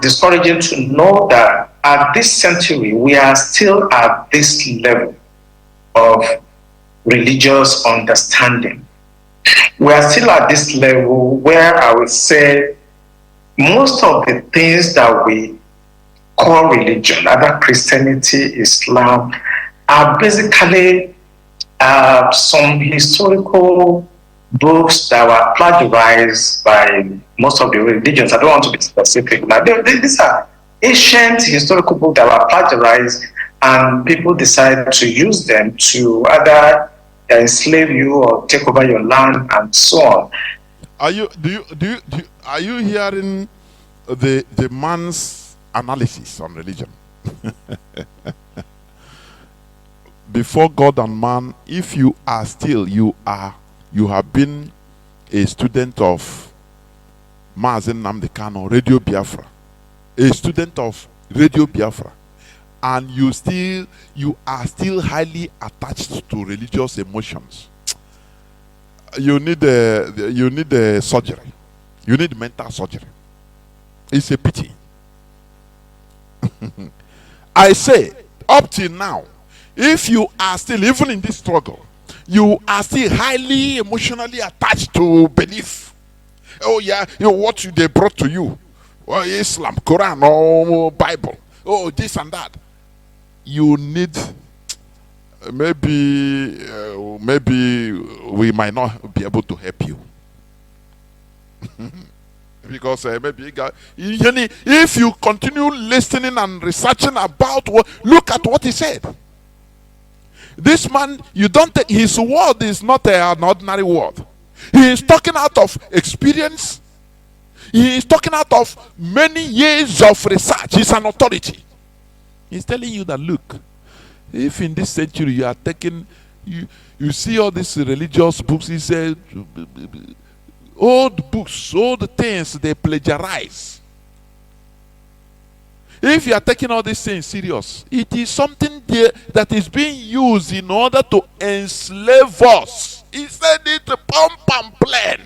discouraging to know that at this century, we are still at this level of religious understanding. We are still at this level where I would say most of the things that we call religion, either Christianity, Islam, are basically some historical books that were plagiarized by most of the religions. I don't want to be specific. Now, these are ancient historical books that were plagiarized, and people decided to use them to either enslave you or take over your land and so on. Are you hearing the man's analysis on religion? Before God and man, if you are still, you have been a student of Mazi.Jonathan Kano, Radio Biafra, a student of Radio Biafra, and you are still highly attached to religious emotions. You need a surgery. You need mental surgery. It's a pity. I say, up till now, if you are still, even in this struggle, you are still highly emotionally attached to belief. Oh yeah, what they brought to you, Islam, Quran, or Bible, this and that. You need, maybe we might not be able to help you. Because maybe if you continue listening and researching about what, look at what he said. This man, you don't take his word is not an ordinary word. He is talking out of experience. He is talking out of many years of research. He's an authority. He's telling you that, look, if in this century you are taking, you see all these religious books, he said, old books, old things, they plagiarize. If you are taking all these things serious, it is something there that is being used in order to enslave us. He said it pump and plan.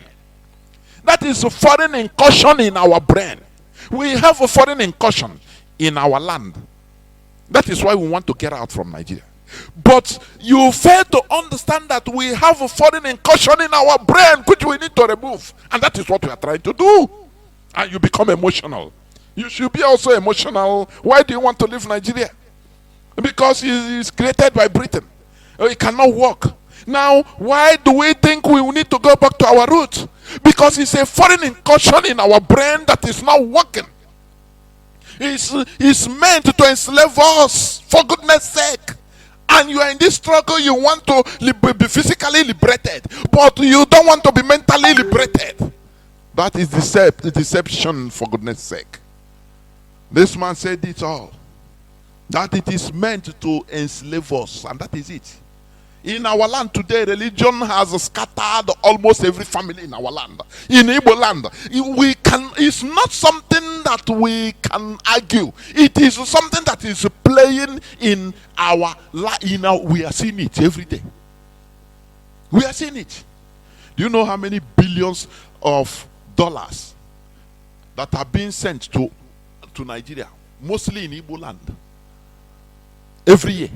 That is a foreign incursion in our brain. We have a foreign incursion in our land. That is why we want to get out from Nigeria. But you fail to understand that we have a foreign incursion in our brain which we need to remove. And that is what we are trying to do. And you become emotional. You should be also emotional. Why do you want to leave Nigeria? Because it is created by Britain. It cannot work. Now, why do we think we need to go back to our roots? Because it's a foreign incursion in our brain that is not working. It's meant to enslave us, for goodness sake. And you are in this struggle, you want to be physically liberated, but you don't want to be mentally liberated. That is deception, for goodness sake. This man said it all. That it is meant to enslave us, and that is it. In our land today, religion has scattered almost every family in our land. In Igbo land, it's not something that we can argue. It is something that is playing in our life. We are seeing it every day. We are seeing it. Do you know how many billions of dollars that are being sent to Nigeria, mostly in Igbo land, every year?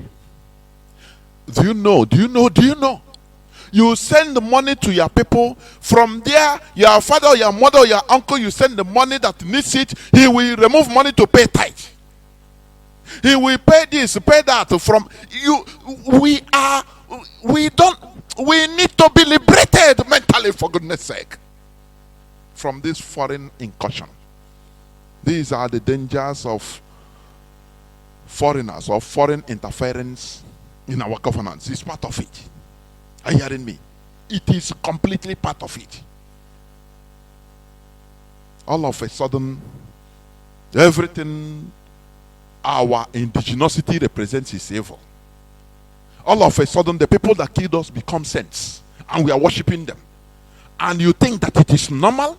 Do you know? You send the money to your people. From there, your father, your mother, your uncle, you send the money that needs it. He will remove money to pay tithe. He will pay this, pay that. From you, we need to be liberated mentally, for goodness sake, from this foreign incursion. These are the dangers of foreigners or foreign interference in our governance. It's part of it. Are you hearing me? It is completely part of it. All of a sudden, everything our indigenosity represents is evil. All of a sudden, the people that killed us become saints, and we are worshiping them. And you think that it is normal?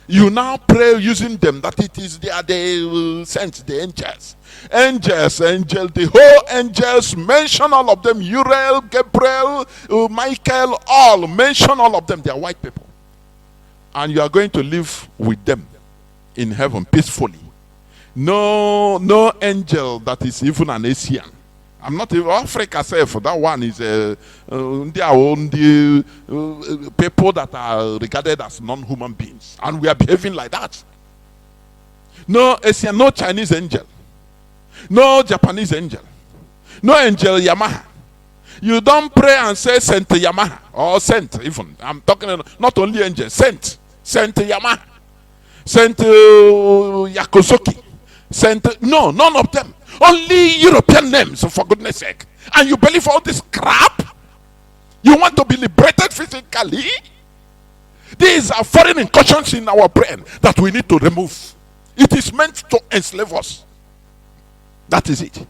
You now pray using them, that it is the saints, the angels. The whole angels, mention all of them. Uriel, Gabriel, Michael, all, mention all of them. They are white people. And you are going to live with them in heaven peacefully. No angel that is even an Asian. I'm not even Africa self. That one is people that are regarded as non-human beings, and we are behaving like that. No Asian, no Chinese angel, no Japanese angel, no angel Yamaha. You don't pray and say Saint Yamaha or Saint even. I'm talking not only angel, Saint Yamaha, Saint Yakosoki, Saint. No, none of them. Only European names, for goodness sake. And you believe all this crap? You want to be liberated physically? These are foreign incursions in our brain that we need to remove. It is meant to enslave us. That is it.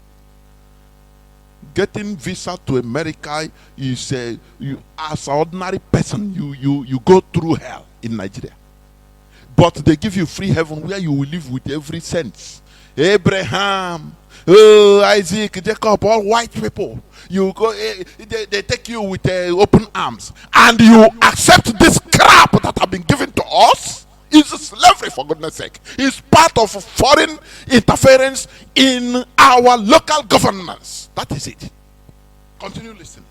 Getting visa to America is you, as an ordinary person, you go through hell in Nigeria. But they give you free heaven where you will live with every sense. Abraham, Isaac, Jacob, all white people. You go, they take you with open arms, and you accept this crap that have been given to us. It's slavery, for goodness sake. It's part of foreign interference in our local governance. That is it. Continue listening.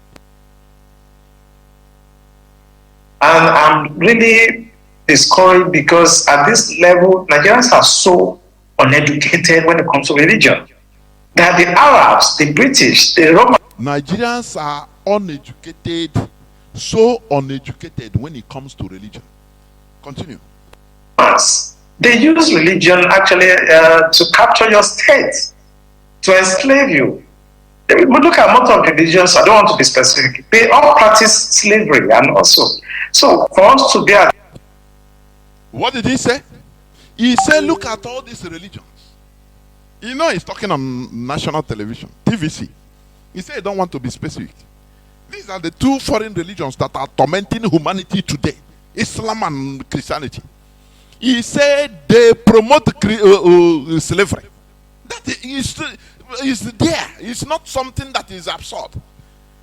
And I'm really discouraged because at this level, Nigerians are so uneducated when it comes to religion. That the Arabs, the British, the Romans. Nigerians are uneducated, so uneducated when it comes to religion. Continue. They use religion actually to capture your state, to enslave you. We look at most of the religions, I don't want to be specific, they all practice slavery and also. So for us to be at... What did he say? He said, look at all these religions. You know, he's talking on national television, TVC. He said he don't want to be specific. These are the two foreign religions that are tormenting humanity today, Islam and Christianity. He said they promote slavery. That is there. It's not something that is absurd.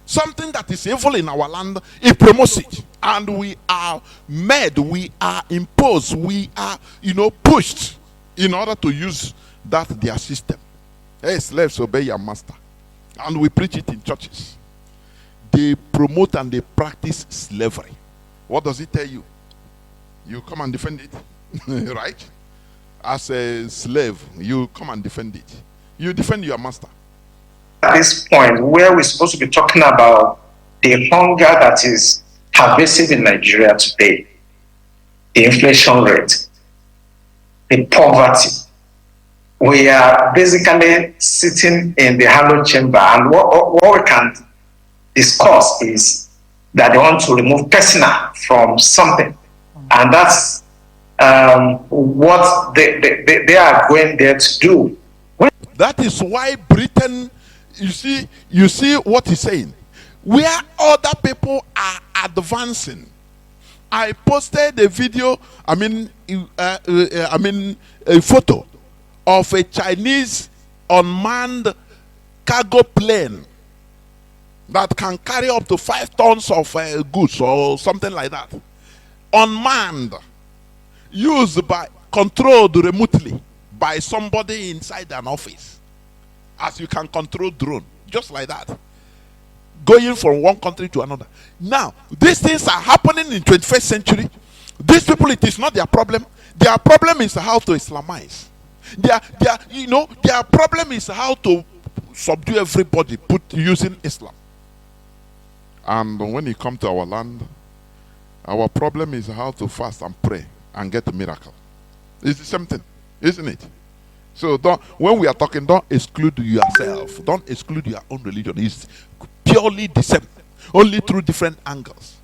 Something that is evil in our land, it promotes it. And we are made, we are imposed, we are, pushed in order to use that their system. Hey, slaves, obey your master. And we preach it in churches. They promote and they practice slavery. What does it tell you? You come and defend it. Right? As a slave, you come and defend it. You defend your master. At this point, where we're supposed to be talking about the hunger that is pervasive in Nigeria today, the inflation rate, the poverty, we are basically sitting in the hallowed chamber, and what we can discuss is that they want to remove personal from something, and that's what they are going there to do. That is why Britain, you see what he's saying, where other people are advancing. I posted a video, a photo of a Chinese unmanned cargo plane that can carry up to 5 tons of goods or something like that. Unmanned, controlled remotely by somebody inside an office, as you can control drone, just like that, going from one country to another. Now, these things are happening in 21st century. These people, it is not their problem. Their problem is how to Islamize. Their problem is how to subdue everybody, using Islam. And when it comes to our land, our problem is how to fast and pray and get a miracle. It's the same thing, isn't it? So when we are talking, don't exclude yourself. Don't exclude your own religion. It's purely the same, only through different angles.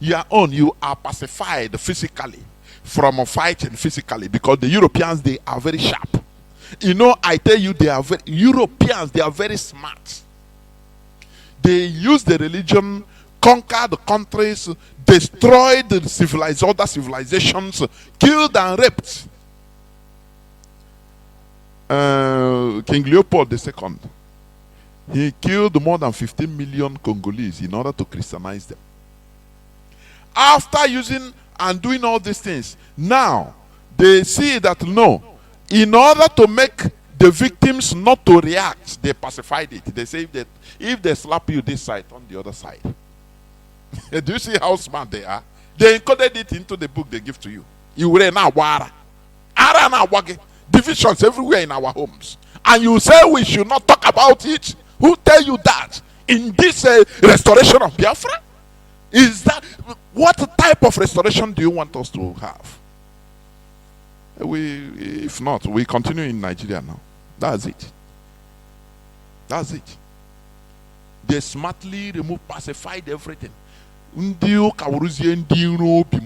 Your own, you are pacified physically from fighting physically, because the Europeans, they are very sharp. I tell you, Europeans, they are very smart. They use the religion, conquer the countries, destroy the other civilizations, killed and raped. King Leopold II, he killed more than 15 million Congolese in order to Christianize them. After using and doing all these things, now they see that no, in order to make the victims not to react, they pacified it. They say that if they slap you this side, on the other side. Do you see how smart they are? They encoded it into the book they give to you. Divisions everywhere in our homes. And you say we should not talk about it? Who tell you that? In this restoration of Biafra? What type of restoration do you want us to have? If not, we continue in Nigeria now. That's it. That's it. They smartly pacified everything.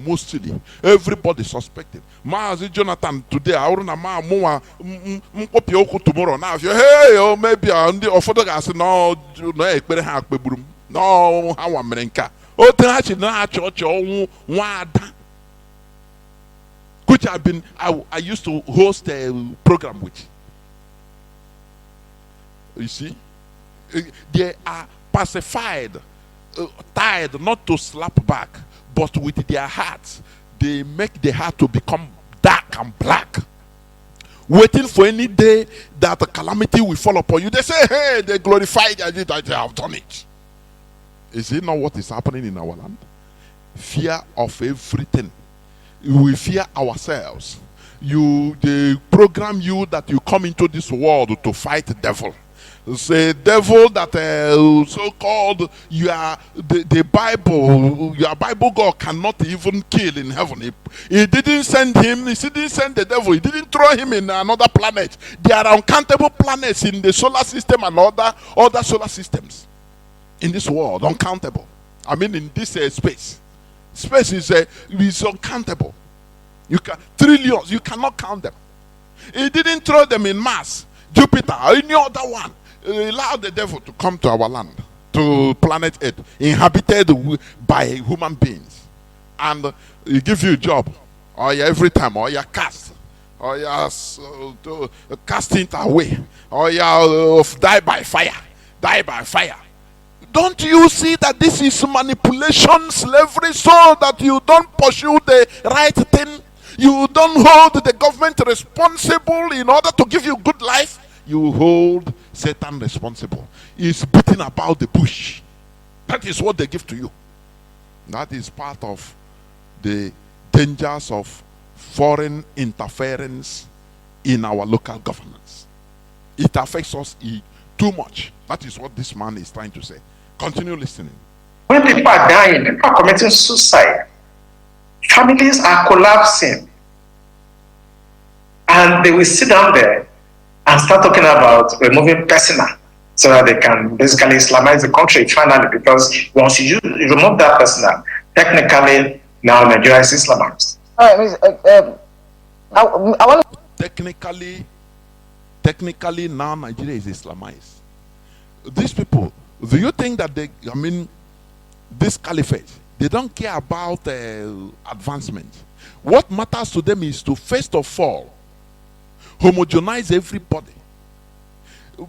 Mostly everybody suspected. Mazi.Jonathan today, I don't know tomorrow. Now, hey, or maybe or photo guys no, how America. Which I used to host a program with. You see, they are pacified, tired not to slap back, but with their hearts, they make the heart to become dark and black, waiting for any day that a calamity will fall upon you. They say, hey, they glorified that they have done it. Is it not what is happening in our land? Fear of everything. We fear ourselves. They program you that you come into this world to fight the devil. It's a devil that so-called the Bible, your Bible God cannot even kill in heaven. He didn't send him, he didn't send the devil, he didn't throw him in another planet. There are uncountable planets in the solar system and other solar systems in this world, uncountable. I mean in this space. Space is uncountable. You can trillions, you cannot count them. He didn't throw them in Mars, Jupiter, or any other one. He allowed the devil to come to our land, to planet Earth, inhabited by human beings, and he give you a job, or every time, or you cast, or you cast it away, or you die by fire, die by fire. Don't you see that this is manipulation, slavery, so that you don't pursue the right thing? You don't hold the government responsible in order to give you good life. You hold Satan responsible. He's beating about the bush. That is what they give to you. That is part of the dangers of foreign interference in our local governance. It affects us too much. That is what this man is trying to say. Continue listening. When people are dying, people are committing suicide, families are collapsing, and they will sit down there and start talking about removing persona so that they can basically Islamize the country finally, because once you remove that persona, technically now Nigeria is Islamized. All right, I want to... Technically now Nigeria is Islamized. These people, do you think that this caliphate, they don't care about advancement? What matters to them is to first of all homogenize everybody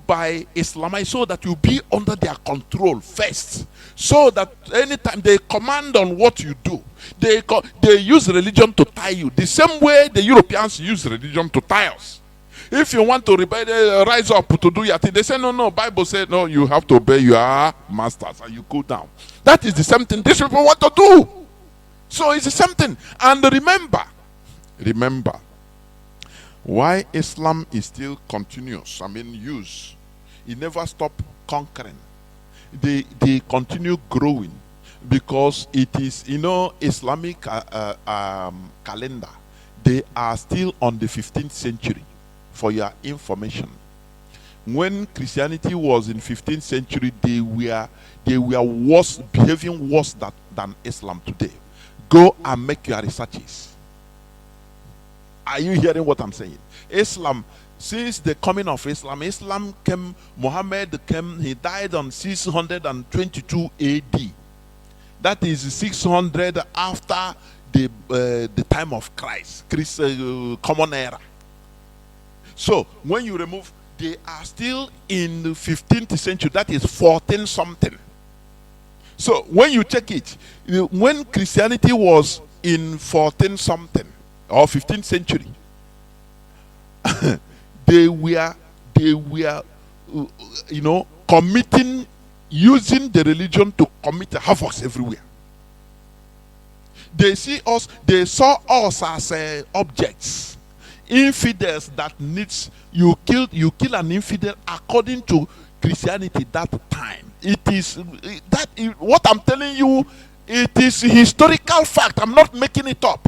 by Islamize, so that you be under their control first, so that anytime they command on what you do, they use religion to tie you, the same way the Europeans use religion to tie us. If you want to rise up to do your thing, they say no, Bible said no, you have to obey your masters, and you go down. That is the same thing these people want to do. So it's the same thing. And remember why Islam is still continuous, use. It never stop conquering. They continue growing, because it is, Islamic calendar. They are still on the 15th century, for your information. When Christianity was in 15th century, they were behaving worse than Islam today. Go and make your researches. Are you hearing what I'm saying? Islam, since the coming of Islam came, Muhammad came, he died on 622 AD. That is 600 after the time of Christ, common era. So when you remove, they are still in the 15th century, that is 14 something. So when you check it, when Christianity was in 14 something or 15th century, they were committing, using the religion to commit havoc everywhere. They saw us as objects, infidels that needs you kill an infidel according to Christianity that time. What I'm telling you, it is historical fact. I'm not making it up.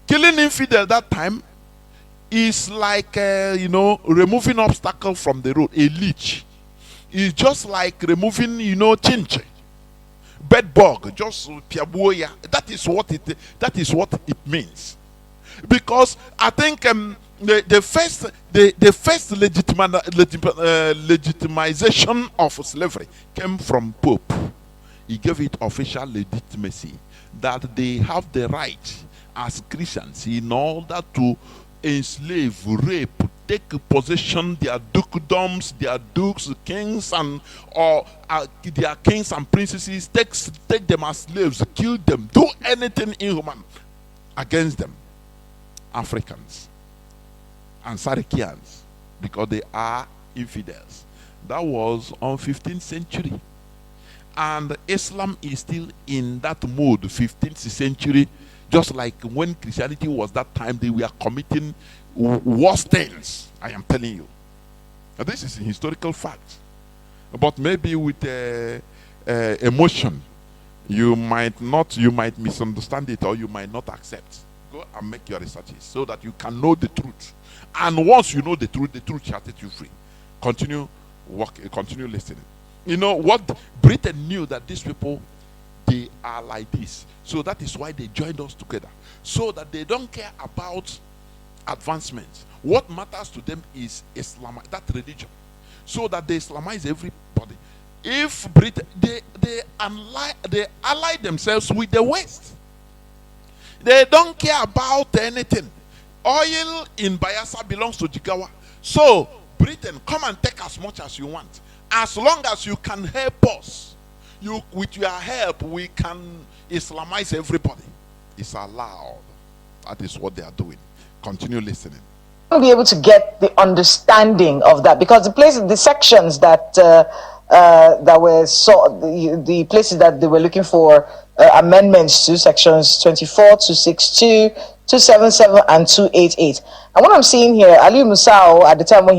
Killing infidel that time is like removing obstacle from the road. A leech is just like removing chinche, bed bug, just piabuoya. That is what it means. Because I think the first legitimization of slavery came from Pope. He gave it official legitimacy that they have the right as Christians in order to enslave, rape, take possession their dukedoms, their dukes, kings, and their kings and princesses, take them as slaves, kill them, do anything inhuman against them. Africans and Sarakians, because they are infidels. That was on 15th century. And Islam is still in that mode, 15th century, just like when Christianity was that time, they were committing worse things, I am telling you. This is a historical fact. But maybe with emotion, you might misunderstand it, or you might not accept. Go and make your researches so that you can know the truth. And once you know the truth shall set you free. Continue listening. You know what? Britain knew that these people, they are like this. So that is why they joined us together. So that they don't care about advancement. What matters to them is Islam, that religion. So that they Islamize everybody. If Britain, they ally themselves with the West. They don't care about anything. Oil in Bayelsa belongs to Jigawa. So, Britain, come and take as much as you want. As long as you can help us, with your help, we can Islamize everybody. It's allowed. That is what they are doing. Continue listening. Be able to get the understanding of that, because the sections that the places that they were looking for amendments to, sections 24, 262, 277, and 288. And what I'm seeing here, Ali Musao, at the time when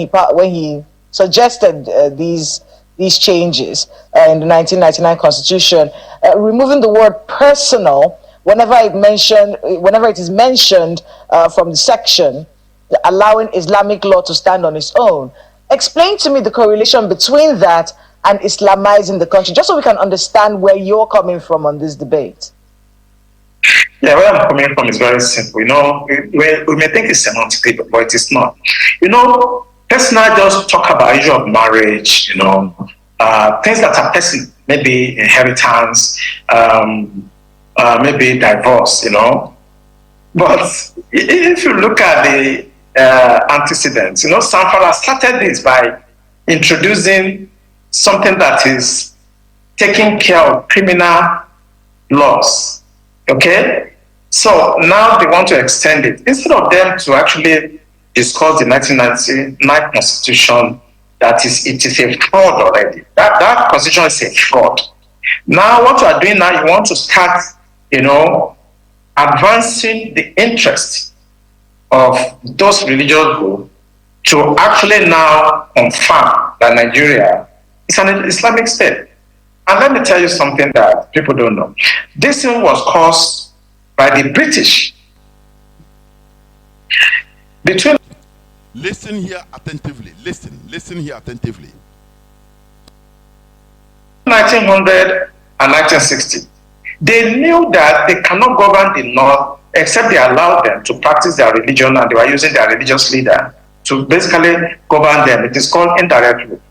he suggested these changes in the 1999 Constitution, removing the word personal whenever it is mentioned from the section, allowing Islamic law to stand on its own. Explain to me the correlation between that and Islamizing the country, just so we can understand where you're coming from on this debate. Yeah, where I'm coming from is very simple. You know, we may think it's semantic, but it is not. You know, let's not just talk about issue of marriage, you know, things that are personal, maybe inheritance, maybe divorce, you know. But if you look at the antecedents, you know, Sanfara started this by introducing something that is taking care of criminal laws. Okay? So now they want to extend it. Instead of them to actually discuss the 1999 Constitution, it is a fraud already. That Constitution is a fraud. Now what you are doing now, you want to start, you know, advancing the interest of those religious groups to actually now confirm that Nigeria is an Islamic state. And let me tell you something that people don't know. This thing was caused by the British. Listen here attentively. Listen here attentively. 1900 and 1960. They knew that they cannot govern the North except they allowed them to practice their religion, and they were using their religious leader to basically govern them. It is called indirect rule.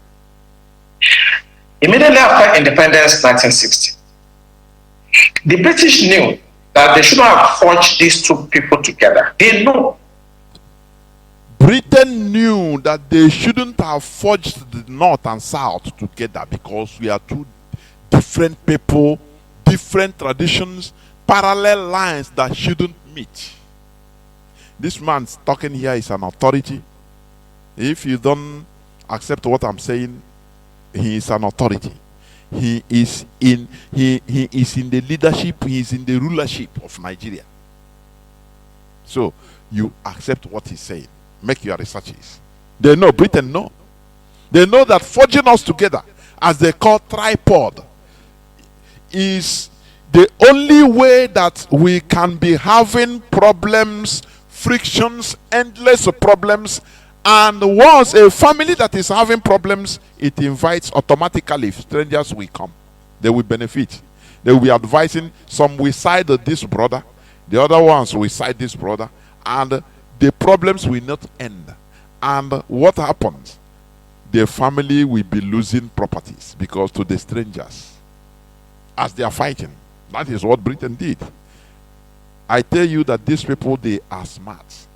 Immediately after independence, 1960, the British knew that they shouldn't have forged these two people together. They know. Britain knew that they shouldn't have forged the North and South together because we are two different people, different traditions, parallel lines that shouldn't meet. This man's talking here is an authority. If you don't accept what I'm saying, he is an authority. He is in the leadership, he is in the rulership of Nigeria. So you accept what he's saying. Make your researches. They know, Britain know. They know that forging us together, as they call tripod, is the only way that we can be having problems, frictions, endless problems. And once a family that is having problems, it invites automatically, if strangers will come, they will benefit. They will be advising, some will side this brother, the other ones will side this brother, and the problems will not end. And what happens? The family will be losing properties because to the strangers, as they are fighting. That is what Britain did. I tell you that these people, they are smart.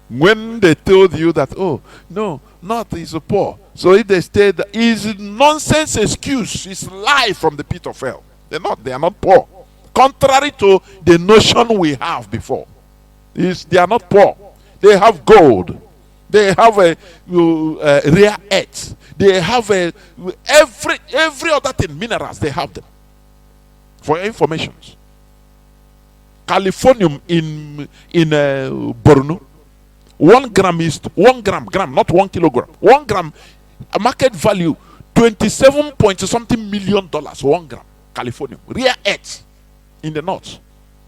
When they told you that, oh, no, North is poor, so if they stayed, is nonsense excuse, it's lie from the pit of hell. They are not poor. Contrary to the notion we have before. They are not poor. They have gold. They have a rare earth. They have every other thing, minerals, they have them. For your information. Californium in Borno, 1 gram is 1 gram, not 1 kilogram. 1 gram, a market value 27 point something million dollars. 1 gram, California, rare earth in the north.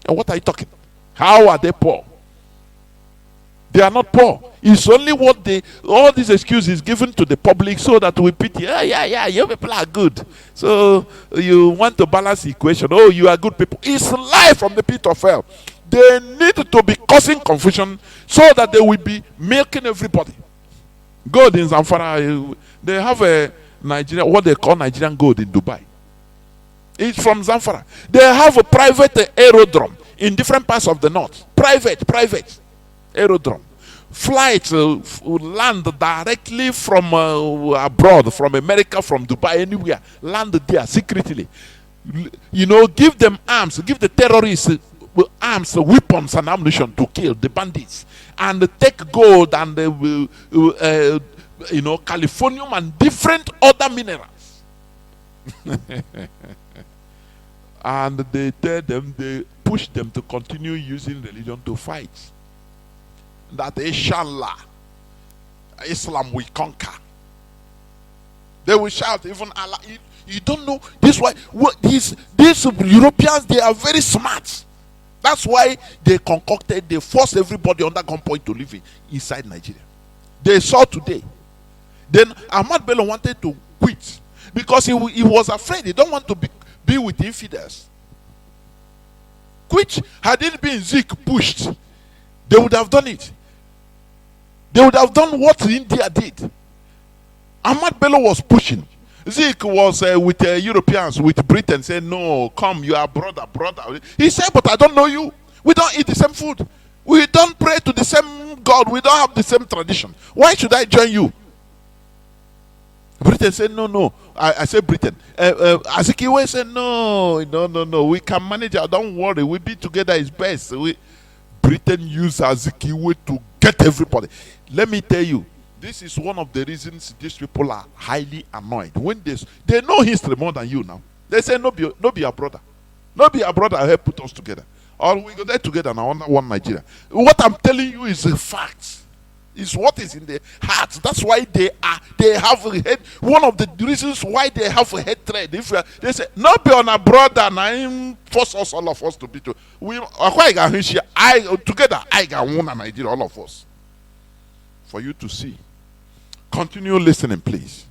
And what are you talking? How are they poor? They are not poor. It's only what they, all these excuses given to the public so that we pity. Yeah, you people are good. So you want to balance the equation. Oh, you are good people. It's life from the pit of hell. They need to be causing confusion so that they will be milking everybody. Gold in Zamfara, they have a Nigerian, what they call Nigerian gold in Dubai. It's from Zamfara. They have a private aerodrome in different parts of the north. Private aerodrome. Flights land directly from abroad, from America, from Dubai, anywhere. Land there secretly. You know, give them arms, give the terrorists arms, weapons, and ammunition to kill the bandits, and take gold and you know, californium and different other minerals. And they tell them, they push them to continue using religion to fight. That inshallah, Islam will conquer. They will shout, even Allah. You don't know this. Why these Europeans, they are very smart. That's why they concocted, they forced everybody under gunpoint to live inside Nigeria. They saw today. Then Ahmad Bello wanted to quit because he was afraid. He don't want to be with infidels. Which had it been Zik pushed, they would have done it. They would have done what India did. Ahmad Bello was pushing. Zik was with Europeans, with Britain, saying, no, come, you are brother. He said, but I don't know you. We don't eat the same food. We don't pray to the same God. We don't have the same tradition. Why should I join you? Britain said, no. I said Britain. Azikiwe said, no. We can manage it. Don't worry. We'll be together is best. Britain used Azikiwe to get everybody. Let me tell you, this is one of the reasons these people are highly annoyed. When they know history more than you now. They say, no be your brother. No be your brother help put us together. Or we go there together now under one Nigeria. What I'm telling you is a fact. It's what is in their hearts. That's why they have a hate. One of the reasons why they have a hatred. If they say, not be on a brother and I force us, all of us to be together. I got one Nigeria, all of us. For you to see. Continue listening, please.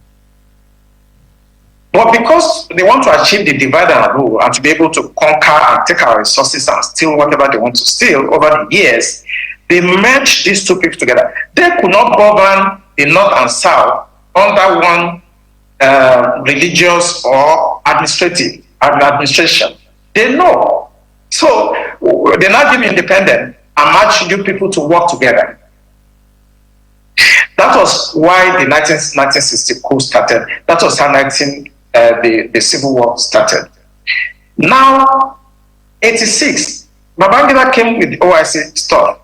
But because they want to achieve the divide and rule and to be able to conquer and take our resources and steal whatever they want to steal over the years, they merged these two people together. They could not govern the North and South under one religious or administration. They know. So they now give independent and march you people to work together. That was why the 1960 coup started. That was how the Civil War started. Now, 86, Babangida came with the OIC stuff,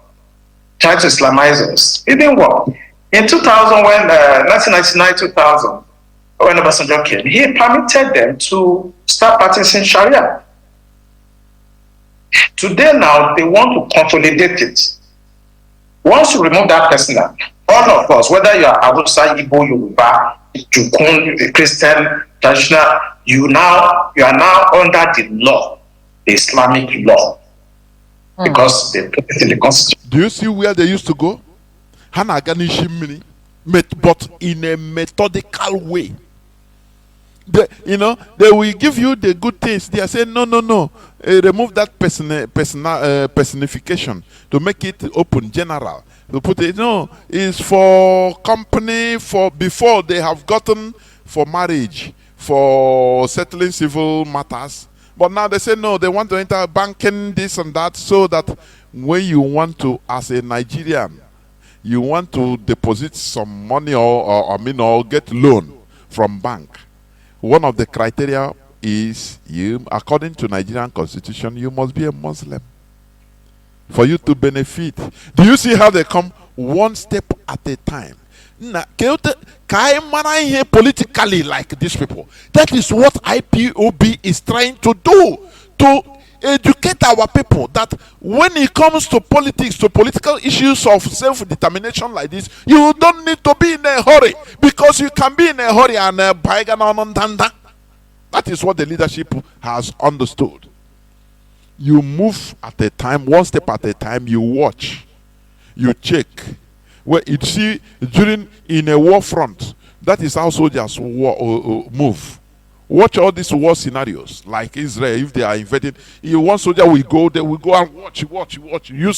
tried to Islamize us. It didn't work. In 2000, when 1999-2000, when Obasanjo came, he permitted them to start practicing Sharia. Today now, they want to consolidate it. Once you remove that person, all of us, whether you are Hausa, Igbo, Yoruba, Jukun, Christian, traditional, you are now under the law, the Islamic law, because they put it in the constitution. Do you see where they used to go? But in a methodical way. They will give you the good things. They are saying, no. Remove that personification to make it open, general. To put it, it's for company, for before they have gotten for marriage, for settling civil matters. But now they say, no, they want to enter banking, this and that, so that when you want to, as a Nigerian, you want to deposit some money or get loan from bank. One of the criteria is according to Nigerian constitution, you must be a Muslim for you to benefit. Do you see how they come one step at a time? Politically like these people. That is what IPOB is trying to do. To educate our people that when it comes to politics, to political issues of self-determination like this, you don't need to be in a hurry, because you can be in a hurry and that is what the leadership has understood. You move at a time, one step at a time. You watch, you check. Well, you see, during in a war front, that is how soldiers move. Watch all these war scenarios, like Israel. If they are invading, one soldier will go, they will go and watch. You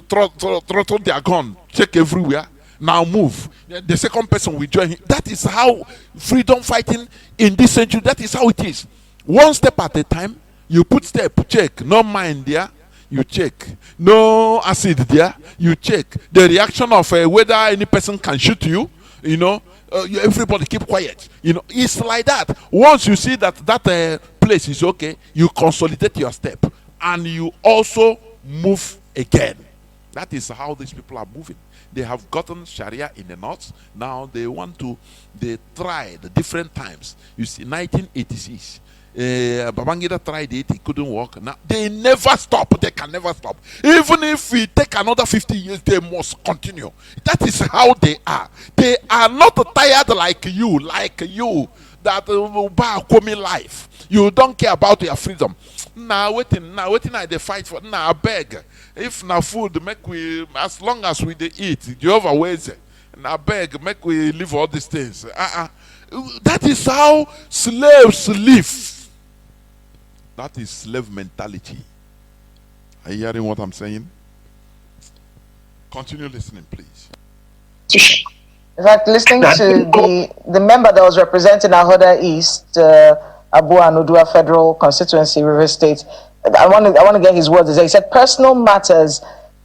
throttle their gun, check everywhere. Now move. The second person will join him. That is how freedom fighting in this century. That is how it is. One step at a time. You put step, check. No mine there, you check. No acid there, you check. The reaction of whether any person can shoot you, everybody keep quiet. It's like that. Once you see that place is okay, you consolidate your step and you also move again. That is how these people are moving. They have gotten Sharia in the north. Now they tried different times. You see, 1986. Babangida tried it, it couldn't work. Now they never stop, they can never stop. Even if we take another 50 years, they must continue. That is how they are. They are not tired like you, that coming life. You don't care about your freedom. Now waiting they fight for. Now I beg. If na food make we, as long as we they eat, Jehovah ways. Now beg, make we live all these things. That is how slaves live. That is slave mentality. Are you hearing what I'm saying? Continue listening, please. In fact, listening to the member that was representing Ahoda East, Abu Anudua Federal Constituency, River State, I want to get his words. He said personal matters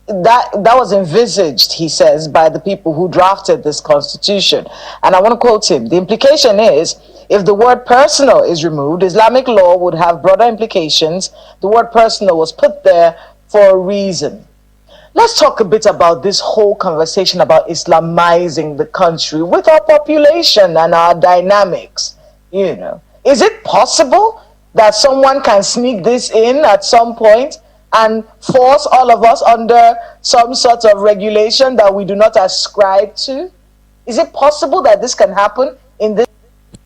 that was envisaged, he says, by the people who drafted this constitution. And I want to quote him. The implication is, if the word personal is removed, Islamic law would have broader implications. The word personal was put there for a reason. Let's talk a bit about this whole conversation about Islamizing the country with our population and our dynamics. Is it possible that someone can sneak this in at some point and force all of us under some sort of regulation that we do not ascribe to? Is it possible that this can happen in this?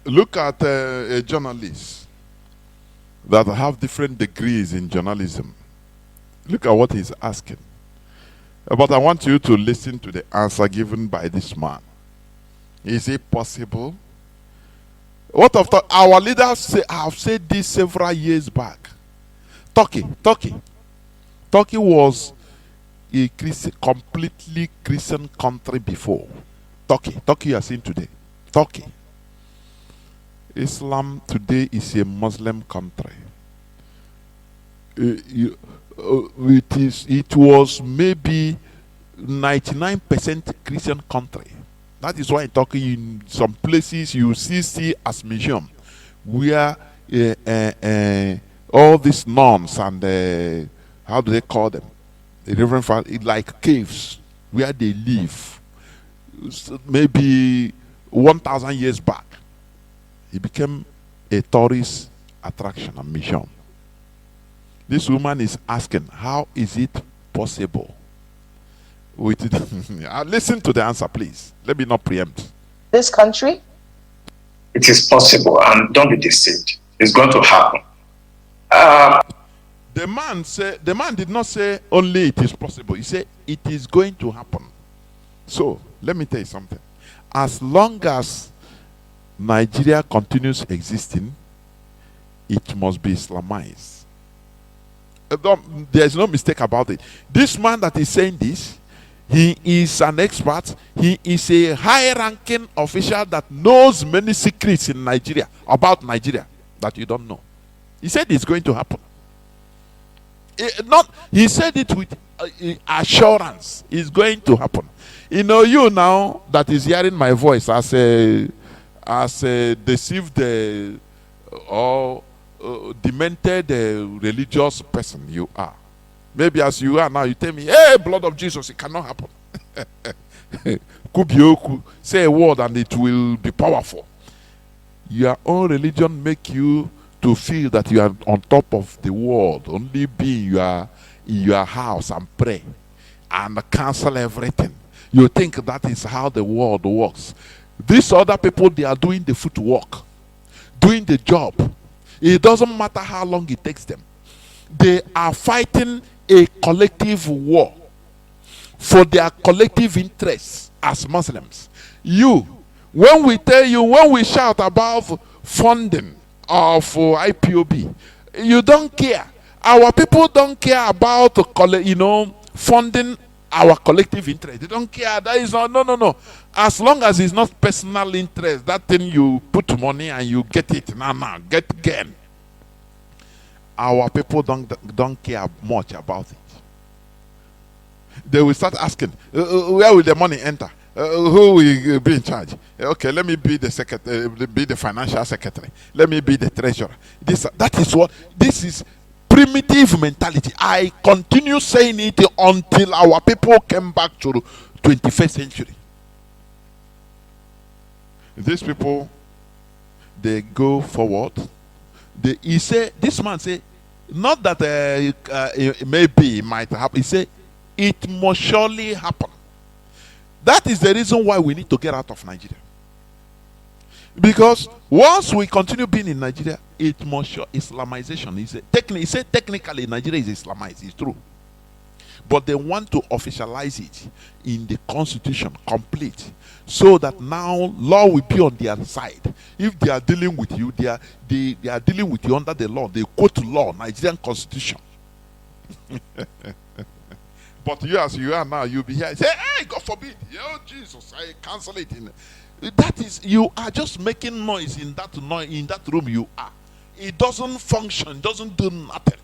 Look at a journalist that have different degrees in journalism. Look at what he's asking. But I want you to listen to the answer given by this man. Is it possible? What of our leaders have said this several years back. Turkey was a completely Christian country before. Turkey you are seeing today. Turkey. Islam today is a Muslim country. It was maybe 99% Christian country. That is why in Turkey, in some places, you see as museum, where all these nuns and how do they call them? The Reverend Father, like caves where they live. Maybe 1,000 years back, it became a tourist attraction and mission. This woman is asking, how is it possible? Listen to the answer, please. Let me not preempt. This country? It is possible, and don't be deceived. It's going to happen. The man did not say only it is possible. He said it is going to happen. So let me tell you something. As long as Nigeria continues existing, it must be Islamized. There's no mistake about it. This man that is saying this, he is an expert. He is a high-ranking official that knows many secrets in Nigeria, about Nigeria, that you don't know. He said it's going to happen. He said it with assurance. It's going to happen. You now that is hearing my voice as a deceived or demented religious person you are. Maybe as you are now, you tell me, hey, blood of Jesus, it cannot happen. Say a word and it will be powerful. Your own religion make you to feel that you are on top of the world, only be in your house and pray and cancel everything. You think that is how the world works. These other people, they are doing the footwork, doing the job. It doesn't matter how long it takes them. They are fighting a collective war for their collective interests as Muslims. When we shout about funding of IPOB, you don't care. Our people don't care about funding our collective interest. They don't care. That is not no. As long as it's not personal interest, that thing you put money and you get it get gain. Our people don't care much about it. They will start asking, where will the money enter? Who will be in charge? Okay, let me be the secretary, be the financial secretary. Let me be the treasurer. This is primitive mentality. I continue saying it until our people came back to the 21st century. These people, they go forward. This man say, not that it might happen. He say, it must surely happen. That is the reason why we need to get out of Nigeria. Because once we continue being in Nigeria, it must show Islamization. He said technically Nigeria is Islamized. It's true. But they want to officialize it in the constitution complete, so that now law will be on their side. If they are dealing with you, they are dealing with you under the law. They quote law, Nigerian constitution. But you, as you are now, you'll be here. Say, hey, God forbid. Oh, Jesus, I cancel it. That is, you are just making noise in that room you are. It doesn't function, doesn't do nothing.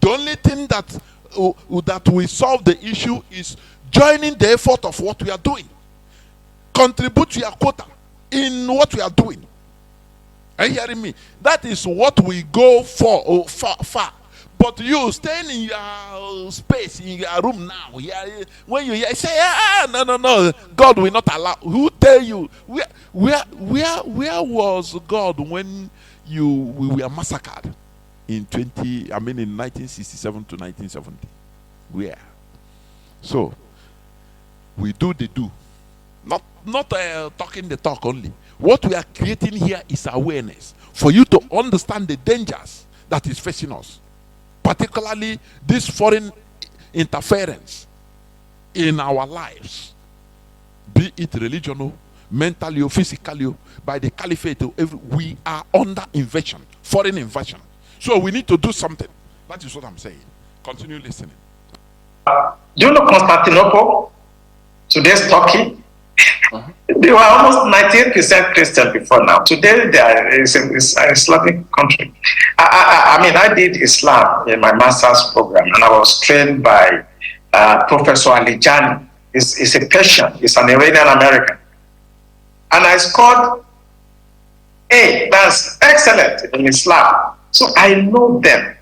The only thing that will solve the issue is joining the effort of what we are doing. Contribute to your quota in what we are doing. Are you hearing me? That is what we go for far. But you staying in your space, in your room now, when you say, no, God will not allow. Who tell you? Where was God when we were massacred in 1967 to 1970? Where? So we do the do, not talking the talk only. What we are creating here is awareness for you to understand the dangers that is facing us. Particularly this foreign interference in our lives, be it religional, mentally or physically, by the caliphate, we are under invasion, foreign invasion. So we need to do something. That is what I'm saying. Continue listening. Do you know Constantinople? Today's Turkey? They were almost 98% Christian before now. Today, it's an Islamic country. I did Islam in my master's program, and I was trained by Professor Alijani. He's a Persian. He's an Iranian American. And I scored A. That's excellent in Islam. So I know them.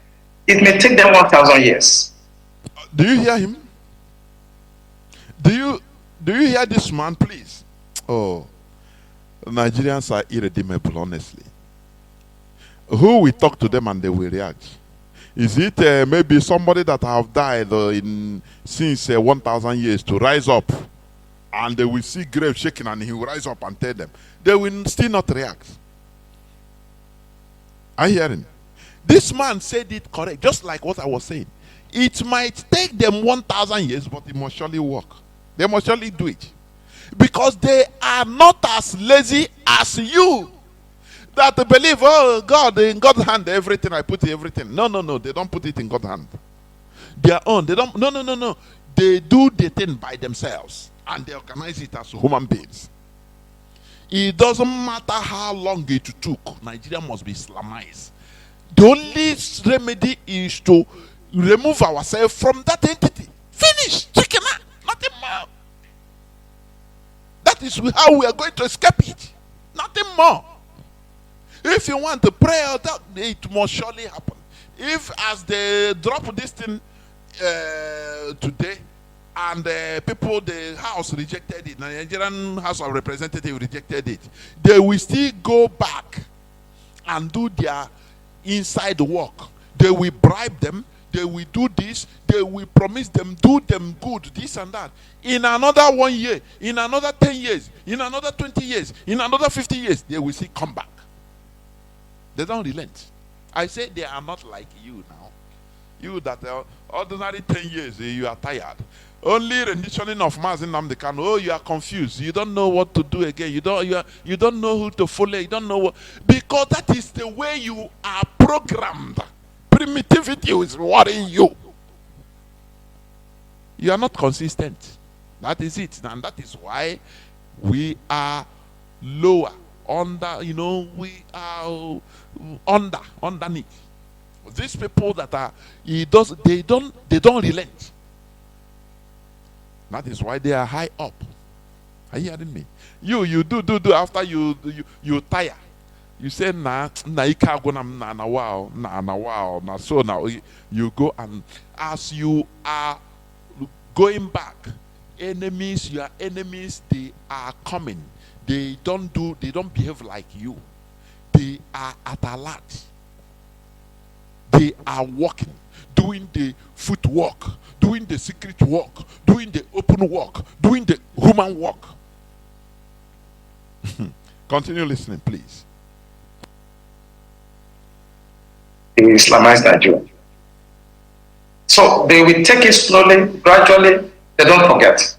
It may take them 1,000 years. Do you hear him? Do you hear this man, please? Oh, Nigerians are irredeemable, honestly. Who will talk to them and they will react? Is it maybe somebody that have died since 1,000 years to rise up, and they will see grave shaking and he will rise up and tell them? They will still not react. Are you hearing? This man said it correct, just like what I was saying. It might take them 1,000 years, but it must surely work. They must surely do it. Because they are not as lazy as you that believe, oh, God, in God's hand, everything, I put everything. No, they don't put it in God's hand. Their own, they don't, no. They do the thing by themselves and they organize it as human beings. It doesn't matter how long it took, Nigeria must be Islamized. The only remedy is to remove ourselves from that entity. Finish. Chicken out. Nothing more. That is how we are going to escape it. Nothing more. If you want to pray out, it must surely happen. If as they drop this thing today, and people, the House rejected it, the Nigerian House of Representatives rejected it, they will still go back and do their inside the work. They will bribe them. They will do this. They will promise them, do them good, this and that. In another 1 year, in another 10 years, in another 20 years, in another 50 years, they will see come back. They don't relent. I say they are not like you now. You that are ordinary 10 years, you are tired. Only renditioning of Mazi.Jonathan can. Oh, you are confused. You don't know what to do again. You don't know who to follow. You don't know what, because that is the way you are programmed. Primitivity is worrying you. You are not consistent. That is it. And that is why we are lower. We are underneath. These people that are, they don't relent. That is why they are high up. Are you hearing me? You do after you tire. You say nah wow. So now you go, and as you are going back, your enemies, they are coming. They don't behave like you. They are at alert. They are working, doing the footwork, doing the secret work, doing the open work, doing the human work. Continue listening, please. They will Islamize Nigeria. So they will take it slowly, gradually. They don't forget.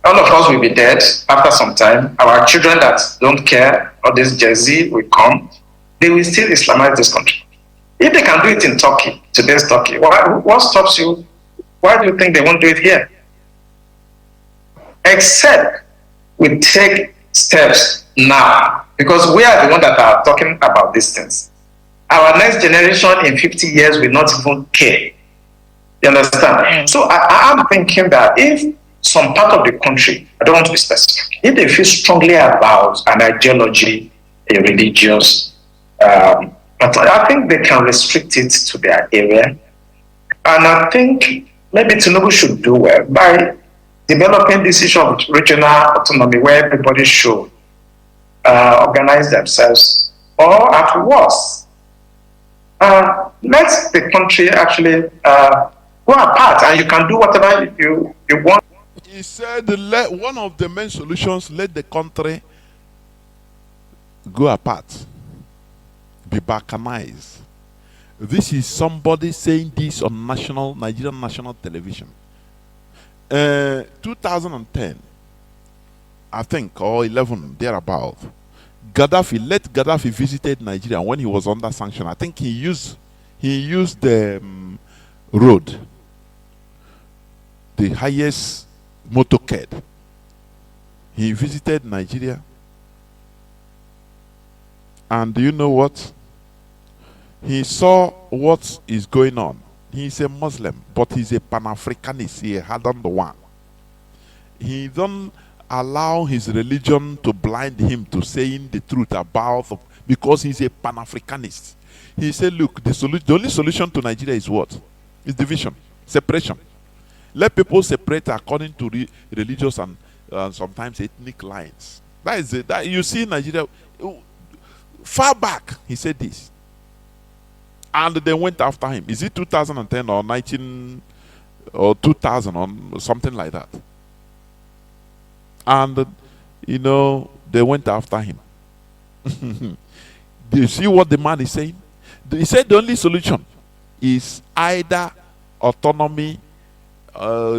All of us will be dead after some time. Our children that don't care, or this Gen Z will come. They will still Islamize this country. If they can do it in Turkey, today's Turkey, what stops you? Why do you think they won't do it here? Except we take steps now, because we are the ones that are talking about these things. Our next generation in 50 years will not even care. You understand? So I'm thinking that if some part of the country, I don't want to be specific, if they feel strongly about an ideology, a religious, but I think they can restrict it to their area. And I think maybe Tinubu should do well by developing this issue of regional autonomy, where everybody should organize themselves, or at worst, let the country actually go apart, and you can do whatever you want. He said one of the main solutions, let the country go apart, be balkanized. This is somebody saying this on Nigerian national television. 2010, I think, or 11, thereabout. Gaddafi visited Nigeria when he was under sanction. I think he used the road, the highest motorcade. He visited Nigeria, and do you know what? He saw what is going on. He's a Muslim, but he's a Pan-Africanist. He hardened one. He don't allow his religion to blind him to saying the truth about, because he's a Pan-Africanist. He said, look, the only solution to Nigeria is what? Is division, separation. Let people separate according to religious and sometimes ethnic lines. That is it. That you see Nigeria far back. He said this. And they went after him. Is it 2010 or 19 or 2000 or something like that? And they went after him. Do you see what the man is saying? He said the only solution is either autonomy,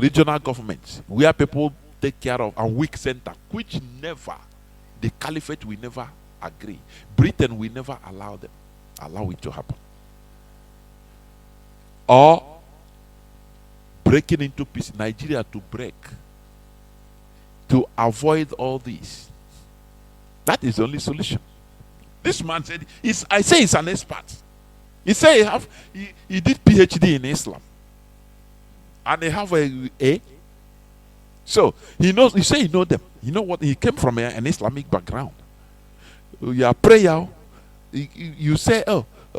regional governments, where people take care of, and weak center, which the caliphate will never agree. Britain will never allow it to happen. Or breaking into pieces, Nigeria to break, to avoid all this. That is the only solution. This man said, I say he's an expert. He said he did PhD in Islam. And they have a. So he knows, he say he know them. You know what? He came from an Islamic background. Your prayer, you say,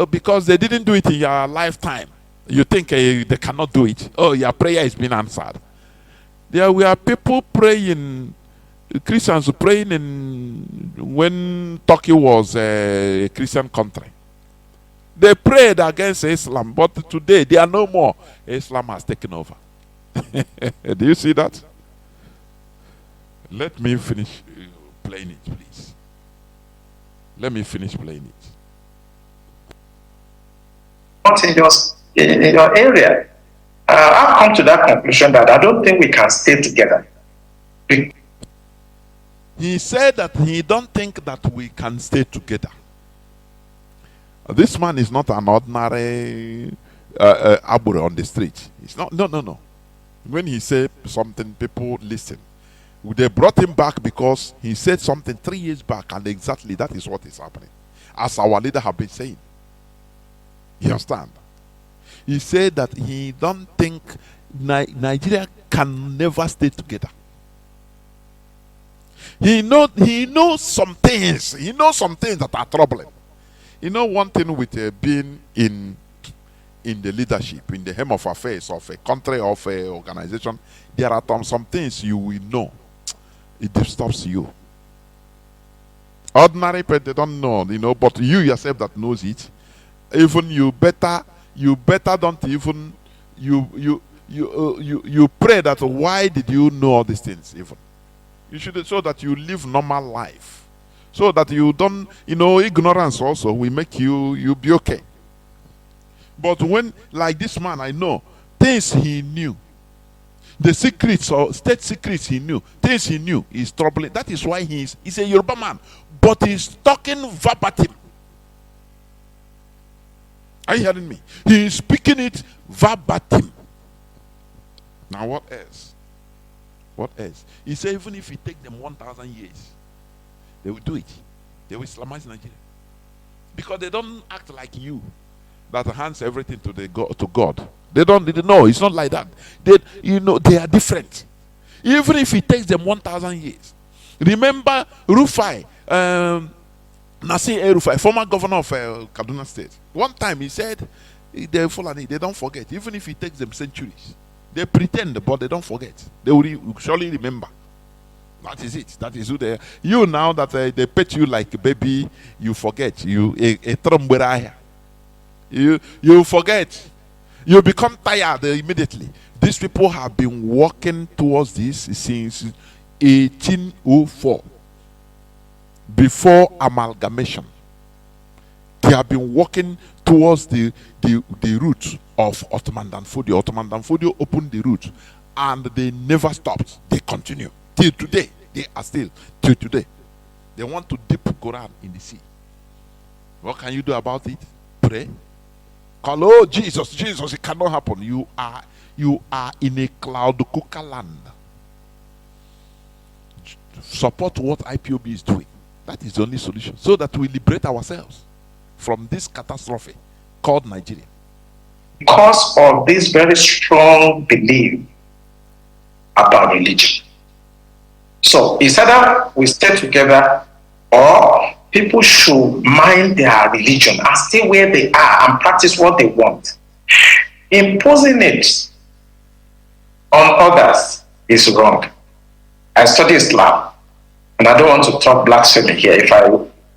because they didn't do it in your lifetime, you think they cannot do it. Oh, your prayer has been answered. There were people praying, Christians praying when Turkey was a Christian country. They prayed against Islam, but today they are no more. Islam has taken over. Do you see that? Let me finish playing it, please. Let me finish playing it. Not in your area. I've come to that conclusion that I don't think we can stay together. He said that he don't think that we can stay together. This man is not an ordinary abure on the street. It's not. No. When he said something, people listen. They brought him back because he said something 3 years back, and exactly that is what is happening, as our leader have been saying. You understand? He said that he don't think Nigeria can never stay together. He knows some things. He knows some things that are troubling. You know, one thing with being in the leadership, in the helm of affairs of a country, of an organization, there are some things you will know. It disturbs you. Ordinary people, they don't know, but you yourself that knows it, even you better don't even you pray that why did you know all these things even? You should, so that you live normal life, so that you don't, ignorance also will make you be okay. But when, like this man, I know things he knew, the secrets or state secrets he knew, things he knew is troubling. That is why he's a Yoruba man, but he's talking verbatim. Are you hearing me? He is speaking it verbatim. Now what else? What else? He said even if it takes them 1,000 years, they will do it. They will Islamize Nigeria. Because they don't act like you, that hands everything to God. They don't know. It's not like that. They are different. Even if it takes them 1,000 years. Remember Rufai, Nasir Rufai, former governor of Kaduna State. One time he said, they don't forget. Even if it takes them centuries. They pretend, but they don't forget. They will surely remember. That is it. That is who they are. You now that they pet you like a baby, you forget. You forget. You become tired immediately. These people have been working towards this since 1804. Before amalgamation. They have been working towards the route of Ottoman Danfodio. Ottoman Danfodio opened the route and they never stopped. They continue. Till today. They are still. Till today. They want to dip Quran in the sea. What can you do about it? Pray. Call, oh Jesus, it cannot happen. You are in a cloud cooker land. Support what IPOB is doing. That is the only solution. So that we liberate ourselves from this catastrophe called Nigeria. Because of this very strong belief about religion. So it's either we stay together or people should mind their religion and stay where they are and practice what they want. Imposing it on others is wrong. I study Islam, and I don't want to talk blasphemy here. If I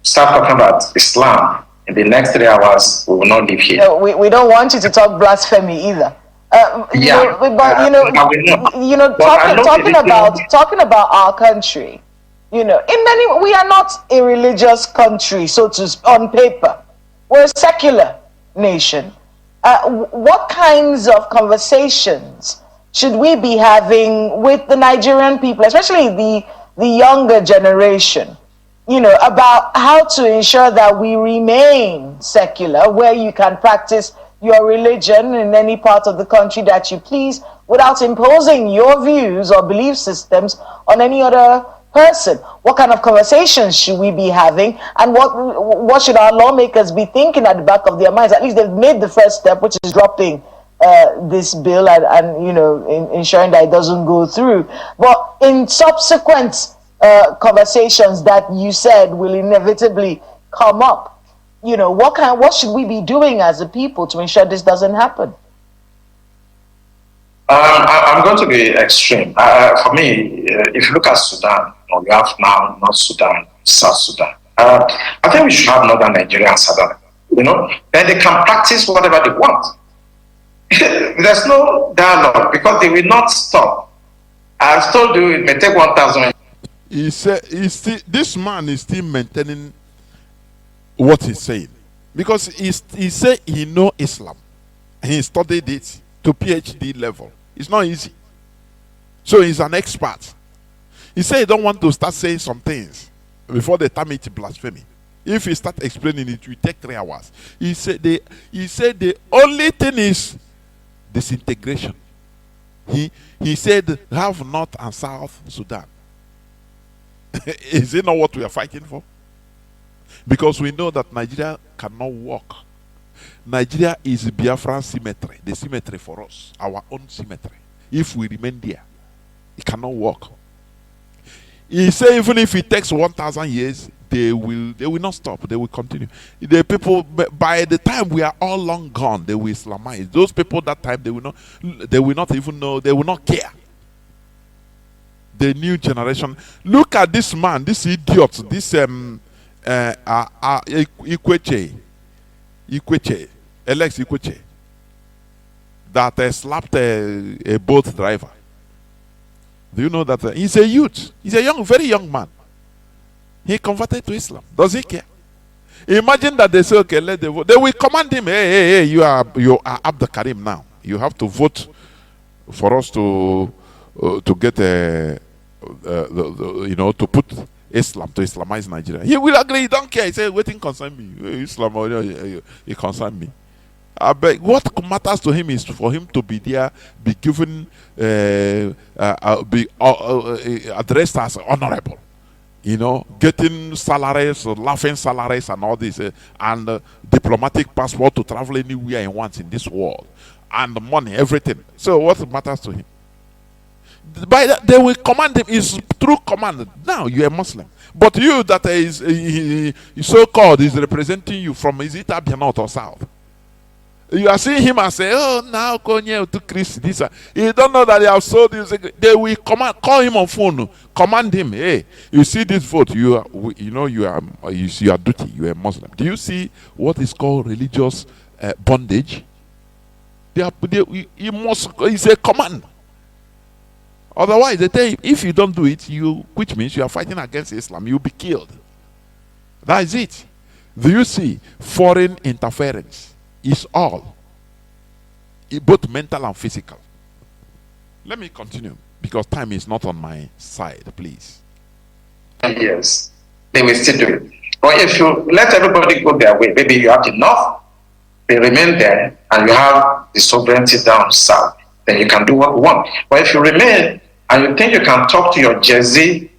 start talking about Islam in the next 3 hours, we will not live here. No, we don't want you to talk blasphemy either. Talking about our country. In many, we are not a religious country, so to on paper. We're a secular nation. What kinds of conversations should we be having with the Nigerian people, especially the younger generation, about how to ensure that we remain secular, where you can practice your religion in any part of the country that you please without imposing your views or belief systems on any other person? What kind of conversations should we be having, and what should our lawmakers be thinking at the back of their minds? At least they've made the first step, which is dropping this bill and ensuring that it doesn't go through. But in subsequent conversations that you said will inevitably come up, what should we be doing as a people to ensure this doesn't happen? I'm going to be extreme. For me, if you look at Sudan, or we have now North Sudan, South Sudan, I think we should have Northern Nigeria and Southern then they can practice whatever they want. There's no dialogue because they will not stop. I've told you it may take 1,000. He said, this man is still maintaining what he's saying, because he said he know Islam, he studied it to PhD level. It's not easy, so he's an expert. He said he don't want to start saying some things before the time it's blasphemy. If he start explaining it, it will take 3 hours. He said the only thing is disintegration. He said have North and South Sudan. Is it not what we are fighting for? Because we know that Nigeria cannot work. Nigeria is Biafran symmetry, the symmetry for us, our own symmetry. If we remain there, it cannot work. He said even if it takes 1,000 years, they will not stop. They will continue. The people, by the time we are all long gone, they will Islamize. Those people that time, they will not even know. They will not care. The new generation. Look at this man, this idiot, this Ikweche, Alex Ikweche, that slapped a boat driver. Do you know that he's a youth? He's a very young man. He converted to Islam. Does he care? Imagine that they say, okay, let them vote. They will command him, hey, you are Abdul Karim now. You have to vote for us to get to put Islam, to Islamize Nigeria. He will agree. He don't care. He says, waiting concern me. Islam, it concern me. But what matters to him is for him to be there, be given, be addressed as honorable. Getting salaries, laughing salaries, and all this, and diplomatic passport to travel anywhere he wants in this world, and money, everything. So what matters to him? By that, they will command him. Is through command. Now you are a Muslim, but you that is so-called is representing you from, is it Abia North or South? You are seeing him and say, oh, now Konye to Chris. This, you don't know that they have sold this. They will call him on phone, command him. Hey, you see this vote? You are duty. You are a Muslim. Do you see what is called religious bondage? It's a command. Otherwise, they tell you, if you don't do it, which means you are fighting against Islam, you'll be killed. That is it. Do you see foreign interference? Is all, both mental and physical. Let me continue because time is not on my side, please. Yes, they will still do it. But if you let everybody go their way, maybe you have enough, they remain there, and you have the sovereignty down south, then you can do what you want. But if you remain and you think you can talk to your Jersey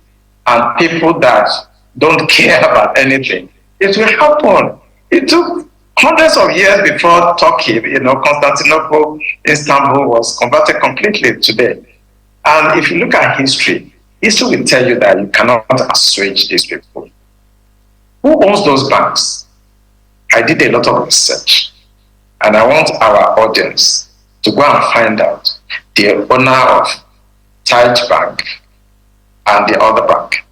and people that don't care about anything, it will happen. It took hundreds of years before Turkey, Constantinople, Istanbul was converted completely today. And if you look at history will tell you that you cannot assuage these people. Who owns those banks? I did a lot of research, and I want our audience to go and find out the owner of Taj Bank and the other bank.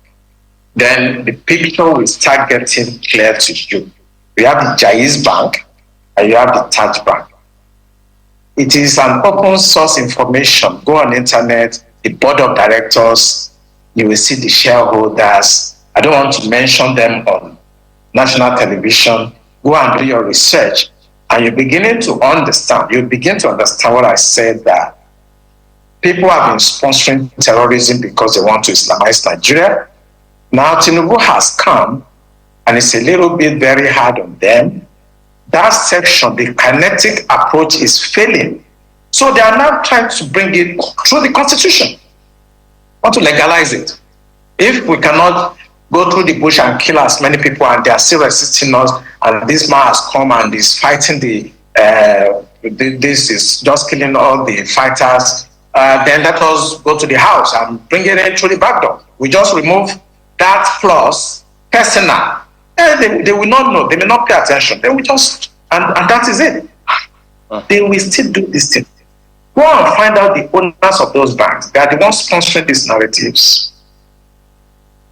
Then the picture will start getting clear to you. You have the Jaiz Bank and you have the Taj Bank. It is an open source information. Go on the internet, the board of directors, you will see the shareholders. I don't want to mention them on national television. Go and do your research, and you're beginning to understand. You begin to understand what I said, that people have been sponsoring terrorism because they want to Islamize Nigeria. Now Tinubu has come, and it's a little bit very hard on them. That section, the kinetic approach is failing. So they are now trying to bring it through the constitution, want to legalize it. If we cannot go through the bush and kill as many people and they are still resisting us, and this man has come and is fighting this is just killing all the fighters, then let us go to the house and bring it in through the back door. We just remove that clause, personal. They will not know, they will not pay attention. They will just, and that is it. They will still do this thing. Go and find out the owners of those banks. They are the ones sponsoring these narratives.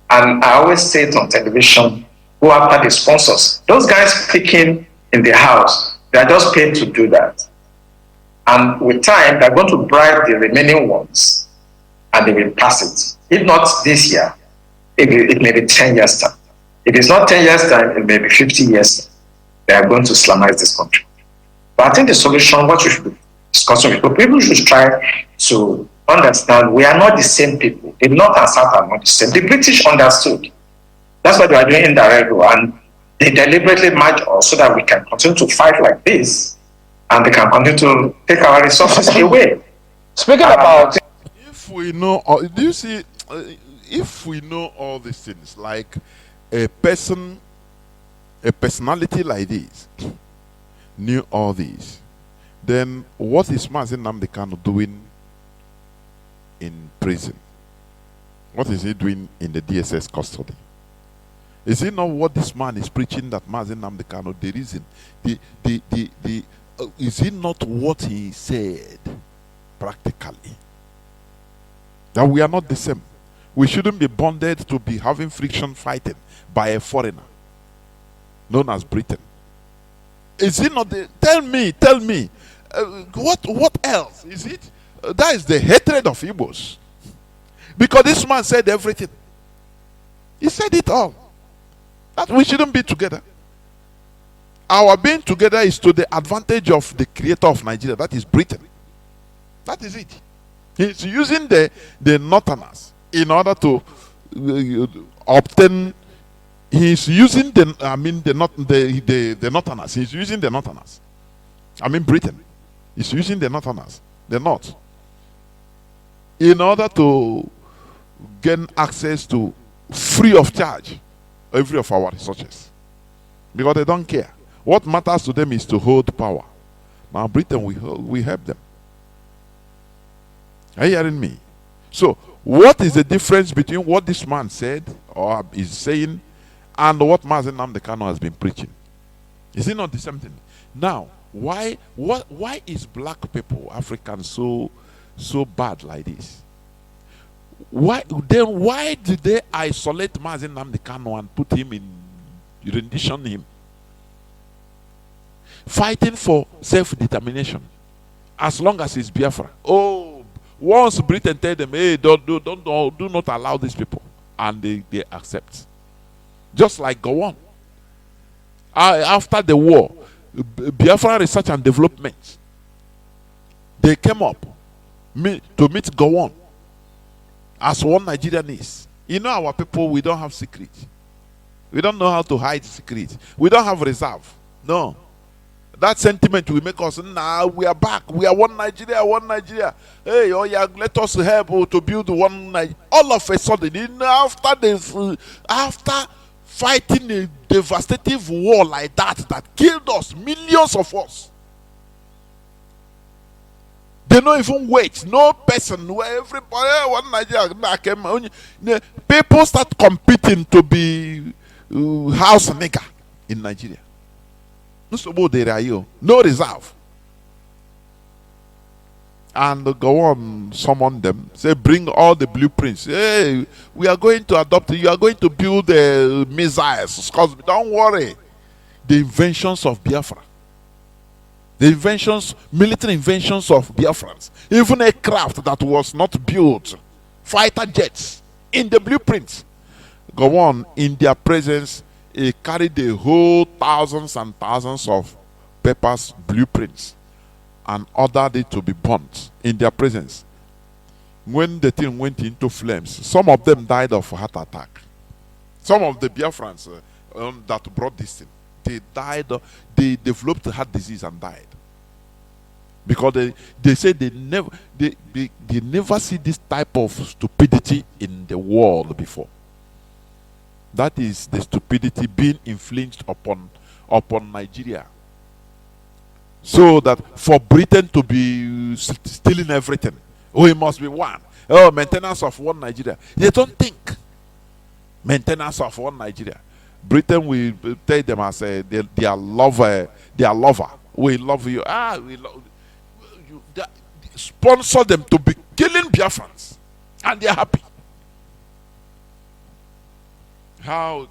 And I always say it on television, go after the sponsors. Those guys speaking in the House. They are just paid to do that. And with time, they're going to bribe the remaining ones and they will pass it. If not this year, it may be 10 years' time. If it's not 10 years' time, it may be 50 years. They are going to Islamize this country. But I think the solution, what we should be discussing with people should try to understand we are not the same people. The North and South are not the same. The British understood. That's what they are doing indirectly, and they deliberately merge us so that we can continue to fight like this, and they can continue to take our resources away. Speaking about, if we know, do you see? If we know all these things, like a personality like this knew all these, then what is Mazi Nnamdi Kanu doing in prison? What is he doing in the DSS custody? Is it not what this man is preaching that Mazi Nnamdi Kanu, the reason, is it not what he said practically? That we are not the same. We shouldn't be bonded to be having friction fighting by a foreigner known as Britain. Is it not the, tell me, what else is it? That is the hatred of Igbos. Because this man said everything. He said it all. That we shouldn't be together. Our being together is to the advantage of the creator of Nigeria, that is Britain. That is it. He's using the northerners in order to obtain. He's using the northerners. He's using the northerners. Britain. He's using the northerners, the north, in order to gain access to free of charge every of our resources, because they don't care. What matters to them is to hold power. Now Britain, we help them. Are you hearing me? So what is the difference between what this man said or is saying and what Mazi Nnamdi Kanu has been preaching? Is it not the same thing? Now, why is black people, Africans, so bad like this? Why did they isolate Mazi Nnamdi Kanu and put him in rendition him? Fighting for self-determination as long as it's Biafra. Oh, once Britain tell them, hey, do not allow these people, and they accept. Just like go on. After the war, Biafra Research and Development, they came up to meet go on as one Nigerian is. You know, our people, we don't have secret. We don't know how to hide secret. We don't have reserve. No. That sentiment will make us, nah, we are back. We are one Nigeria, one Nigeria. Hey, oh yeah, let us help to build one Nigeria. All of a sudden, after fighting a devastating war like that killed us, millions of us, they don't even wait. No person, where everybody, one Nigeria, people start competing to be house nigger in Nigeria. No reserve. And go on, summon them, say, bring all the blueprints. Hey, we are going to adopt, you are going to build missiles. Don't worry. The inventions of Biafra, the military inventions of Biafrans, even a craft that was not built, fighter jets, in the blueprints, go on, in their presence. He carried the whole thousands and thousands of papers, blueprints, and ordered it to be burnt in their presence. When the thing went into flames, some of them died of heart attack. Some of the Biafrans that brought this thing, they died. They developed heart disease and died because they said they never see this type of stupidity in the world before. That is the stupidity being infringed upon Nigeria. So that for Britain to be stealing everything, oh, it must be one. Oh, maintenance of one Nigeria. They don't think maintenance of one Nigeria. Britain will take them as their lover. We love you. We love you. Sponsor them to be killing Biafrans, and they are happy. How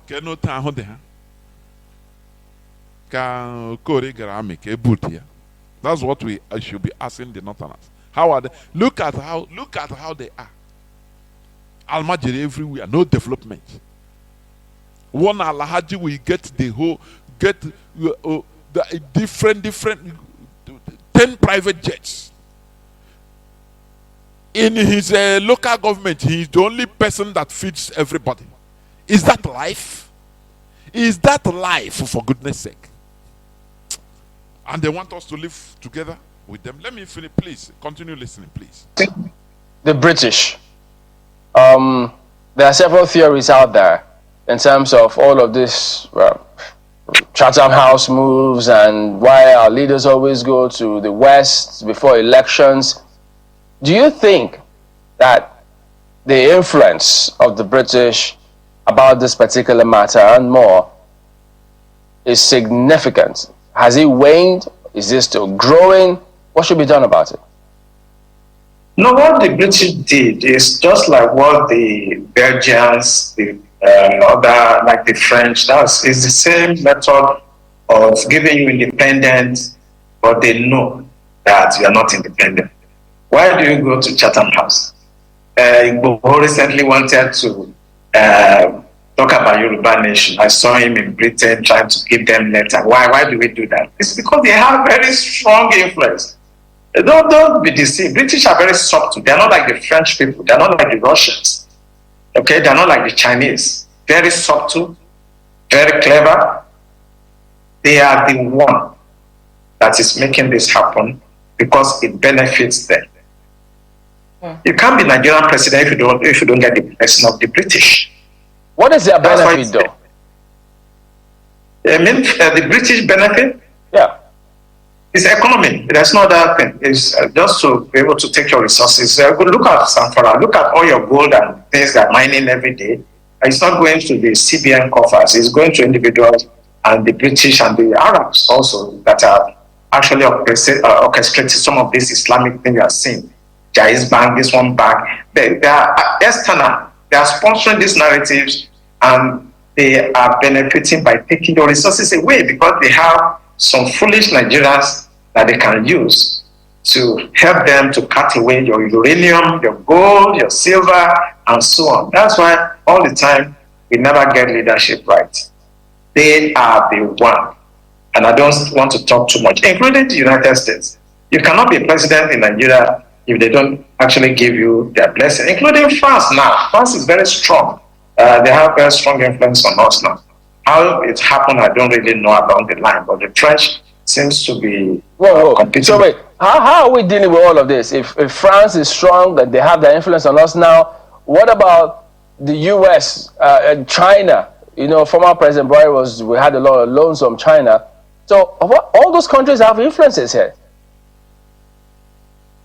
That's what we should be asking the Northerners. How are they? Look at how they are. Almajiri everywhere, no development. One Alhaji will get the different 10 private jets. In his local government, he is the only person that feeds everybody. Is that life? Is that life, for goodness sake? And they want us to live together with them. Let me finish, please. Continue listening, please. The British. There are several theories out there in terms of all of this Chatham House moves and why our leaders always go to the West before elections. Do you think that the influence of the British about this particular matter and more is significant? Has it waned? Is it still growing? What should be done about it? No, what the British did is just like what the Belgians, the other, like the French, is the same method of giving you independence, but they know that you are not independent. Why do you go to Chatham House? Igbo recently wanted to talk about Yoruba nation. I saw him in Britain trying to give them letter. Why do we do that? It's because they have very strong influence. Don't be deceived. British are very subtle. They're not like the French people. They're not like the Russians. Okay, they're not like the Chinese. Very subtle, very clever. They are the one that is making this happen because it benefits them. You can't be Nigerian president if you don't get the blessing of the British. What is their benefit, though? I mean, the British benefit? Yeah. It's economy. There's no other thing. It's just to be able to take your resources. Look at Sanfara. Look at all your gold and things that are mining every day. It's not going to the CBN coffers. It's going to individuals and the British and the Arabs also that are actually orchestrating some of these Islamic things you are seeing. Jaiz Bank, this one bank. They are external. They are sponsoring these narratives and they are benefiting by taking your resources away because they have some foolish Nigerians that they can use to help them to cut away your uranium, your gold, your silver, and so on. That's why all the time we never get leadership right. They are the one. And I don't want to talk too much, including the United States. You cannot be president in Nigeria if they don't actually give you their blessing, including France now. France is very strong. They have very strong influence on us now. How it happened, I don't really know along the line, but the French seems to be competing. So wait, how are we dealing with all of this? If France is strong, that they have their influence on us now, what about the US, China? You know, former President Buhari we had a lot of loans from China. So all those countries have influences here.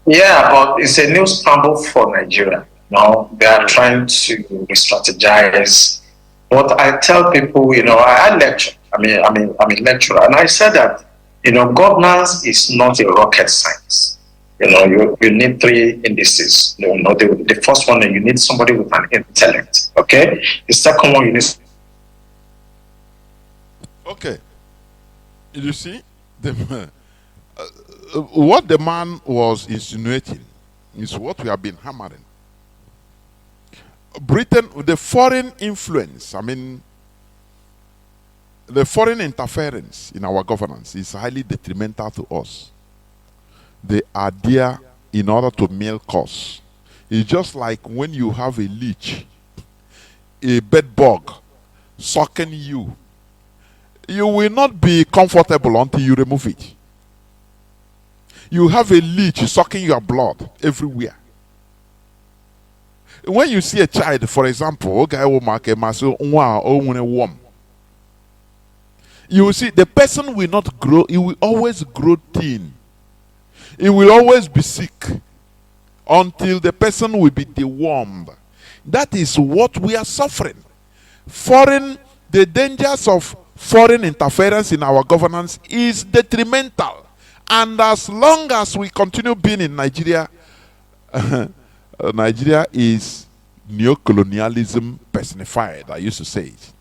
Yeah, but it's a new scramble for Nigeria. No, they are trying to strategize. But I tell people, you know, I lecture. I'm a lecturer, and I said that, you know, governance is not a rocket science. You know, you need 3 indices. You know, the first one, you need somebody with an intellect. Okay. The second one, you need. Okay. You see, what the man was insinuating is what we have been hammering. Britain, the foreign influence, the foreign interference in our governance is highly detrimental to us. They are there in order to milk us. It's just like when you have a leech, a bed bug sucking you. You will not be comfortable until you remove it. You have a leech sucking your blood everywhere. When you see a child, for example, you will see the person will not grow, he will always grow thin. He will always be sick until the person will be dewormed. That is what we are suffering. The dangers of foreign interference in our governance is detrimental. And as long as we continue being in Nigeria, Nigeria is neocolonialism personified. I used to say it.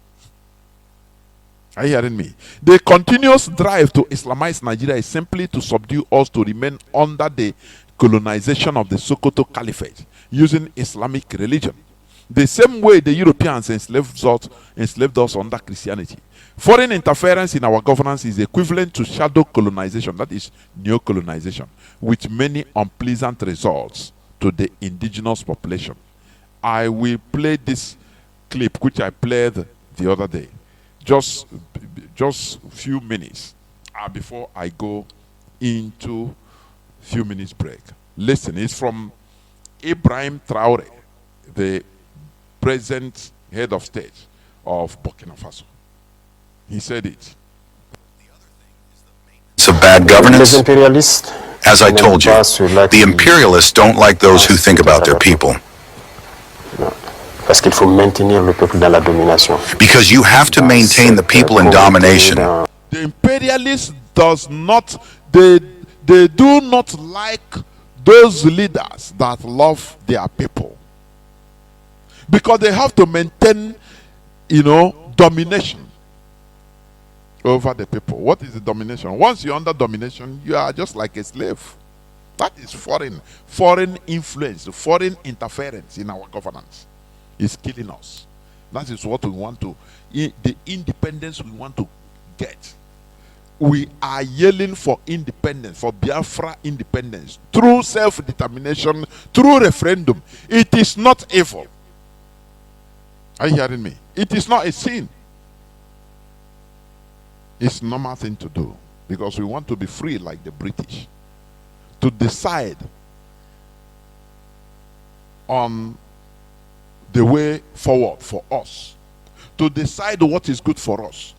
Are you hearing me? The continuous drive to Islamize Nigeria is simply to subdue us to remain under the colonization of the Sokoto Caliphate using Islamic religion. The same way the Europeans enslaved us under Christianity. Foreign interference in our governance is equivalent to shadow colonization, that is neo-colonization, with many unpleasant results to the indigenous population. I will play this clip which I played the other day. Just a few minutes before I go into few minutes break. Listen, it's from Ibrahim Traore, the present head of state of Burkina Faso. He said it. It's a bad governance. As I told you, the imperialists don't like those who think about their people. Because you have to maintain the people in domination. The imperialists they do not like those leaders that love their people. Because they have to maintain, domination over the people. What is the domination? Once you're under domination, you are just like a slave. That is foreign influence, foreign interference in our governance is killing us. That is what we want to, the independence we want to get. We are yelling for independence, for Biafra independence, through self-determination, through referendum. It is not evil. Are you hearing me? It is not a sin. It's a normal thing to do because we want to be free like the British, to decide on the way forward for us, to decide what is good for us.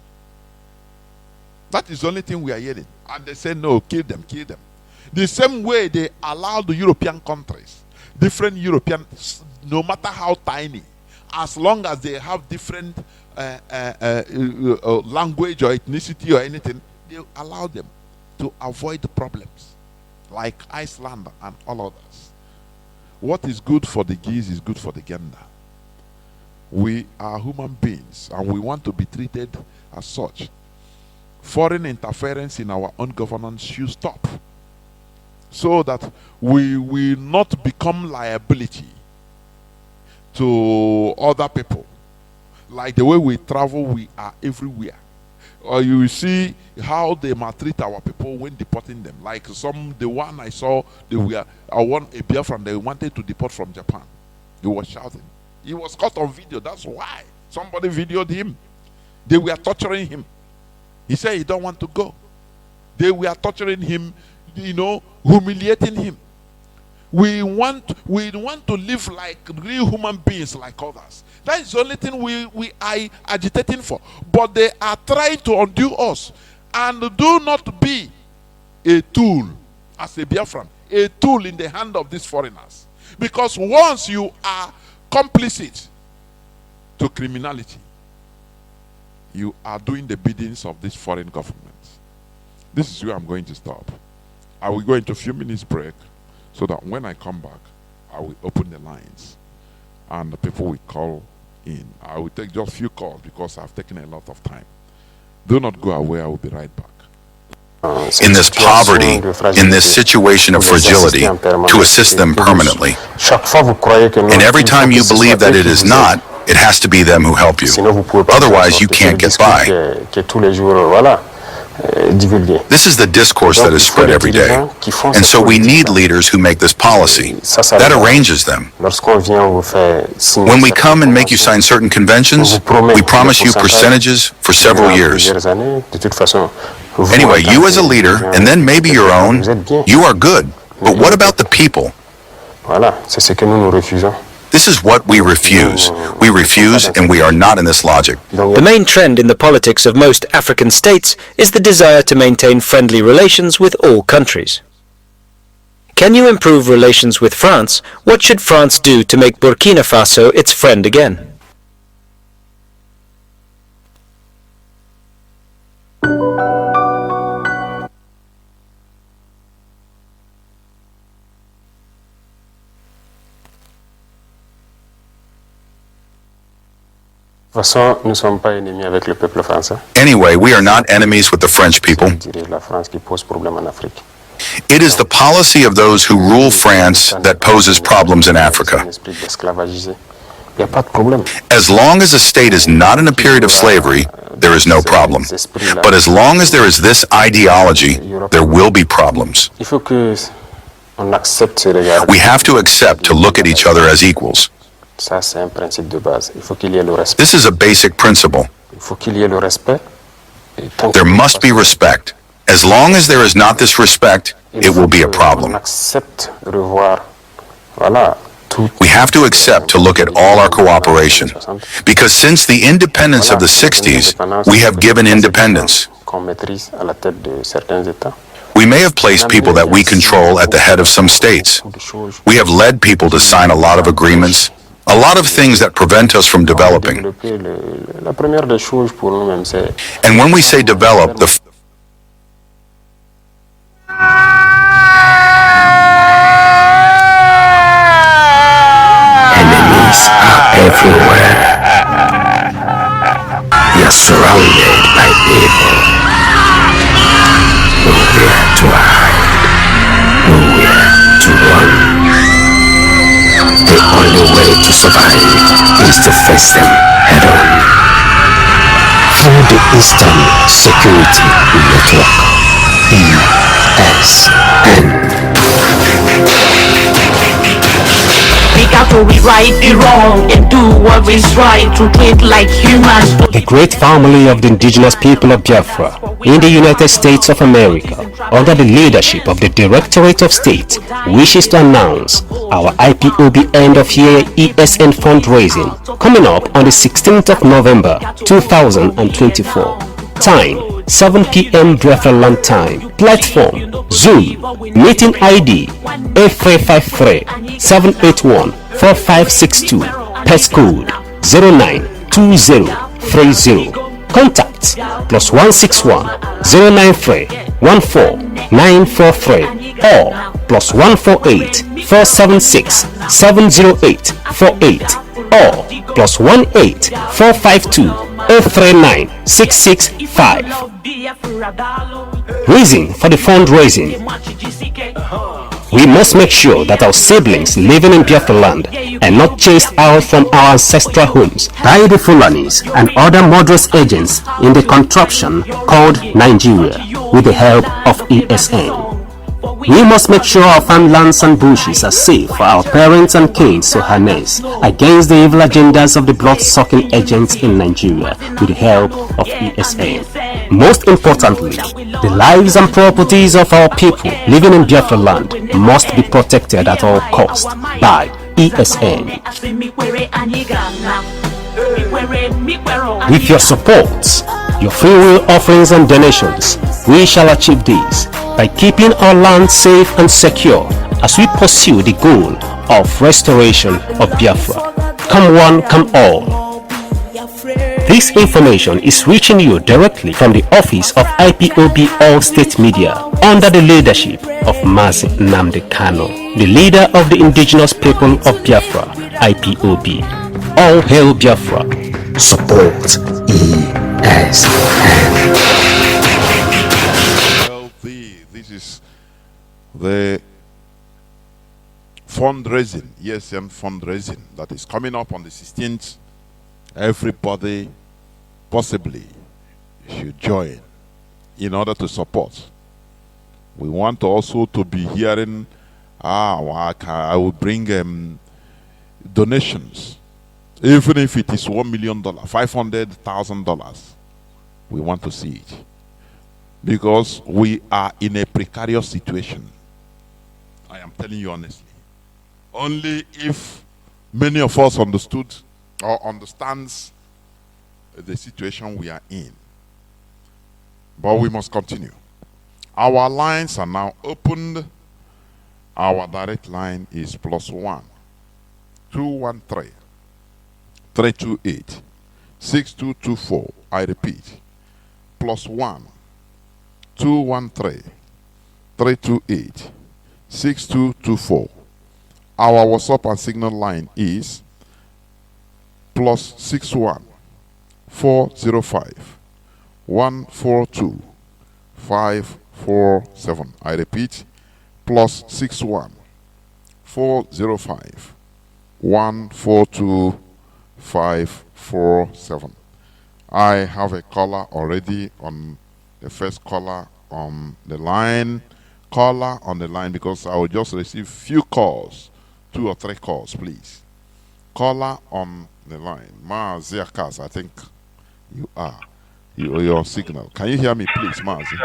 That is the only thing we are hearing. And they say, no, kill them, kill them. The same way they allow the European countries, different Europeans, no matter how tiny, as long as they have different language or ethnicity or anything, they allow them to avoid the problems, like Iceland and all others. What is good for the geese is good for the gander. We are human beings and we want to be treated as such. Foreign interference in our own governance should stop so that we will not become liability to other people. Like the way we travel, we are everywhere. Or you will see how they maltreat our people when deporting them. Like the one I saw, a Biafran they wanted to deport from Japan. He was shouting. He was caught on video. That's why somebody videoed him. They were torturing him. He said he don't want to go. They were torturing him, humiliating him. We want to live like real human beings like others. That is the only thing we are agitating for. But they are trying to undo us. And do not be a tool, as a Biafran, a tool in the hand of these foreigners. Because once you are complicit to criminality, you are doing the biddings of this foreign government. This is where I'm going to stop. I will go into a few minutes break so that when I come back, I will open the lines and the people will call in. I will take just a few calls because I've taken a lot of time. Do not go away. I will be right back. In this poverty, in this situation of fragility, to assist them permanently. And every time you believe that it is not, it has to be them who help you. Otherwise, you can't get by. This is the discourse that is spread every day. And so we need leaders who make this policy. That arranges them. When we come and make you sign certain conventions, we promise you percentages for several years. Anyway, you as a leader, and then maybe your own, you are good. But what about the people? This is what we refuse. We refuse, and we are not in this logic. The main trend in the politics of most African states is the desire to maintain friendly relations with all countries. Can you improve relations with France? What should France do to make Burkina Faso its friend again? Anyway, we are not enemies with the French people. It is the policy of those who rule France that poses problems in Africa. As long as a state is not in a period of slavery, there is no problem. But as long as there is this ideology, there will be problems. We have to accept to look at each other as equals. This is a basic principle. There must be respect. As long as there is not this respect, it will be a problem. We have to accept to look at all our cooperation, because since the independence of the 60s, we have given independence. We may have placed people that we control at the head of some states. We have led people to sign a lot of agreements, a lot of things that prevent us from developing. And when we say develop, enemies are everywhere. We are surrounded by evil. Nowhere to hide, nowhere to run. The only way to survive is to face them head on. Through the Eastern Security Network, ESN. We got to rewrite the wrong and do what is right to treat like humans. The great family of the indigenous people of Biafra in the United States of America, under the leadership of the Directorate of State, wishes to announce our IPOB end-of-year ESN fundraising coming up on the 16th of November 2024. Time 7 p.m. Biafra land time. Platform Zoom. Meeting ID A353-781-4562. Passcode 092030. Contact +161 093 14943 or +148 476 708 48 or +18 452 039 665. Reason for the fundraising: we must make sure that our siblings living in Biafra land are not chased out from our ancestral homes by the Fulanis and other murderous agents in the contraption called Nigeria with the help of ESN. We must make sure our farmlands and bushes are safe for our parents and kings to harness against the evil agendas of the blood-sucking agents in Nigeria with the help of ESN. Most importantly, the lives and properties of our people living in Biafra land must be protected at all costs by ESN. With your support, your free will offerings and donations, we shall achieve this by keeping our land safe and secure as we pursue the goal of restoration of Biafra. Come one, come all. This information is reaching you directly from the office of IPOB All State Media under the leadership of Mazi.Jonathan, the leader of the Indigenous People of Biafra, IPOB. All hail Biafra. Support ESN. This is the fundraising, ESN fundraising that is coming up on the 16th. Everybody possibly should join in order to support. We want also to be hearing, I will bring donations, even if it is $1 million, $500,000. We want to see it, because we are in a precarious situation. I am telling you honestly. Only if many of us understood or understands the situation we are in. But we must continue. Our lines are now opened. Our direct line is +1 213 328 6224. I repeat, +1 213 328 6224. Our WhatsApp and Signal line is +61 405 142 547. I repeat, +61 405 142 547. I have a caller already on the first caller on the line. Caller on the line, because I will just receive few calls, 2 or 3 calls, please. Caller on the line. Mazi, I think you are. Your signal. Can you hear me, please, Mazi?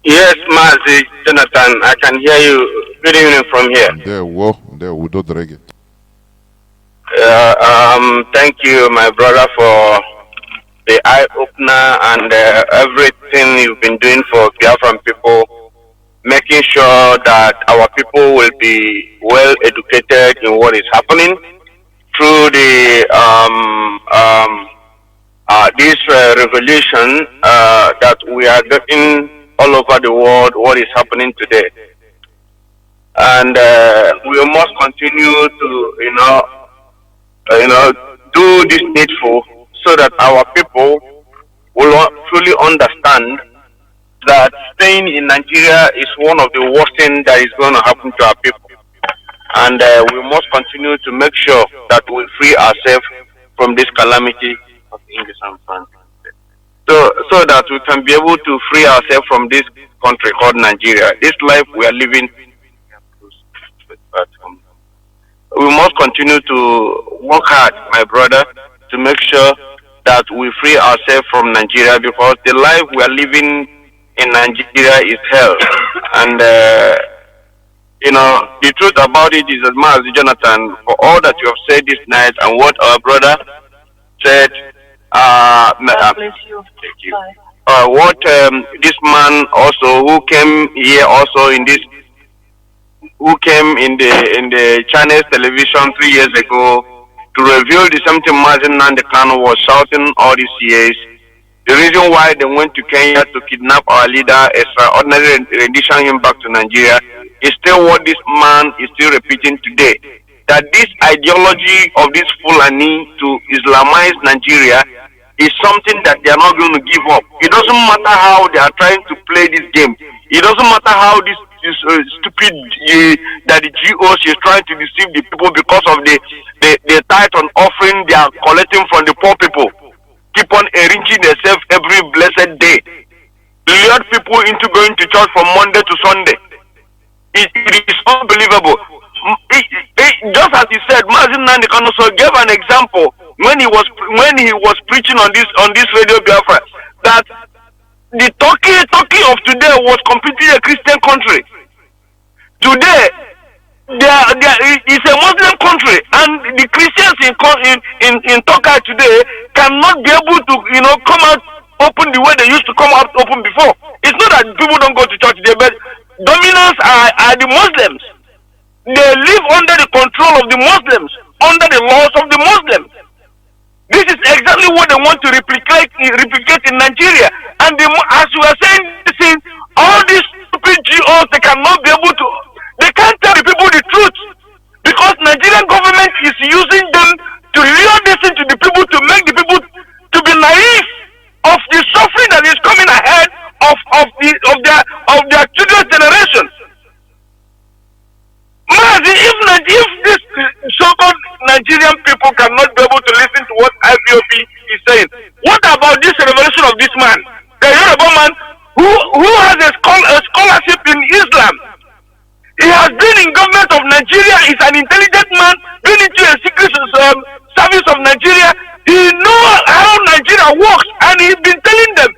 Yes, Mazi.Jonathan, I can hear you. Good evening from here. There we do drag it. Thank you, my brother, for the eye opener and everything you've been doing for Biafran people, making sure that our people will be well educated in what is happening through the this revolution that we are getting all over the world. What is happening today, and we must continue to do this needful so that our people will truly understand that staying in Nigeria is one of the worst things that is going to happen to our people. And we must continue to make sure that we free ourselves from this calamity of English and French. So that we can be able to free ourselves from this country called Nigeria. This life we are living, we must continue to work hard, my brother, to make sure that we free ourselves from Nigeria, because the life we are living in Nigeria is hell. And the truth about it is that Mazi.Jonathan, for all that you have said this night and what our brother said, thank you. What this man also who came here also in this, who came in the Chinese television 3 years ago to reveal the something Mazi.Jonathan was shouting all these years. The reason why they went to Kenya to kidnap our leader, extraordinary rendition him back to Nigeria, is still what this man is still repeating today. That this ideology of this Fulani to Islamize Nigeria is something that they are not going to give up. It doesn't matter how they are trying to play this game. It doesn't matter how this stupid that the GOs is trying to deceive the people because of the tithe and offering they are collecting from the poor people. Keep on enriching themselves every blessed day. Lure people into going to church from Monday to Sunday. It is unbelievable. Just as he said, Mazi.Jonathan also gave an example when he was preaching on this radio Biafra, that the Turkey of today was completely a Christian country. Today, it's a Muslim country, and the Christians in Turkey today cannot be able to come out open the way they used to come out open before. It's not that people don't go to church there, but dominance are the Muslims. They live under the control of the Muslims, under the laws of the Muslims. This is exactly what they want to replicate in Nigeria. And as we are saying, all these stupid GOs, they cannot be able to, they can't tell the people the truth, because Nigerian government is using them to lure this into the people, to make the people to be naive of the suffering that is coming ahead of their children's generation. Mazi, if this so-called Nigerian people cannot be able to listen to what IPOB is saying, what about this revelation of this man, the Yoruba man who has a scholarship in Islam? He has been in government of Nigeria. He's an intelligent man, been into a secret service of Nigeria. He knows how Nigeria works, and he's been telling them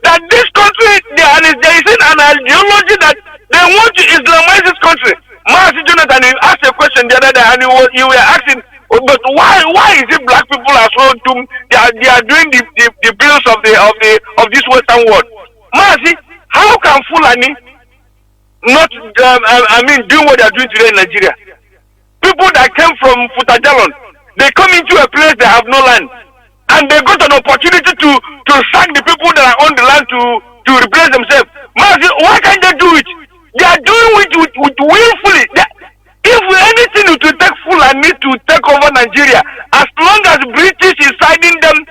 that this country, there is an ideology that they want to Islamize this country. Mazi.Jonathan, you asked a question the other day, and you were asking, but why is it black people are so doomed? They are doing the bills of this Western world. Mazi, how can Fulani not doing what they are doing today in Nigeria? People that came from Futajalon, they come into a place they have no land, and they got an opportunity to sack the people that are on the land to replace themselves. Mazi, why can't they do it? They are doing it with willfully. If anything to take Fulani to take over Nigeria, as long as British is siding them,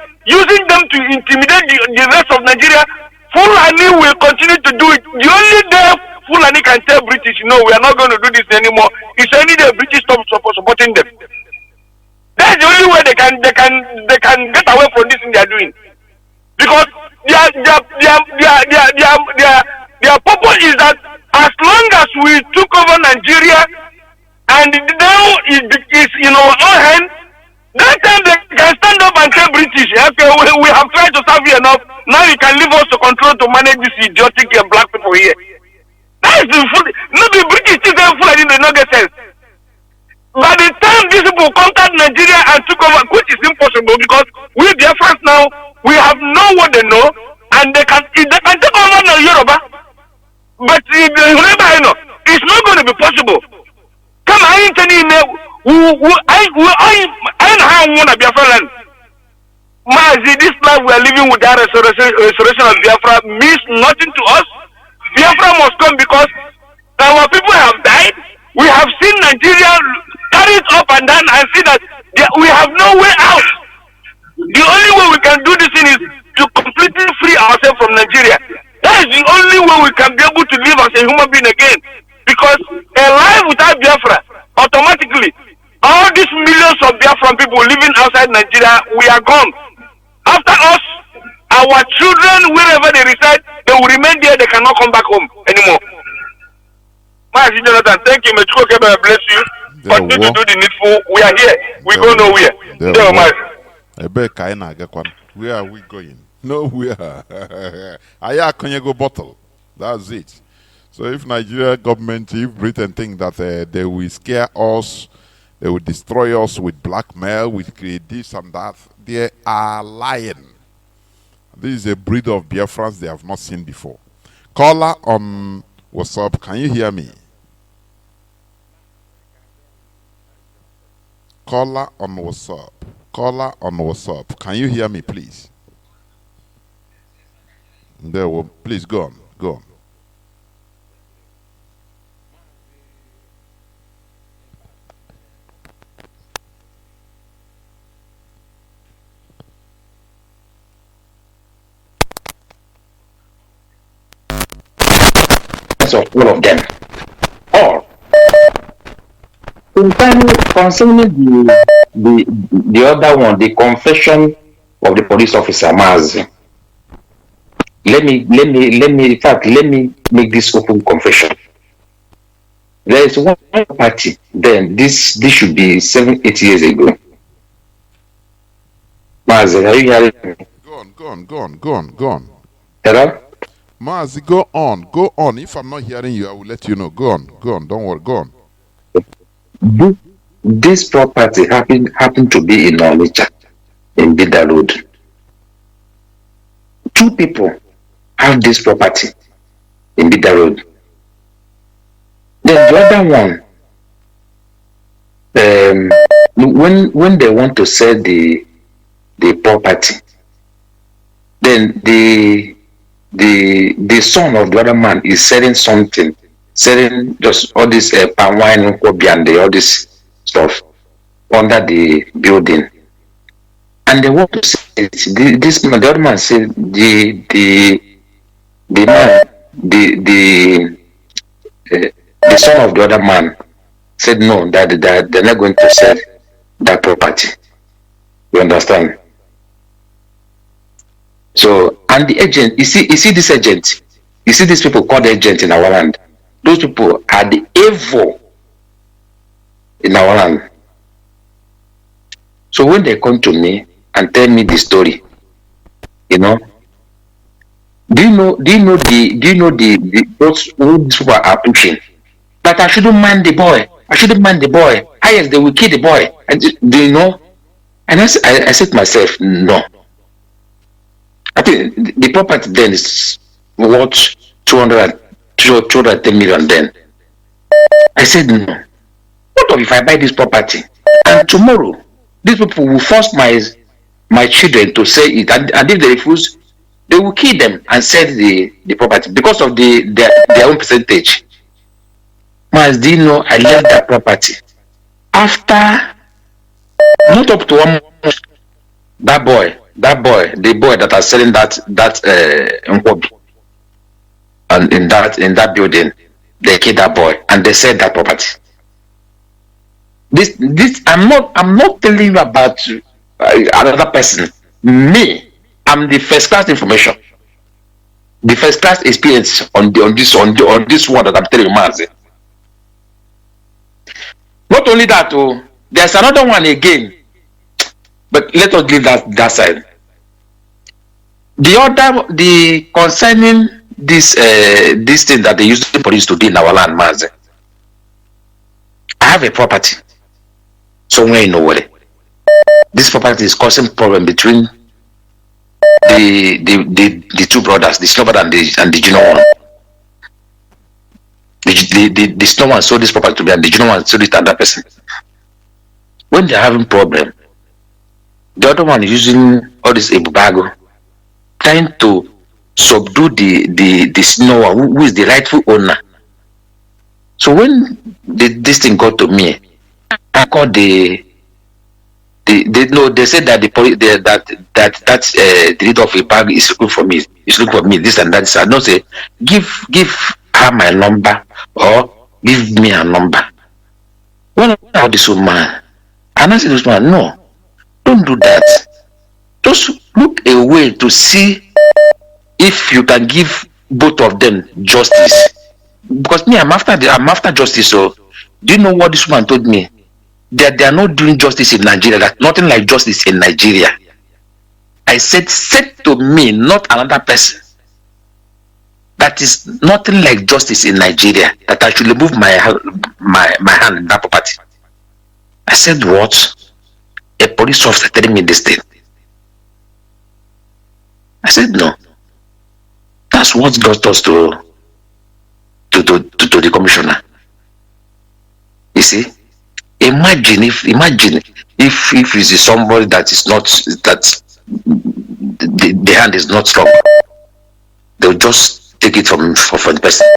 to intimidate the rest of Nigeria, Fulani will continue to do it. The only day Fulani can tell British, no, we are not going to do this anymore, is any day British stop supporting them. That's the only way they can get away from this thing they are doing. Because their purpose is that as long as we took over Nigeria and now is in our own hand, that time they can stand up and tell British, okay, we have tried to serve you enough, now you can leave us to control to manage this idiotic black people here. That is the food. No, the British still say Fulani, they don't get sense. By the time these people conquered Nigeria and took over, which is impossible because we Biafrans now, we have known what they know, and they can take over now Yoruba. But remember, you know, it's not going to be possible. Come on, I ain't telling you, I want to Biafra land. Mazi, this life we are living with that restoration of Biafra means nothing to us. Biafra must come because our people have died. We have seen Nigeria carry it up and down and see that we have no way out. The only way we can do this thing is to completely free ourselves from Nigeria. That is the only way we can be able to live as a human being again. Because a life without Biafra, automatically, all these millions of Biafran people living outside Nigeria, we are gone. After us, our children, wherever they reside, they will remain there, they cannot come back home anymore. Mazi.Jonathan, thank you. May God bless you. Continue to do the needful. We are here. We go nowhere. Where are we going? Nowhere. Aya Konyego bottle. That's it. So if Nigeria government, if Britain think that they will scare us, they will destroy us with blackmail, with this and that, they are lying. This is a breed of Biafrans they have not seen before. Caller on WhatsApp, can you hear me? Caller on WhatsApp. Caller on WhatsApp. Can you hear me, please? There, well, please go on. Go on. Of all of them, all concerning the other one, the confession of the police officer Mazi. Let me in fact let me make this open confession. There is one party. Then this should be 7-8 years ago. Mazi, are you hearing me? Go on. Hello? Mazi, go on. If I'm not hearing you, I will let you know. Go on. Don't worry. Go on. This property happened to be in Onitsha, in Bida Road. 2 people have this property in Bida Road. Then the other one, when they want to sell the property, then the son of the other man is selling something, selling just all this palm wine and all this stuff under the building, and they want to say this man. The other man said the son of the other man said no, that they're not going to sell that property. You understand? So, and the agent, you see this agent, you see these people called agent in our land. Those people are the evil in our land. So when they come to me and tell me the story, you know, do you know those who are pushing that I shouldn't mind the boy. Yes, they will kill the boy. And do you know? And I said to myself, no. I think the property then is worth 210 million then. I said, no. What if I buy this property and tomorrow these people will force my children to sell it, and if they refuse, they will kill them and sell the property because of their own percentage. Mas, do you know, I left that property after not up to 1 month. That boy the boy that are selling that Nkwobi, and in that building, they killed that boy and they sold that property. This I'm not telling you about another person. Me, I'm the first class information, the first class experience on this one that I'm telling you, Mazi. Not only that, there's another one again, but let us leave that side. The concerning this thing that they use the police to do in our land, Mazi. I have a property somewhere in Owerri. This property is causing problem between the two brothers, the snow brother and the junior one. The snow one sold this property to me, and the junior one sold it to another person. When they're having problem, the other one is using all this ebubago, trying to subdue the snow one, who is the rightful owner. So when this thing got to me, I called they said that the leader of a bag is looking for me. It's looking for me, this and that. So I don't say give her my number or give me a number. When I called this woman, and I said this man, no, don't do that. Just look away to see if you can give both of them justice. Because me, I'm after justice. So do you know what this woman told me? That they are not doing justice in Nigeria. That nothing like justice in Nigeria. I said to me, not another person. That is nothing like justice in Nigeria. That I should remove my hand in that property. I said, what? A police officer telling me this thing. I said, no. That's what got us to the commissioner. You see? Imagine if it is somebody that is not, that the hand is not strong, they'll just take it from the person.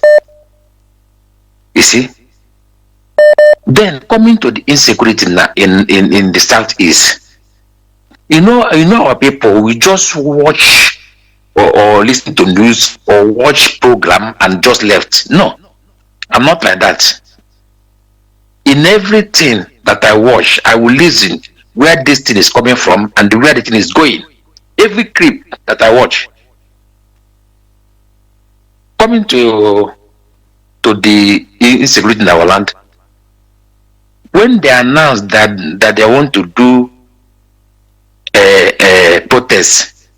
You see? Then coming to the insecurity in the southeast, you know our people, we just watch or listen to news or watch program and just left. No, I'm not like that. In everything that I watch, I will listen where this thing is coming from and where the thing is going. Every clip that I watch. Coming to the insecurity in our land, when they announced that they want to do a protest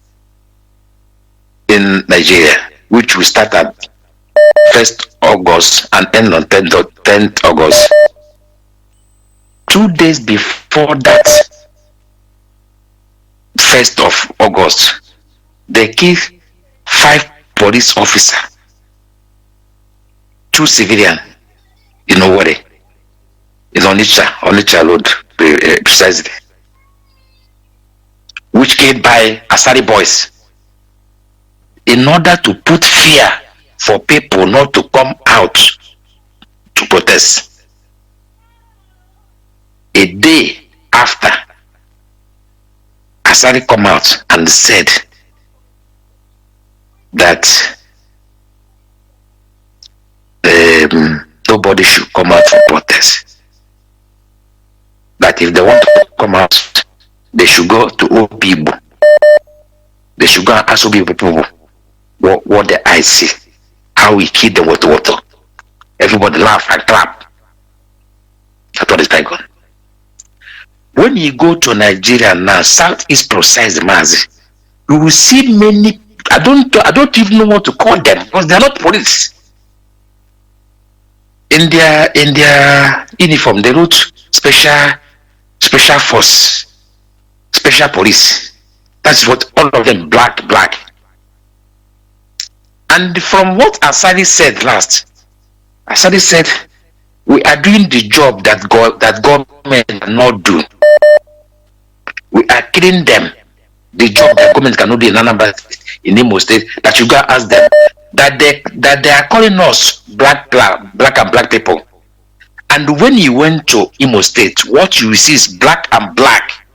in Nigeria, which will start at 1st August and end on 10th August. 2 days before that 1st of August, they killed 5 police officers, 2 civilians in Owerri, in Onitsha Road, precisely, which killed by Asari boys, in order to put fear for people not to come out to protest. A day after, Asari come out and said that nobody should come out for protest. That if they want to come out, they should go to old people. They should go and ask old people what the eyes see, how we kill them with water. Everybody laugh and clap. That's what is going on. When you go to Nigeria now, Southeast precise Mazi, you will see many. I don't even know what to call them because they are not police. In their uniform, they wrote special force, special police. That's what all of them black. And from what Asari said last, Asari said we are doing the job that government cannot do. We are killing them. The job that government cannot do in Anambra, in Imo State, that you go ask them that they are calling us black and black people. And when you went to Imo State, what you see is black and black.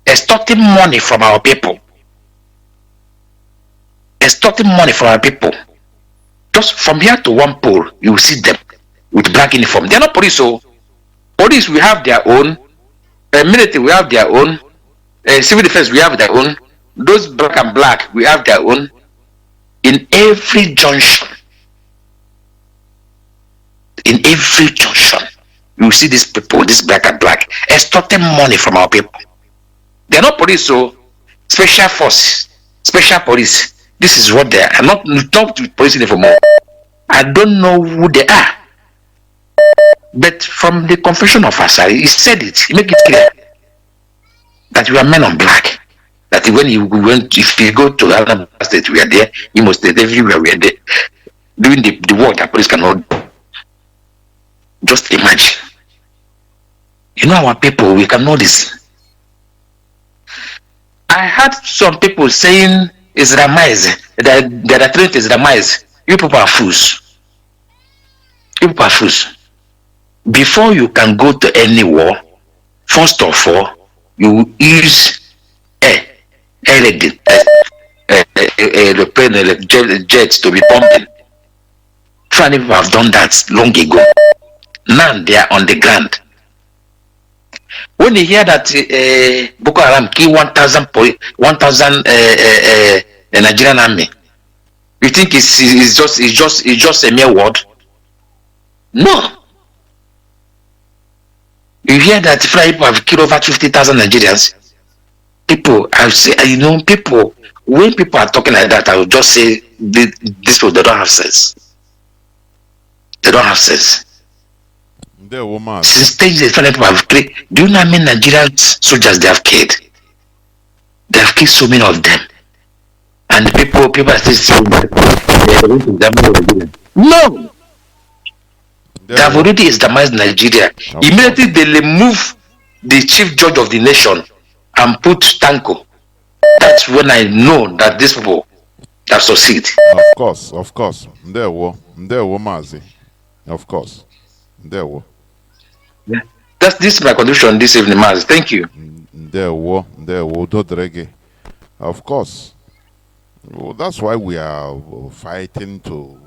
extorting money from our people. Extorting money from our people. Just from here to one pole, you will see them with black uniform. They are not police, so police we have their own, military we have their own, civil defense we have their own, those black and black we have their own. In every junction, you will see these people, this black and black, extorting money from our people. They are not police, so special force, special police. This is what they are. I'm not police uniform. I don't know who they are. But from the confession of Asari, he said it. He make it clear that you are men on black. That when if you go to another state, we are there. You must stay everywhere. We are there doing the work that police cannot do. Just imagine. You know our people. We cannot listen. I heard some people saying it's Ramais. That the truth is Ramais. You people are fools. You people are fools. Before you can go to any war, first of all, you use jets to be pumping. Funny people have done that long ago. Now they are on the ground. When you hear that Boko Haram kill 1,000 Nigerian army, you think it's just a mere word? No. You hear that people have killed over 50,000 Nigerians. People, I say, people. When people are talking like that, I will just say these people, they don't have sense. They don't have sense. Since stage different people have killed. Do you know how many Nigerian soldiers they have killed? They have killed so many of them, and the people are still saying that no. They have already established Nigeria. Immediately they remove the chief judge of the nation and put Tanko. That's when I know that these people have succeeded. Of course. There were Mazi. Of course. There were. Yeah. This is my contribution this evening, Mazi. Thank you. There were Dodrege. Of course. Well, that's why we are fighting to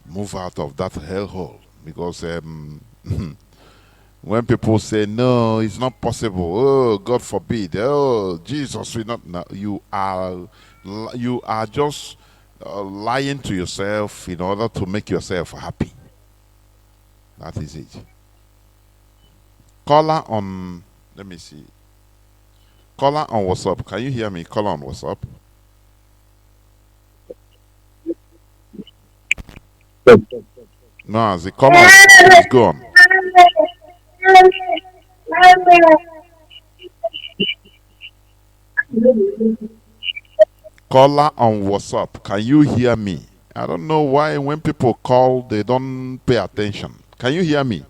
move out of that hellhole. Because when people say no, it's not possible. Oh, God forbid. Oh, Jesus will not. No, you are just lying to yourself in order to make yourself happy. That is it. Caller on. Let me see. Caller on WhatsApp. Can you hear me? Caller on WhatsApp. No, the caller is gone. Caller on WhatsApp. Can you hear me? I don't know why when people call, they don't pay attention. Can you hear me?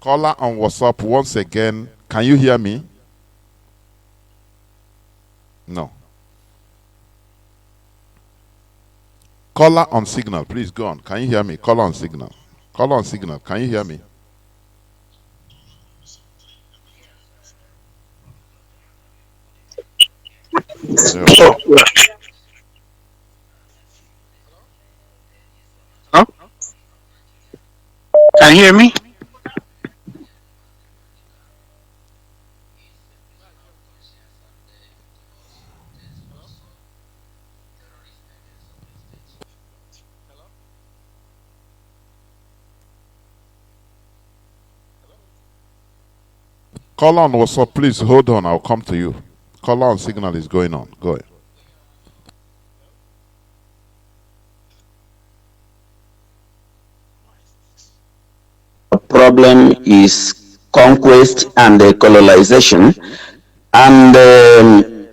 Caller on WhatsApp once again. Can you hear me? No. Caller on Signal, please go on. Can you hear me? Caller on Signal. Caller on Signal. Can you hear me? Huh? Can you hear me? Caller on WhatsApp, please hold on. I'll come to you. Caller on Signal is going on. Go ahead. Problem is conquest and colonization, and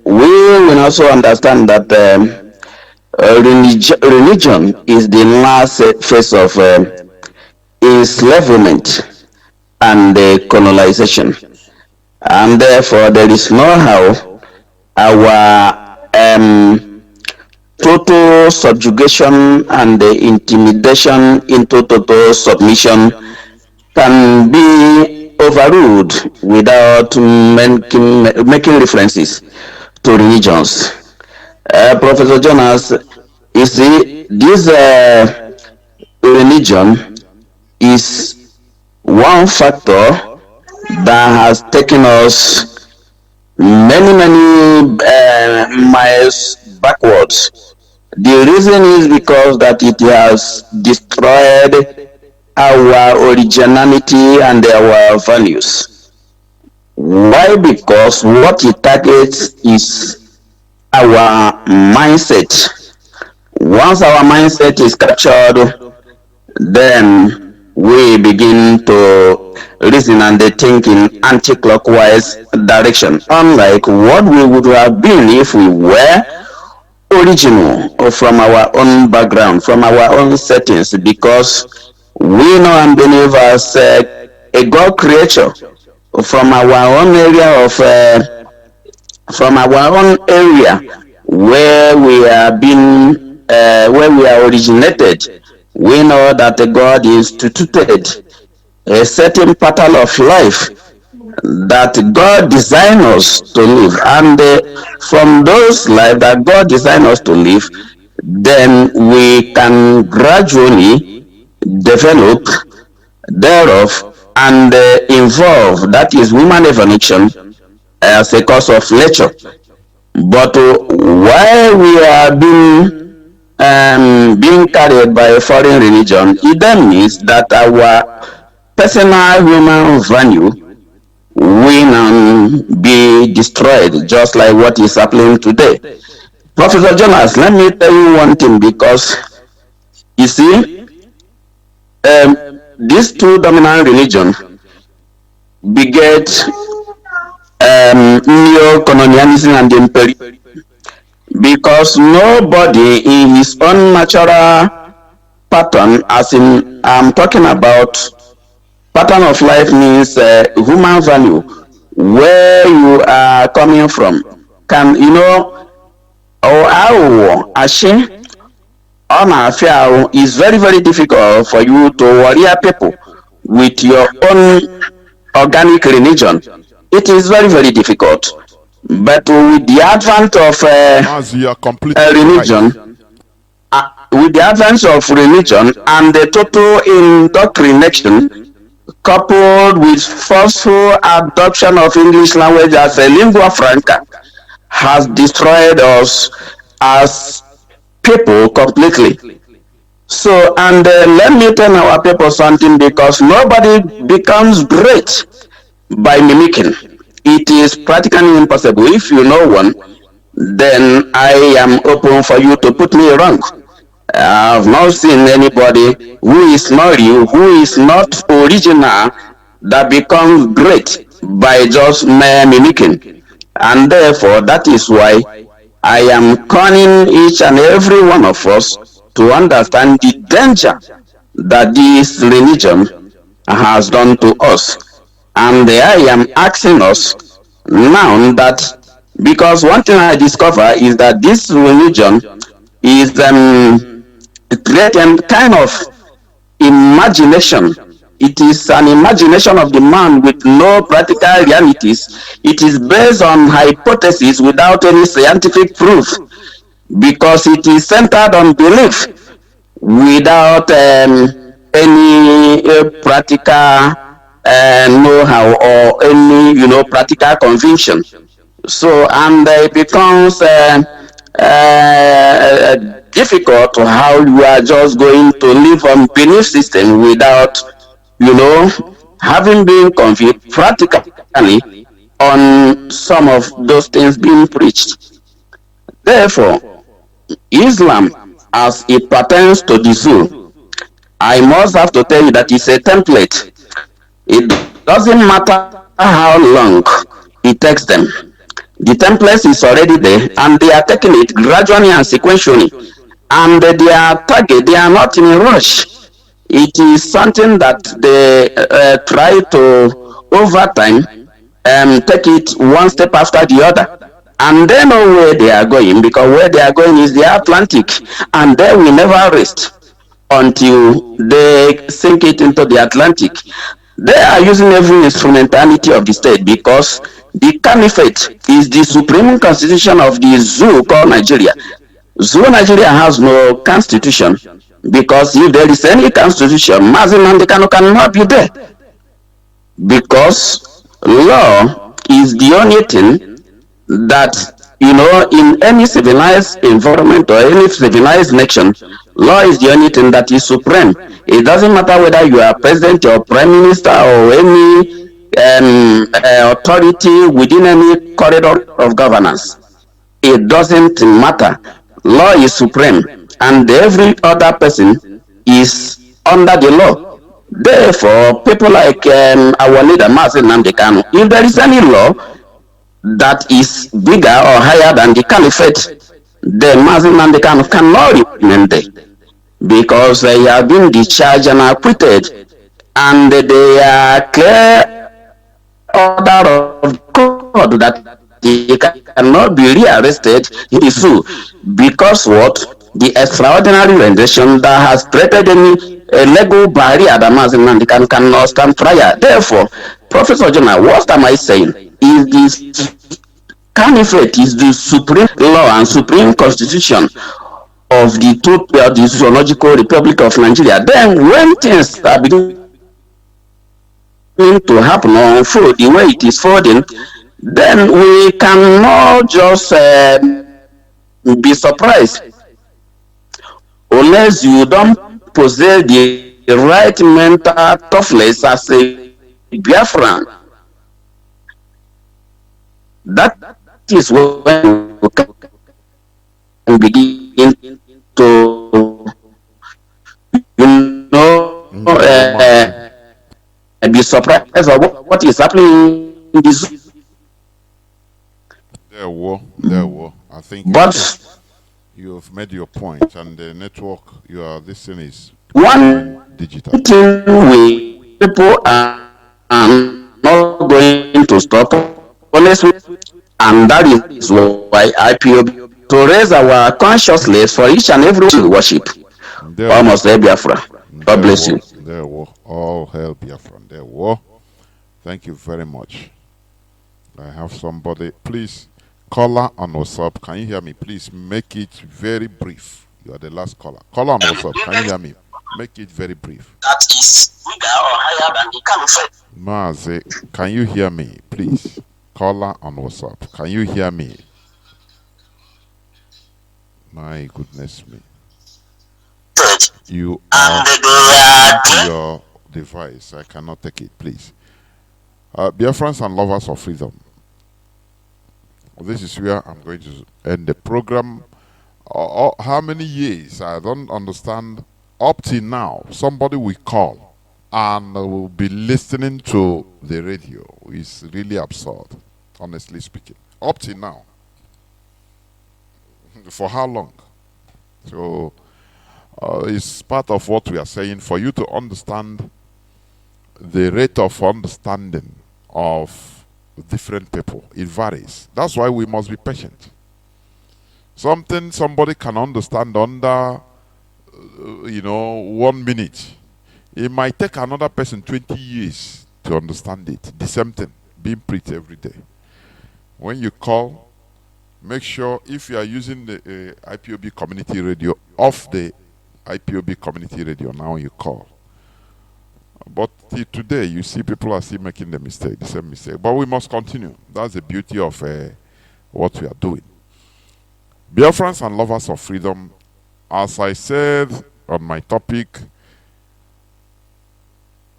we will also understand that religion is the last phase of enslavement and colonization, and therefore there is no how our total subjugation and the intimidation into total submission can be overruled without making references to religions. Professor Jonas, you see, this religion is one factor that has taken us many miles backwards. The reason is because that it has destroyed our originality and our values. Why? Because what it targets is our mindset. Once our mindset is captured, then we begin to reason and think in anti-clockwise direction, unlike what we would have been if we were original or from our own background, from our own settings, because we know and believe as a God creature from our own area where we are being where we are originated. We know that God instituted a certain pattern of life that God designed us to live, and from those lives that God designed us to live, then we can gradually develop thereof and involve, that is human evolution, as a cause of nature. But while we are being carried by a foreign religion, it then means that our personal human value will now be destroyed, just like what is happening today. Professor Jonas, let me tell you one thing, because you see, these two dominant religions beget neo-colonialism and imperialism, because nobody in his own natural pattern, as in I'm talking about pattern of life, means human value, where you are coming from, can, you know, or how ashe on affair is very difficult for you to warrior people with your own organic religion. It is very difficult. But with the advent of religion, with the advent of religion and the total indoctrination, coupled with forceful adoption of English language as a lingua franca, has destroyed us as people completely. So, and let me tell our people something, because nobody becomes great by mimicking. It is practically impossible. If you know one, then I am open for you to put me wrong. I have not seen anybody who is not you, who is not original, that becomes great by just mere mimicking. And therefore, that is why I am calling each and every one of us to understand the danger that this religion has done to us. And I am asking us now that, because one thing I discover is that this religion is creating kind of imagination. It is an imagination of the man with no practical realities. It is based on hypothesis without any scientific proof, because it is centered on belief without any practical know-how or any, you know, practical conviction. So, and it becomes difficult how you are just going to live on belief system without, you know, having been convinced practically on some of those things being preached. Therefore, Islam, as it pertains to the zoo, I must have to tell you that it's a template. It doesn't matter how long it takes them. The template is already there, and they are taking it gradually and sequentially. And their target, they are not in a rush. It is something that they try to, over time, take it one step after the other. and they know where they are going, because where they are going is the Atlantic, and they will never rest until they sink it into the Atlantic. They are using every instrumentality of the state, because the caliphate is the supreme constitution of the zoo called Nigeria. Zoo Nigeria has no constitution, because if there is any constitution, Mazi cannot be there, because law is the only thing that, in any civilized environment or any civilized nation, law is the only thing that is supreme. It doesn't matter whether you are president or prime minister or any authority within any corridor of governance. It doesn't matter. Law is supreme, and every other person is under the law. Therefore, people like our leader, Mazi Kanu, if there is any law that is bigger or higher than the caliphate, then Mazi Kanu cannot remain there, because he has been discharged and acquitted, and they are clear order of court that he cannot be rearrested in the zoo, because what? The extraordinary rendition that has created any legal barrier that Mazi Kanu cannot stand trial. Therefore, Professor Jonah, what am I saying? Is this caliphate is the supreme law and supreme constitution of the zoological republic of Nigeria. Then when things are beginning to happen or unfold the way it is folding, then we cannot just be surprised, unless you don't possess the right mental toughness as a Biafran. That is when we can begin to, be surprised of what is happening in this. There were. I think But you have made your point, and the network this thing is one digital. thing we people are not going to stop, honestly, and that is why IPOB to raise our consciousness for each and every worship. Almost Biafra. God bless you. There were all hail Biafra. There were. Thank you very much. I have somebody. Please, caller on WhatsApp. Can you hear me? Please make it very brief. You are the last caller. Caller on WhatsApp. Can you hear me? Make it very brief. That is bigger or higher than the caliphate. Mazi, can you hear me? Please. Caller on WhatsApp. Can you hear me? My goodness me. You are your device. I cannot take it, please. Biafrans and lovers of freedom. This is where I'm going to end the program. How many years? I don't understand. Up till now, somebody will call and will be listening to the radio. It's really absurd, honestly speaking. Up till now. For how long? So, it's part of what we are saying. For you to understand the rate of understanding of different people, it varies. That's why we must be patient. Something somebody can understand under 1 minute, it might take another person 20 years to understand it. The same thing being preached every day. When you call, make sure if you are using the IPOB community radio, off the IPOB community radio now you call. But today you see people are still making the same mistake. But we must continue. That's the beauty of what we are doing. Biafrans and lovers of freedom, as I said on my topic,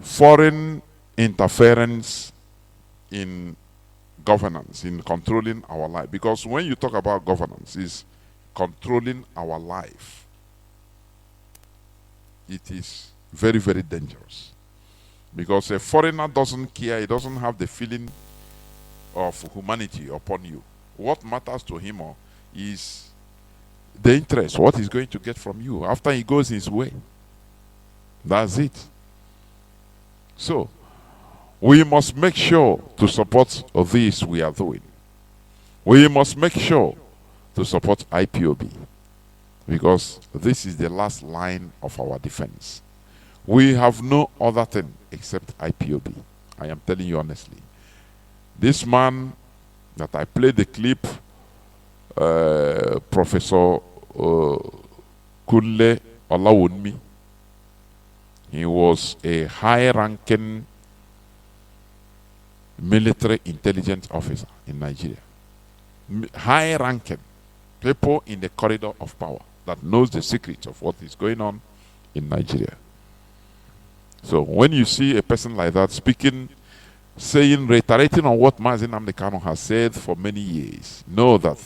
foreign interference in governance, in controlling our life. Because when you talk about governance, it's controlling our life. It is very, very dangerous. Because a foreigner doesn't care, he doesn't have the feeling of humanity upon you. What matters to him is the interest, what he's going to get from you after he goes his way. That's it. So, we must make sure to support this we are doing. We must make sure to support IPOB because this is the last line of our defense. We have no other thing except IPOB. I am telling you honestly. This man that I played the clip, Professor Kunle Olawunmi, he was a high-ranking military intelligence officer in Nigeria. High-ranking people in the corridor of power that knows the secrets of what is going on in Nigeria. So when you see a person like that speaking, saying, reiterating on what Mazi.Nnamdi Kanu has said for many years, know that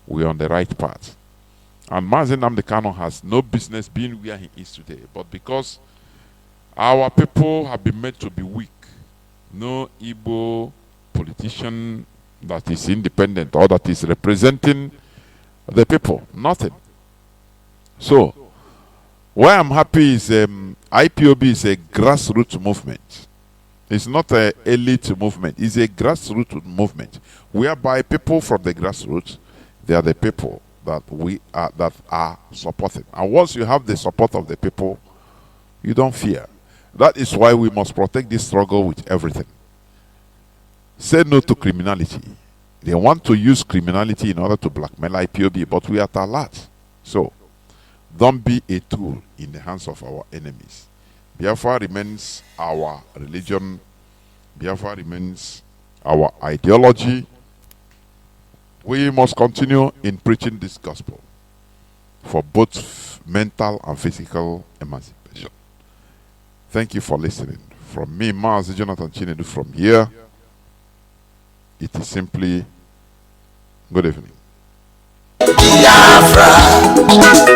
we are on the right path. And Mazi.Nnamdi Kanu has no business being where he is today. But because our people have been made to be weak, no Igbo politician that is independent or that is representing the people, nothing. So, why I'm happy is IPOB is a grassroots movement. It's not an elite movement. It's a grassroots movement, whereby people from the grassroots, they are the people that are supporting. And once you have the support of the people, you don't fear. That is why we must protect this struggle with everything. Say no to criminality. They want to use criminality in order to blackmail IPOB, but we are at alert. So, don't be a tool in the hands of our enemies. Biafra remains our religion. Biafra remains our ideology. We must continue in preaching this gospel for both mental and physical emancipation. Thank you for listening. From me, Mazi.Jonathan Chinedu, from here, it is simply good evening. Biafra,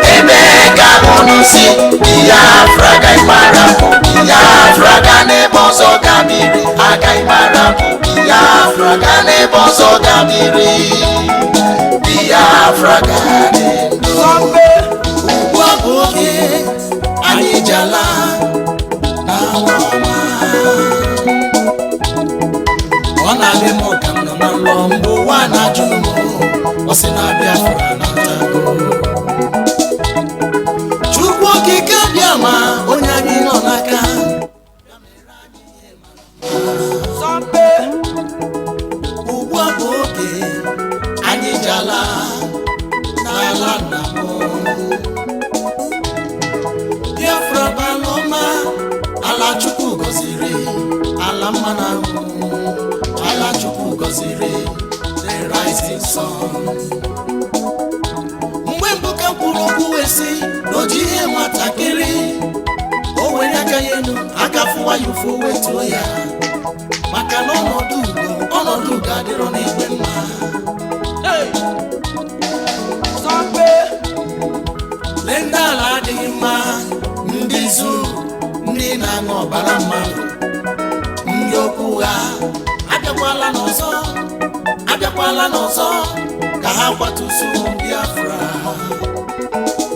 Emeka Bonusi, Biafra Gaimaramu, Biafra Ganebozo Gamiri, Agaimaramu, Biafra Ganebozo Gamiri, Biafra Ganendo, Uwaboke, Anijala, Nawama, Wana Lemo Kamna Lombo, Wana Jumo. Osina Biafra natago Chukwu okike Biama onye anyị nọ n'aka Sompe ugbu a bụ oge anyị jala n'ala nna m Biafra balọma ala Chukwu gọziri ala mmanụ ahụ ala Chukwu gọziri the rising sun. Mgbe mbuka kwuru okwu wesi n'oji ihe nwatakịrị o were aka ya elu aka fụwa ya ụfụ wetuo ya maka na ọnọdụ ugo adịrọ n'igwe mma Sọmpe lee ndị ala adịghị mma ndị zu ndị na-aṅụ ọbara mmadụ ndị okwu ha abịakwala n'ọzọ ka ha kwatusu Biafra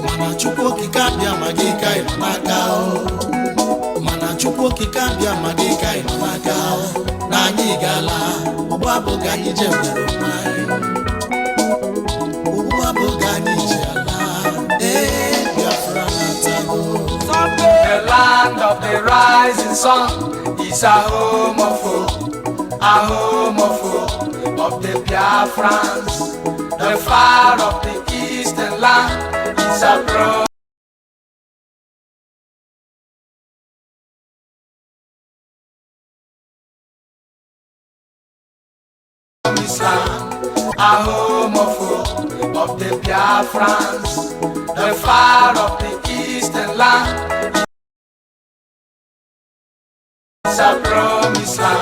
mana Chukwu okike abịa ma gị ka ịnọ n'aka mana Chukwu okike abịa ma gị ka ịnọ n'aka na anyị gala ugbu abụghị anyị je nwere onwe anyị ugbu abụghị anyị ji ala Biafra natago The land of the rising sun is a home of hope, a home of hope of the Biafrans. The fire of the eastern land is a promised land, a home of hope of the Biafrans. The fire of the eastern land is a promised land.